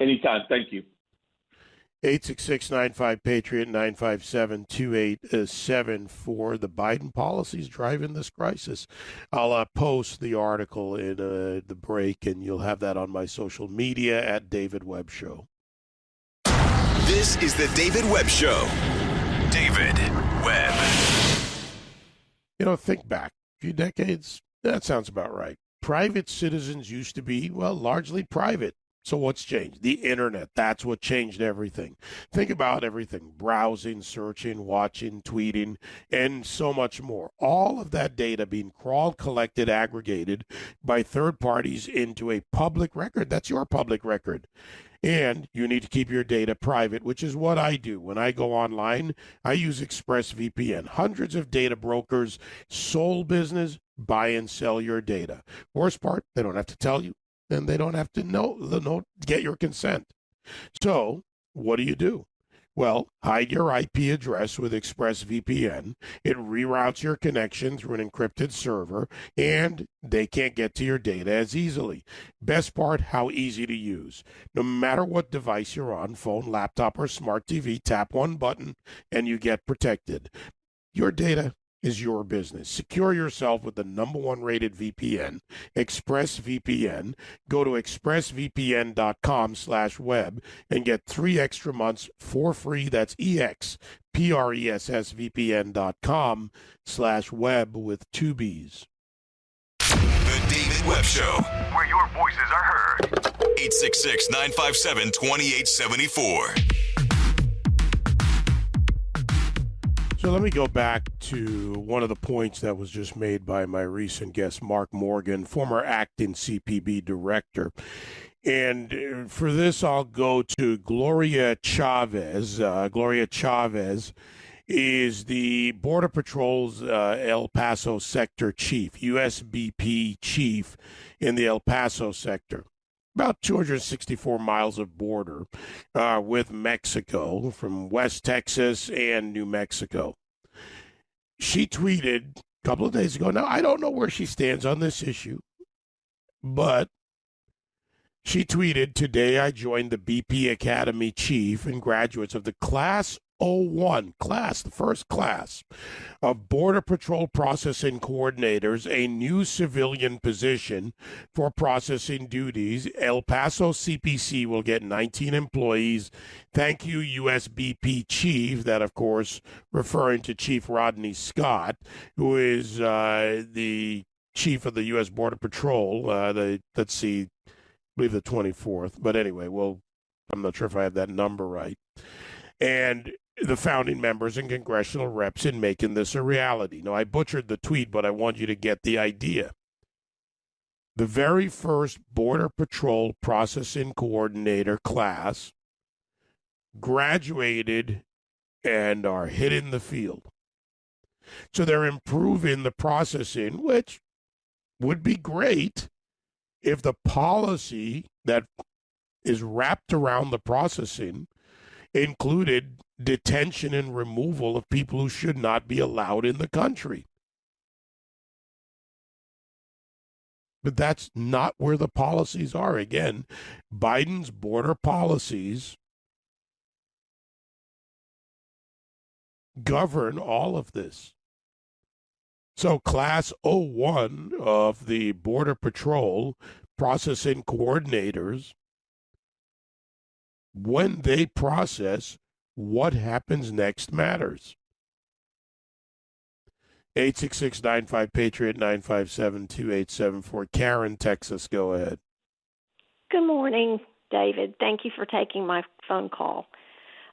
[SPEAKER 6] Anytime. Thank you.
[SPEAKER 2] 866-95-PATRIOT, 957-2874. The Biden policies driving this crisis. I'll post the article in the break, and you'll have that on my social media at David Webb Show.
[SPEAKER 1] This is the David Webb Show. David Webb.
[SPEAKER 2] You know, think back a few decades. That sounds about right. Private citizens used to be, well, largely private. So what's changed? The internet. That's what changed everything. Think about everything. Browsing, searching, watching, tweeting, and so much more. All of that data being crawled, collected, aggregated by third parties into a public record. That's your public record. And you need to keep your data private, which is what I do. When I go online, I use ExpressVPN. Hundreds of data brokers, sole business, buy and sell your data. Worst part, they don't have to tell you. And they don't have to get your consent. So what do? Well, hide your IP address with ExpressVPN. It reroutes your connection through an encrypted server, and they can't get to your data as easily. Best part, how easy to use. No matter what device you're on, phone, laptop, or smart TV, tap one button, and you get protected. Your data is your business. Secure yourself with the #1 rated VPN, ExpressVPN. Go to expressvpn.com/web and get 3 extra months for free. That's expressvpn.com/web with 2 B's.
[SPEAKER 1] The David Webb Show, where your voices are heard. 866-957-2874.
[SPEAKER 2] So let me go back to one of the points that was just made by my recent guest, Mark Morgan, former acting CPB director. And for this, I'll go to Gloria Chavez. Gloria Chavez is the Border Patrol's El Paso sector chief, USBP chief in the El Paso sector. about 264 miles of border with Mexico from West Texas and New Mexico. She tweeted a couple of days ago. Now, I don't know where she stands on this issue, but she tweeted, "Today I joined the BP Academy chief and graduates of the Class 01, the first class of Border Patrol Processing Coordinators, a new civilian position for processing duties. El Paso CPC will get 19 employees. Thank you, USBP Chief." That, of course, referring to Chief Rodney Scott, who is the chief of the U.S. Border Patrol. Let's see, I believe the 24th. But anyway, well, I'm not sure if I have that number right. And the founding members and congressional reps in making this a reality. Now, I butchered the tweet, but I want you to get the idea. The very first Border Patrol Processing Coordinator class graduated and are hitting the field. So they're improving the processing, which would be great if the policy that is wrapped around the processing included detention and removal of people who should not be allowed in the country. But that's not where the policies are. Again, Biden's border policies govern all of this. So Class 01 of the Border Patrol Processing Coordinators, when they process, what happens next matters. 866-95-PATRIOT, 957-2874. Karen, Texas, go ahead.
[SPEAKER 7] Good morning, David. Thank you for taking my phone call.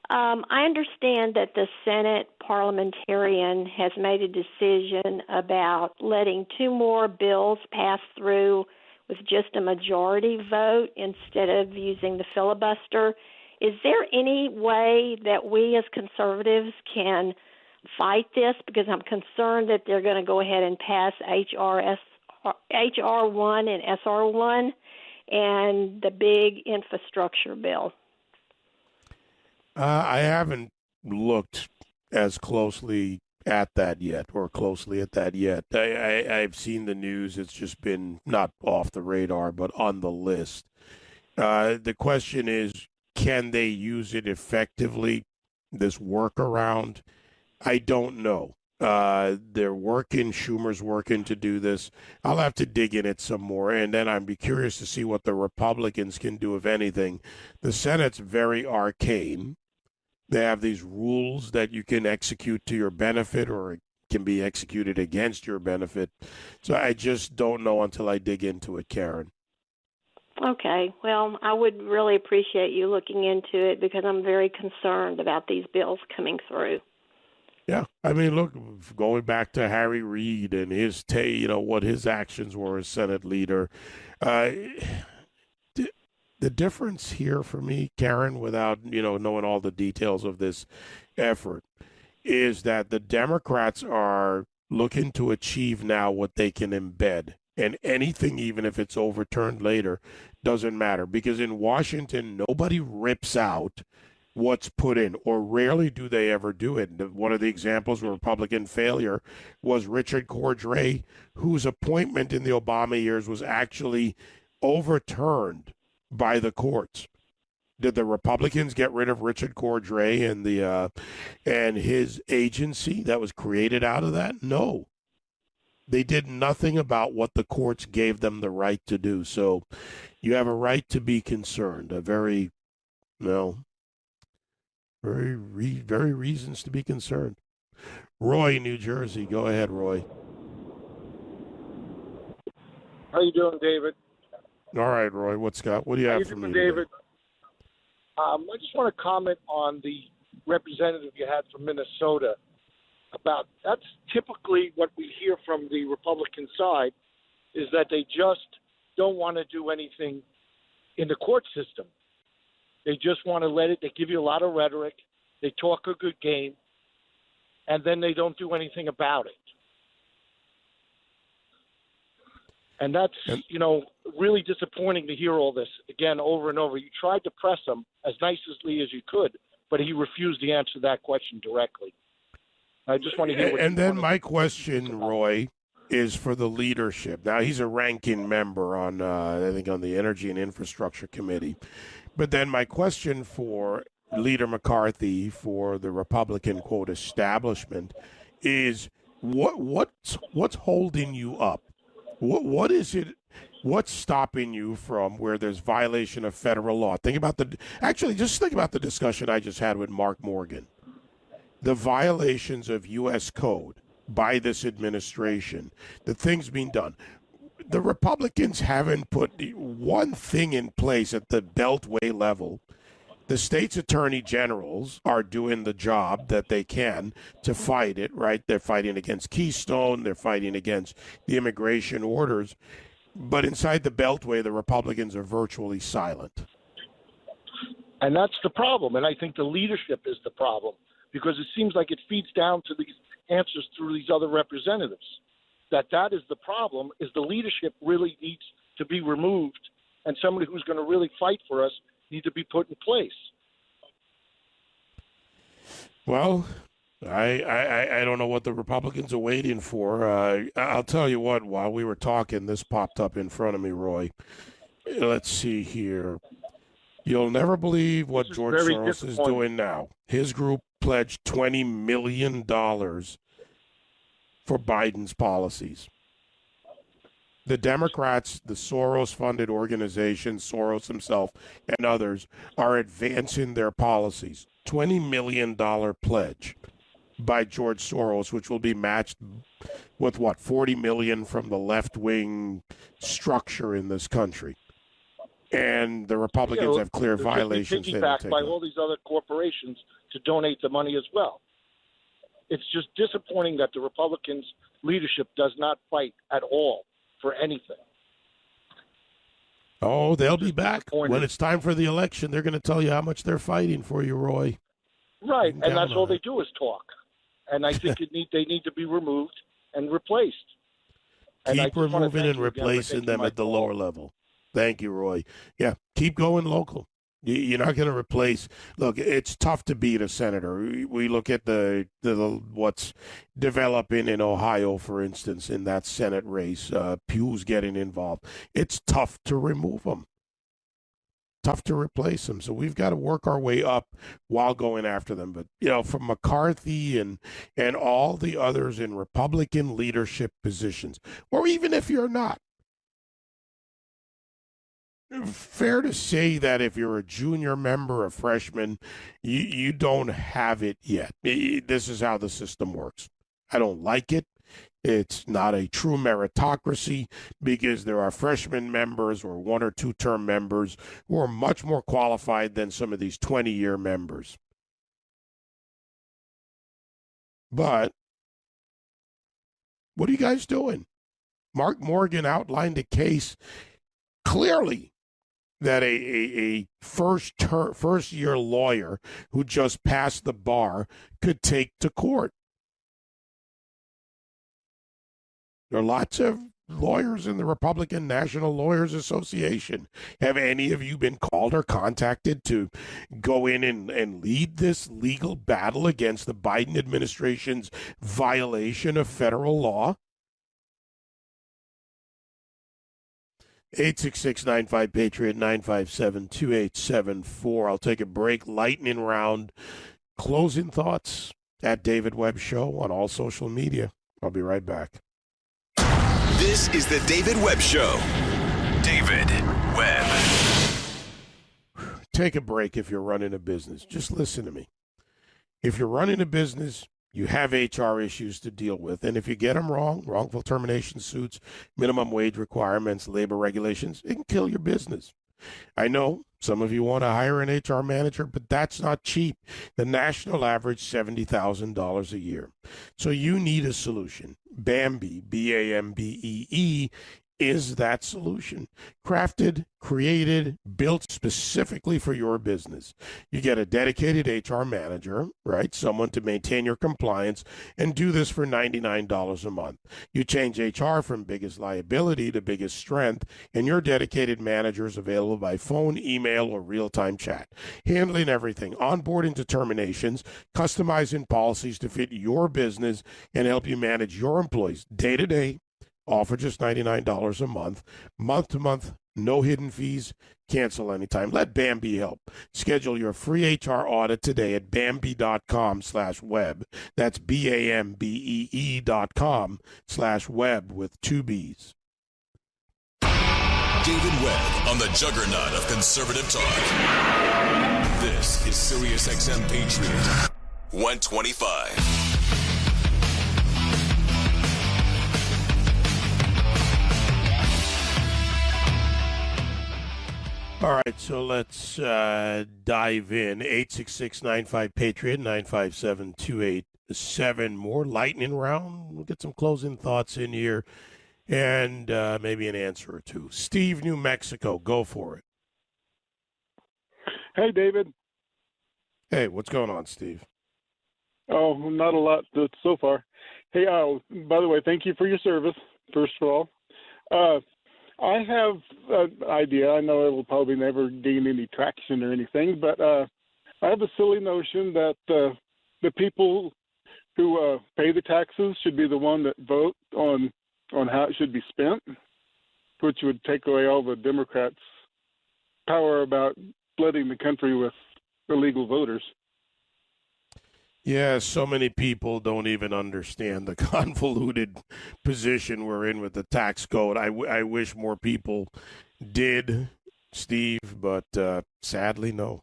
[SPEAKER 7] I understand that the Senate parliamentarian has made a decision about letting 2 more bills pass through with just a majority vote instead of using the filibuster. Is there any way that we as conservatives can fight this? Because I'm concerned that they're going to go ahead and pass HR1 and SR1 and the big infrastructure bill.
[SPEAKER 2] I haven't looked as closely at that yet. I've seen the news. It's just been not off the radar, but on the list. The question is, can they use it effectively, this workaround? I don't know. They're working, Schumer's working to do this. I'll have to dig in it some more, and then I'd be curious to see what the Republicans can do, if anything. The Senate's very arcane. They have these rules that you can execute to your benefit or it can be executed against your benefit. So I just don't know until I dig into it, Karen.
[SPEAKER 7] Okay. Well, I would really appreciate you looking into it because I'm very concerned about these bills coming through.
[SPEAKER 2] Yeah. I mean, look, going back to Harry Reid and his what his actions were as Senate leader, the difference here for me, Karen, without, knowing all the details of this effort, is that the Democrats are looking to achieve now what they can embed. And anything, even if it's overturned later, doesn't matter. Because in Washington, nobody rips out what's put in, or rarely do they ever do it. One of the examples of Republican failure was Richard Cordray, whose appointment in the Obama years was actually overturned by the courts. Did the Republicans get rid of Richard Cordray and his agency that was created out of that? No. They did nothing about what the courts gave them the right to do. So you have a right to be concerned. Very reasons to be concerned. Roy, New Jersey. Go ahead, Roy.
[SPEAKER 18] How you doing, David?
[SPEAKER 2] All right, Roy. What do you have for me,
[SPEAKER 18] David? I just want to comment on the representative you had from Minnesota. That's typically what we hear from the Republican side, is that they just don't want to do anything in the court system. They just want to let it. They give you a lot of rhetoric. They talk a good game, and then they don't do anything about it. And that's, really disappointing to hear all this again over and over. You tried to press him as nicely as you could, but he refused to answer that question directly. I just want to hear what
[SPEAKER 2] And then my question, Roy, is for the leadership. Now, he's a ranking member on, I think, on the Energy and Infrastructure Committee. But then my question for Leader McCarthy, for the Republican, quote, establishment, is what's holding you up? What is it? What's stopping you from where there's violation of federal law? Just think about the discussion I just had with Mark Morgan. The violations of U.S. code by this administration, the things being done. The Republicans haven't put one thing in place at the Beltway level. The state's attorney generals are doing the job that they can to fight it, right? They're fighting against Keystone. They're fighting against the immigration orders. But inside the Beltway, the Republicans are virtually silent.
[SPEAKER 18] And that's the problem. And I think the leadership is the problem, because it seems like it feeds down to these answers through these other representatives. That is the problem, is the leadership really needs to be removed, and somebody who's going to really fight for us need to be put in place.
[SPEAKER 2] Well, I don't know what the Republicans are waiting for. I'll tell you what, while we were talking, this popped up in front of me, Roy. Let's see here. You'll never believe what George Soros is doing now. His group pledged $20 million for Biden's policies. The Democrats, the Soros-funded organization, Soros himself and others, are advancing their policies. $20 million pledge by George Soros, which will be matched with, $40 million from the left-wing structure in this country. And the Republicans have clear violations.
[SPEAKER 18] Piggybacked by all these other corporations to donate the money as well. It's just disappointing that the Republicans' leadership does not fight at all for anything.
[SPEAKER 2] Oh, they'll be back. When it's time for the election, they're going to tell you how much they're fighting for you, Roy.
[SPEAKER 18] Right, and that's all they do is talk. And I think they need to be removed and replaced.
[SPEAKER 2] Keep removing and replacing them at the lower level. Thank you, Roy. Yeah, keep going local. You're not going to replace. Look, it's tough to beat a senator. We look at the what's developing in Ohio, for instance, in that Senate race. Pugh's getting involved. It's tough to remove them. Tough to replace them. So we've got to work our way up while going after them. But from McCarthy and all the others in Republican leadership positions, or even if you're not. Fair to say that if you're a junior member, a freshman, you don't have it yet. This is how the system works. I don't like it. It's not a true meritocracy because there are freshman members or 1 or 2 term members who are much more qualified than some of these 20-year members. But what are you guys doing? Mark Morgan outlined a case clearly that a first-year lawyer who just passed the bar could take to court. There are lots of lawyers in the Republican National Lawyers Association. Have any of you been called or contacted to go in and lead this legal battle against the Biden administration's violation of federal law? 866-95-PATRIOT, 957-2874. I'll take a break. Lightning round. Closing thoughts at David Webb Show on all social media. I'll be right back.
[SPEAKER 1] This is the David Webb Show. David Webb.
[SPEAKER 2] Take a break if you're running a business. Just listen to me. If you're running a business, you have HR issues to deal with. And if you get them wrong, wrongful termination suits, minimum wage requirements, labor regulations, it can kill your business. I know some of you want to hire an HR manager, but that's not cheap. The national average, $70,000 a year. So you need a solution. Bambee, B-A-M-B-E-E, is that solution. Crafted, created, built specifically for your business. You get a dedicated HR manager, right? Someone to maintain your compliance and do this for $99 a month. You change HR from biggest liability to biggest strength, and your dedicated manager is available by phone, email, or real-time chat, handling everything, onboarding determinations, customizing policies to fit your business, and help you manage your employees day to day, all for just $99 a month, month to month, no hidden fees, cancel anytime. Let Bambee help. Schedule your free HR audit today at Bambee.com/web. That's BAMBEE.com/web with 2 B's.
[SPEAKER 1] David Webb on the juggernaut of conservative talk. This is Sirius XM Patriot 125.
[SPEAKER 2] All right, so let's dive in. 866-95-PATRIOT, 957-2887. More lightning round. We'll get some closing thoughts in here and maybe an answer or two. Steve, New Mexico, go for it.
[SPEAKER 8] Hey, David.
[SPEAKER 2] Hey, what's going on, Steve?
[SPEAKER 8] Oh, not a lot so far. Hey, by the way, thank you for your service, first of all. I have an idea. I know it will probably never gain any traction or anything, but I have a silly notion that the people who pay the taxes should be the one that vote on how it should be spent, which would take away all the Democrats' power about flooding the country with illegal voters.
[SPEAKER 2] Yeah, so many people don't even understand the convoluted position we're in with the tax code. I wish more people did, Steve, but sadly, no.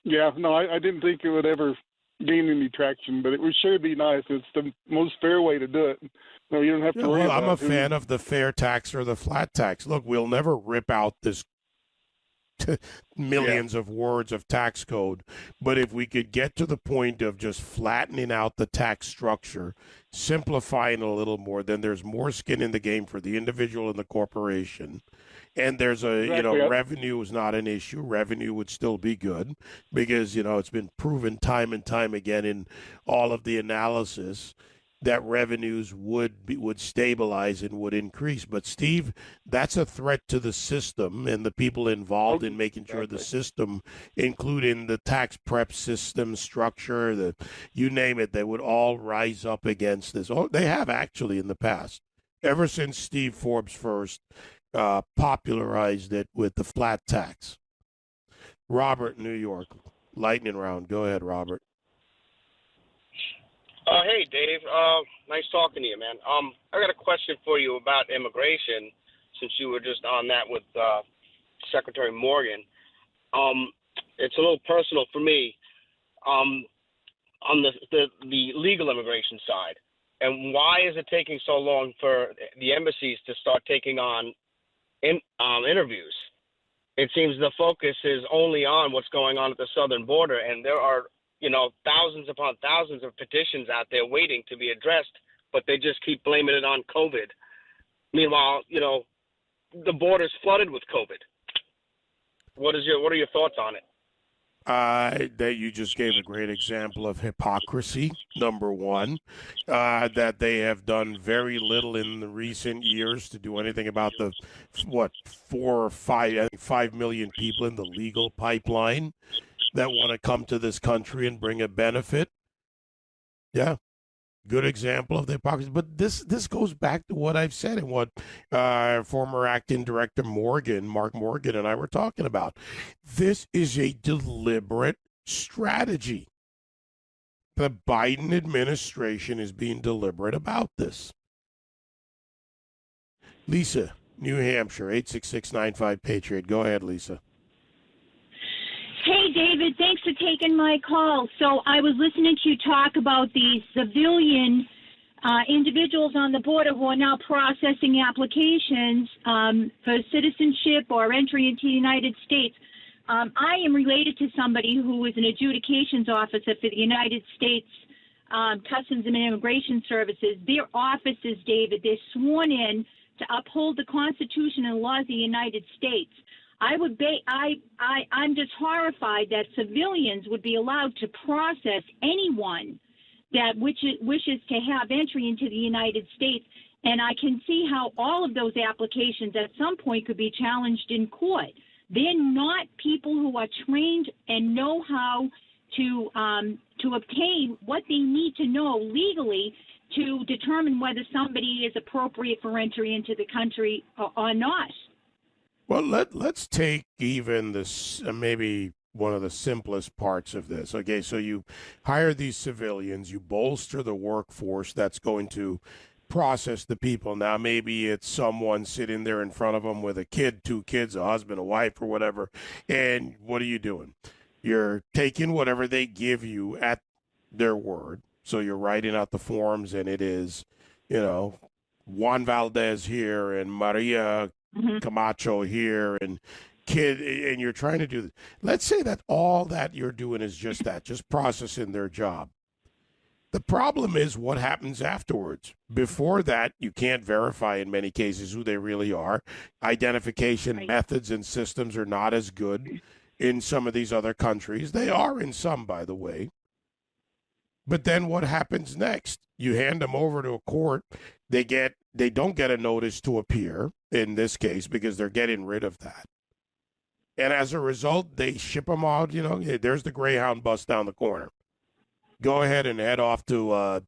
[SPEAKER 8] Yeah, no, I didn't think it would ever gain any traction, but it would sure be nice. It's the most fair way to do it. No, you don't have to worry about it.
[SPEAKER 2] I'm a fan of the fair tax or the flat tax. Look, we'll never rip out this millions of words of tax code, but if we could get to the point of just flattening out the tax structure, simplifying a little more, then there's more skin in the game for the individual and the corporation, and there's revenue is not an issue. Revenue would still be good because it's been proven time and time again in all of the analysis that revenues would stabilize and would increase. But, Steve, that's a threat to the system and the people involved in making sure the system, including the tax prep system structure, you name it, they would all rise up against this. Oh, they have actually in the past, ever since Steve Forbes first popularized it with the flat tax. Robert, New York, lightning round. Go ahead, Robert.
[SPEAKER 22] Hey, Dave. Nice talking to you, man. I got a question for you about immigration, since you were just on that with Secretary Morgan. It's a little personal for me on the legal immigration side. And why is it taking so long for the embassies to start taking on interviews? It seems the focus is only on what's going on at the southern border, and there are thousands upon thousands of petitions out there waiting to be addressed, but they just keep blaming it on COVID. Meanwhile, the border's flooded with COVID. What are your thoughts on it?
[SPEAKER 2] That you just gave a great example of hypocrisy, number one, that they have done very little in the recent years to do anything about the, 4 or 5 million people in the legal pipeline that want to come to this country and bring a benefit. Yeah, good example of the hypocrisy. But this goes back to what I've said and what former acting director Mark Morgan, and I were talking about. This is a deliberate strategy. The Biden administration is being deliberate about this. Lisa, New Hampshire, 866-95-PATRIOT. Go ahead, Lisa.
[SPEAKER 23] Hey, David, thanks for taking my call. So I was listening to you talk about the civilian individuals on the border who are now processing applications for citizenship or entry into the United States. I am related to somebody who is an adjudications officer for the United States Customs and Immigration Services. Their offices, David, they're sworn in to uphold the Constitution and laws of the United States. I'm just horrified that civilians would be allowed to process anyone that wishes to have entry into the United States. And I can see how all of those applications at some point could be challenged in court. They're not people who are trained and know how to obtain what they need to know legally to determine whether somebody is appropriate for entry into the country or not.
[SPEAKER 2] Well, let's take even this maybe one of the simplest parts of this. Okay, so you hire these civilians, you bolster the workforce that's going to process the people. Now, maybe it's someone sitting there in front of them with a kid, 2 kids, a husband, a wife, or whatever. And what are you doing? You're taking whatever they give you at their word. So you're writing out the forms, and it is, Juan Valdez here and Maria Camacho here and kid, and you're trying to do this. Let's say that all that you're doing is just that, just processing their job. The problem is what happens afterwards. Before that, you can't verify in many cases who they really are. Identification methods and systems are not as good in some of these other countries. They are in some, by the way. But then what happens next? You hand them over to a court. They don't get a notice to appear in this case because they're getting rid of that. And as a result, they ship them out. There's the Greyhound bus down the corner. Go ahead and head off to up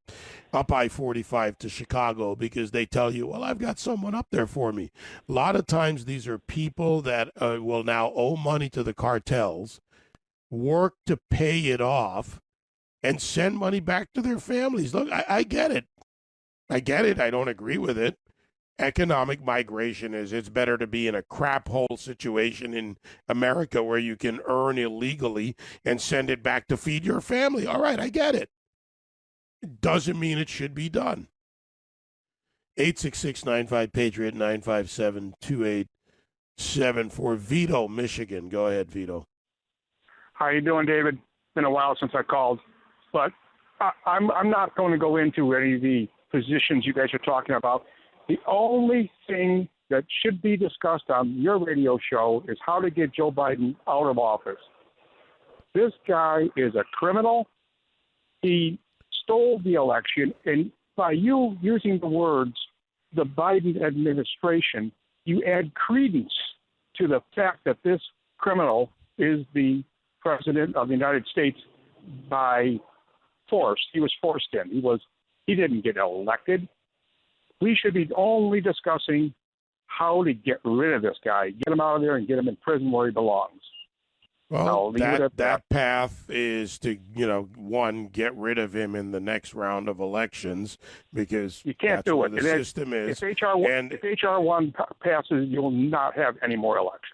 [SPEAKER 2] I-45 to Chicago because they tell you, well, I've got someone up there for me. A lot of times these are people that will now owe money to the cartels, work to pay it off, and send money back to their families. Look, I get it. I don't agree with it. Economic migration it's better to be in a crap hole situation in America where you can earn illegally and send it back to feed your family. All right, I get it. It doesn't mean it should be done. 866-95-PATRIOT, 957-2874. Vito, Michigan. Go ahead, Vito.
[SPEAKER 9] How you doing, David? Been a while since I called, but I'm not going to go into any of the positions you guys are talking about. The only thing that should be discussed on your radio show is how to get Joe Biden out of office. This guy is a criminal. He stole the election, and by you using the words, the Biden administration, you add credence to the fact that this criminal is the president of the United States by force. He was forced in. He didn't get elected. We should be only discussing how to get rid of this guy, get him out of there and get him in prison where he belongs.
[SPEAKER 2] Well, that path is to, one, get rid of him in the next round of elections because
[SPEAKER 9] you can't
[SPEAKER 2] that's
[SPEAKER 9] do
[SPEAKER 2] where
[SPEAKER 9] it.
[SPEAKER 2] the system is.
[SPEAKER 9] If HR 1 passes, you'll not have any more elections.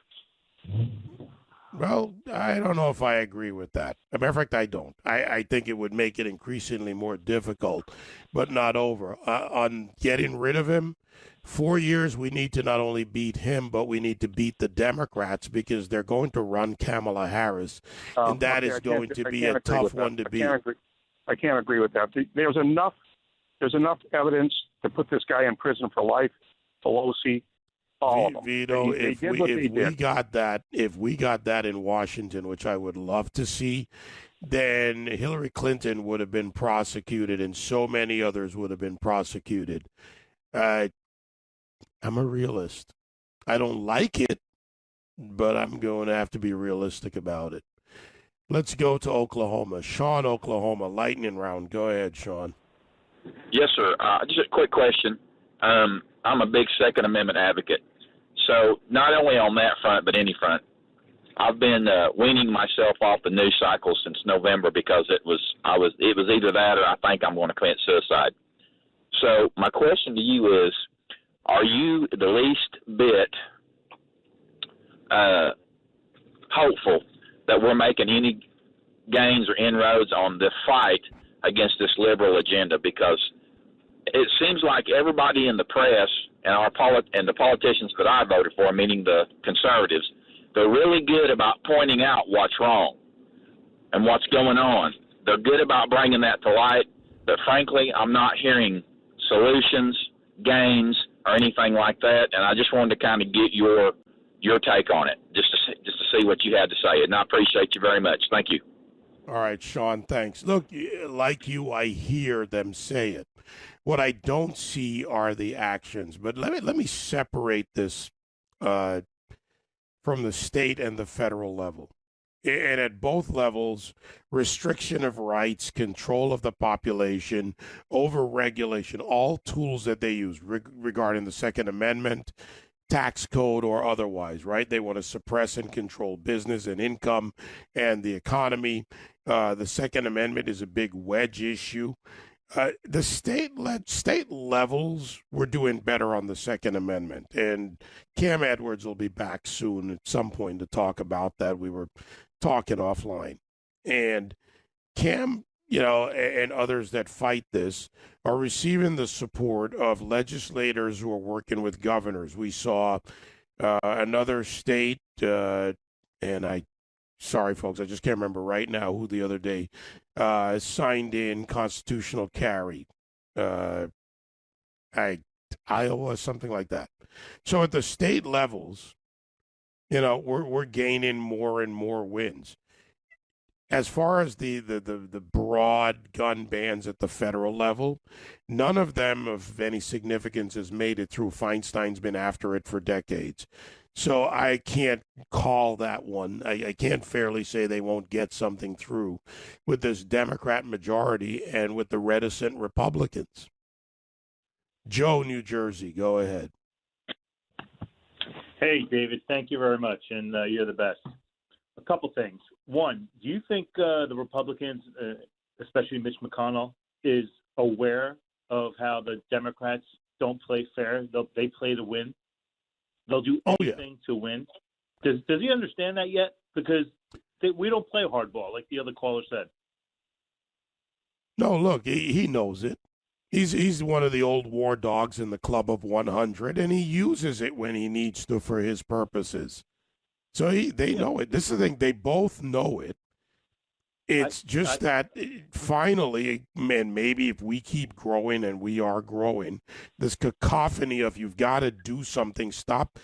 [SPEAKER 2] Well, I don't know if I agree with that. As a matter of fact, I don't. I think it would make it increasingly more difficult, but not over. On getting rid of him, 4 years, we need to not only beat him, but we need to beat the Democrats because they're going to run Kamala Harris, and that is going to be a tough one to beat.
[SPEAKER 9] I can't agree with that. There's enough evidence to put this guy in prison for life. Pelosi.
[SPEAKER 2] Vito, if we got that in Washington, which I would love to see, then Hillary Clinton would have been prosecuted and so many others would have been prosecuted. I'm a realist. I don't like it, but I'm going to have to be realistic about it. Let's go to Oklahoma. Sean, Oklahoma, lightning round. Go ahead, Sean.
[SPEAKER 10] Yes, sir. Just a quick question. I'm a big Second Amendment advocate. So not only on that front, but any front. I've been weaning myself off the news cycle since November because it was either that or I think I'm going to commit suicide. So my question to you is, are you the least bit hopeful that we're making any gains or inroads on the fight against this liberal agenda? Because it seems like everybody in the press and the politicians that I voted for, meaning the conservatives, they're really good about pointing out what's wrong and what's going on. They're good about bringing that to light, but frankly, I'm not hearing solutions, gains, or anything like that. And I just wanted to kind of get your take on it, just to see what you had to say. And I appreciate you very much. Thank you.
[SPEAKER 2] All right, Sean, thanks. Look, like you, I hear them say it. What I don't see are the actions. But let me separate this from the state and the federal level. And at both levels, restriction of rights, control of the population, overregulation, all tools that they use regarding the Second Amendment, tax code, or otherwise, right? They want to suppress and control business and income and the economy. The Second Amendment is a big wedge issue. The state levels were doing better on the Second Amendment, and Cam Edwards will be back soon at some point to talk about that. We were talking offline, and Cam, and others that fight this are receiving the support of legislators who are working with governors. We saw another state, sorry, folks, I just can't remember right now who the other day signed in constitutional carry. Iowa, something like that. So at the state levels, we're gaining more and more wins. As far as the broad gun bans at the federal level, none of them of any significance has made it through. Feinstein's been after it for decades. So I can't call that one. I can't fairly say they won't get something through with this Democrat majority and with the reticent Republicans. Joe, New Jersey, go ahead.
[SPEAKER 11] Hey, David, thank you very much, and you're the best. A couple things. One, do you think the Republicans, especially Mitch McConnell, is aware of how the Democrats don't play fair? They play to win. They'll do anything to win. Does he understand that yet? Because we don't play hardball, like the other caller said.
[SPEAKER 2] No, look, he knows it. He's one of the old war dogs in the Club of 100, and he uses it when he needs to for his purposes. So they know it. This is the thing. They both know it. It's that finally, man, maybe if we keep growing, and we are growing, this cacophony of you've got to do something. Stop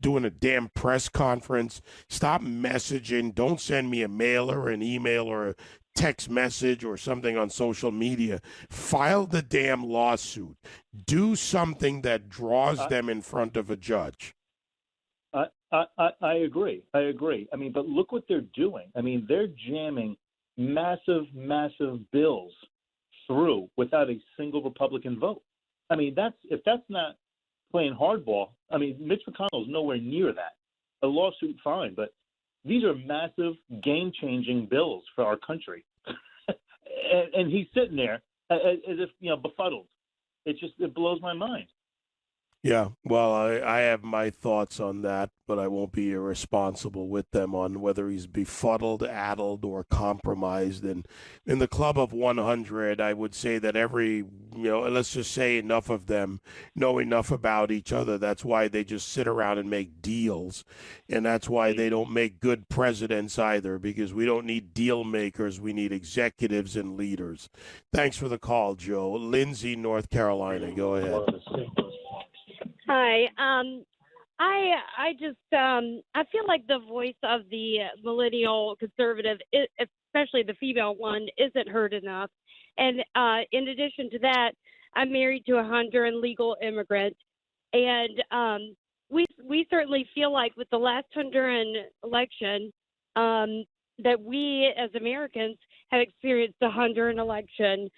[SPEAKER 2] doing a damn press conference. Stop messaging. Don't send me a mail or an email or a text message or something on social media. File the damn lawsuit. Do something that draws them in front of a judge.
[SPEAKER 11] I agree. I mean, but look what they're doing. I mean, they're jamming massive bills through without a single Republican vote. I mean, if that's not playing hardball, I mean, Mitch McConnell's nowhere near that. A lawsuit, fine, but these are massive, game-changing bills for our country. and he's sitting there as if, befuddled. It blows my mind.
[SPEAKER 2] Yeah, well, I have my thoughts on that, but I won't be irresponsible with them on whether he's befuddled, addled, or compromised. And in the Club of 100, I would say that let's just say enough of them know enough about each other. That's why they just sit around and make deals. And that's why they don't make good presidents either, because we don't need deal makers. We need executives and leaders. Thanks for the call, Joe. Lindsay, North Carolina, go ahead.
[SPEAKER 13] Hi. I just I feel like the voice of the millennial conservative, especially the female one, isn't heard enough. And in addition to that, I'm married to a Honduran legal immigrant, and we certainly feel like with the last Honduran election that we as Americans have experienced a Honduran election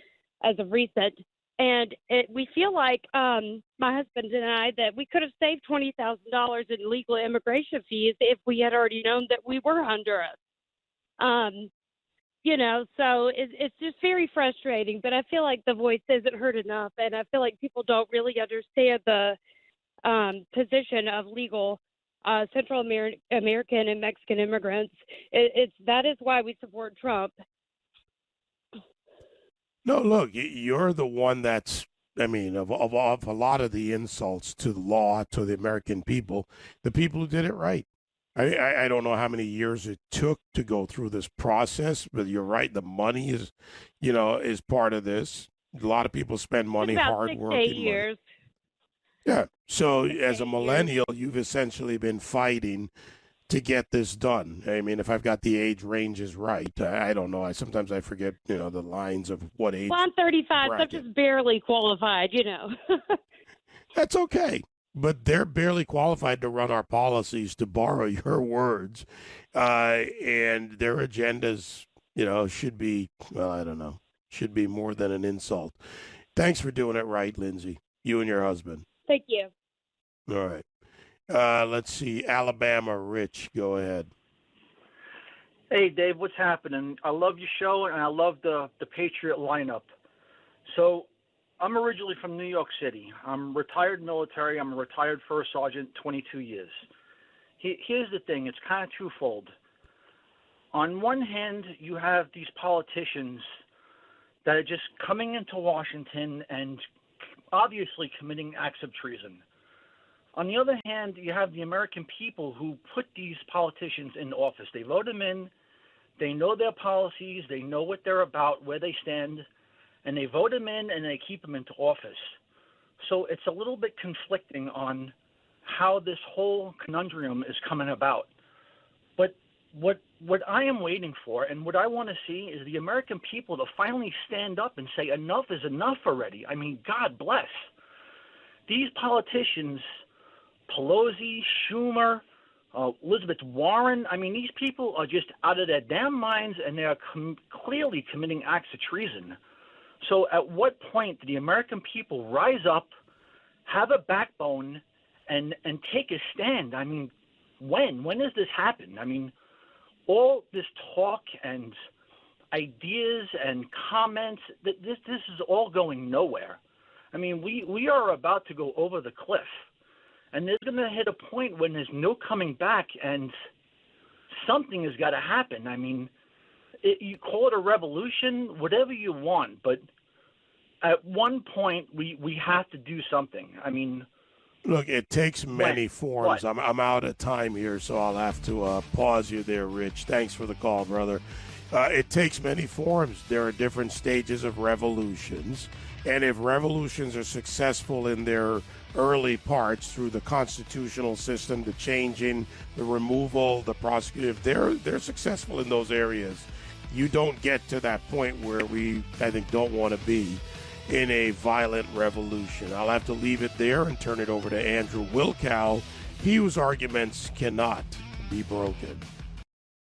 [SPEAKER 13] as of recent. And we feel like, my husband and I, that we could have saved $20,000 in legal immigration fees if we had already known that we were Honduras. So it's just very frustrating. But I feel like the voice isn't heard enough, and I feel like people don't really understand the position of legal Central American and Mexican immigrants. That is why we support Trump.
[SPEAKER 2] No, look, you're the one that's, of a lot of the insults to the law, to the American people, the people who did it right. I don't know how many years it took to go through this process, but you're right. The money is part of this. A lot of people spend money hard working.
[SPEAKER 13] 8 years.
[SPEAKER 2] Yeah. So as a millennial, you've essentially been fighting to get this done. I mean, if I've got the age ranges right, I don't know. Sometimes I forget, the lines of what age.
[SPEAKER 13] Well, I'm 35,
[SPEAKER 2] bracket.
[SPEAKER 13] so I'm just barely qualified,
[SPEAKER 2] That's okay. But they're barely qualified to run our policies, to borrow your words. And their agendas, should be, well, I don't know, should be more than an insult. Thanks for doing it right, Lindsay. You and your husband.
[SPEAKER 13] Thank you.
[SPEAKER 2] All right. Let's see. Alabama, Rich, go ahead.
[SPEAKER 14] Hey, Dave, what's happening? I love your show, and I love the Patriot lineup. So I'm originally from New York City. I'm retired military. I'm a retired first sergeant, 22 years. Here's the thing. It's kind of twofold. On one hand, you have these politicians that are just coming into Washington and obviously committing acts of treason. On the other hand, you have the American people who put these politicians in office. They vote them in. They know their policies. They know what they're about, where they stand, and they vote them in and they keep them into office. So it's a little bit conflicting on how this whole conundrum is coming about. But what I am waiting for and what I want to see is the American people to finally stand up and say enough is enough already. I mean, God bless. These politicians, Pelosi, Schumer, Elizabeth Warren, I mean, these people are just out of their damn minds, and they are clearly committing acts of treason. So at what point do the American people rise up, have a backbone, and take a stand? I mean, when does this happen? I mean, all this talk and ideas and comments, this is all going nowhere. I mean, we are about to go over the cliff. And there's going to hit a point when there's no coming back, and something has got to happen. I mean, you call it a revolution, whatever you want, but at one point we have to do something. I mean,
[SPEAKER 2] look, it takes many forms.
[SPEAKER 14] What?
[SPEAKER 2] I'm out of time here, so I'll have to pause you there, Rich. Thanks for the call, brother. It takes many forms. There are different stages of revolutions. And if revolutions are successful in their early parts through the constitutional system, the changing, the removal, the prosecutive, they're successful in those areas. You don't get to that point where we, I think, don't want to be in a violent revolution. I'll have to leave it there and turn it over to Andrew Wilkow, he whose arguments cannot be broken.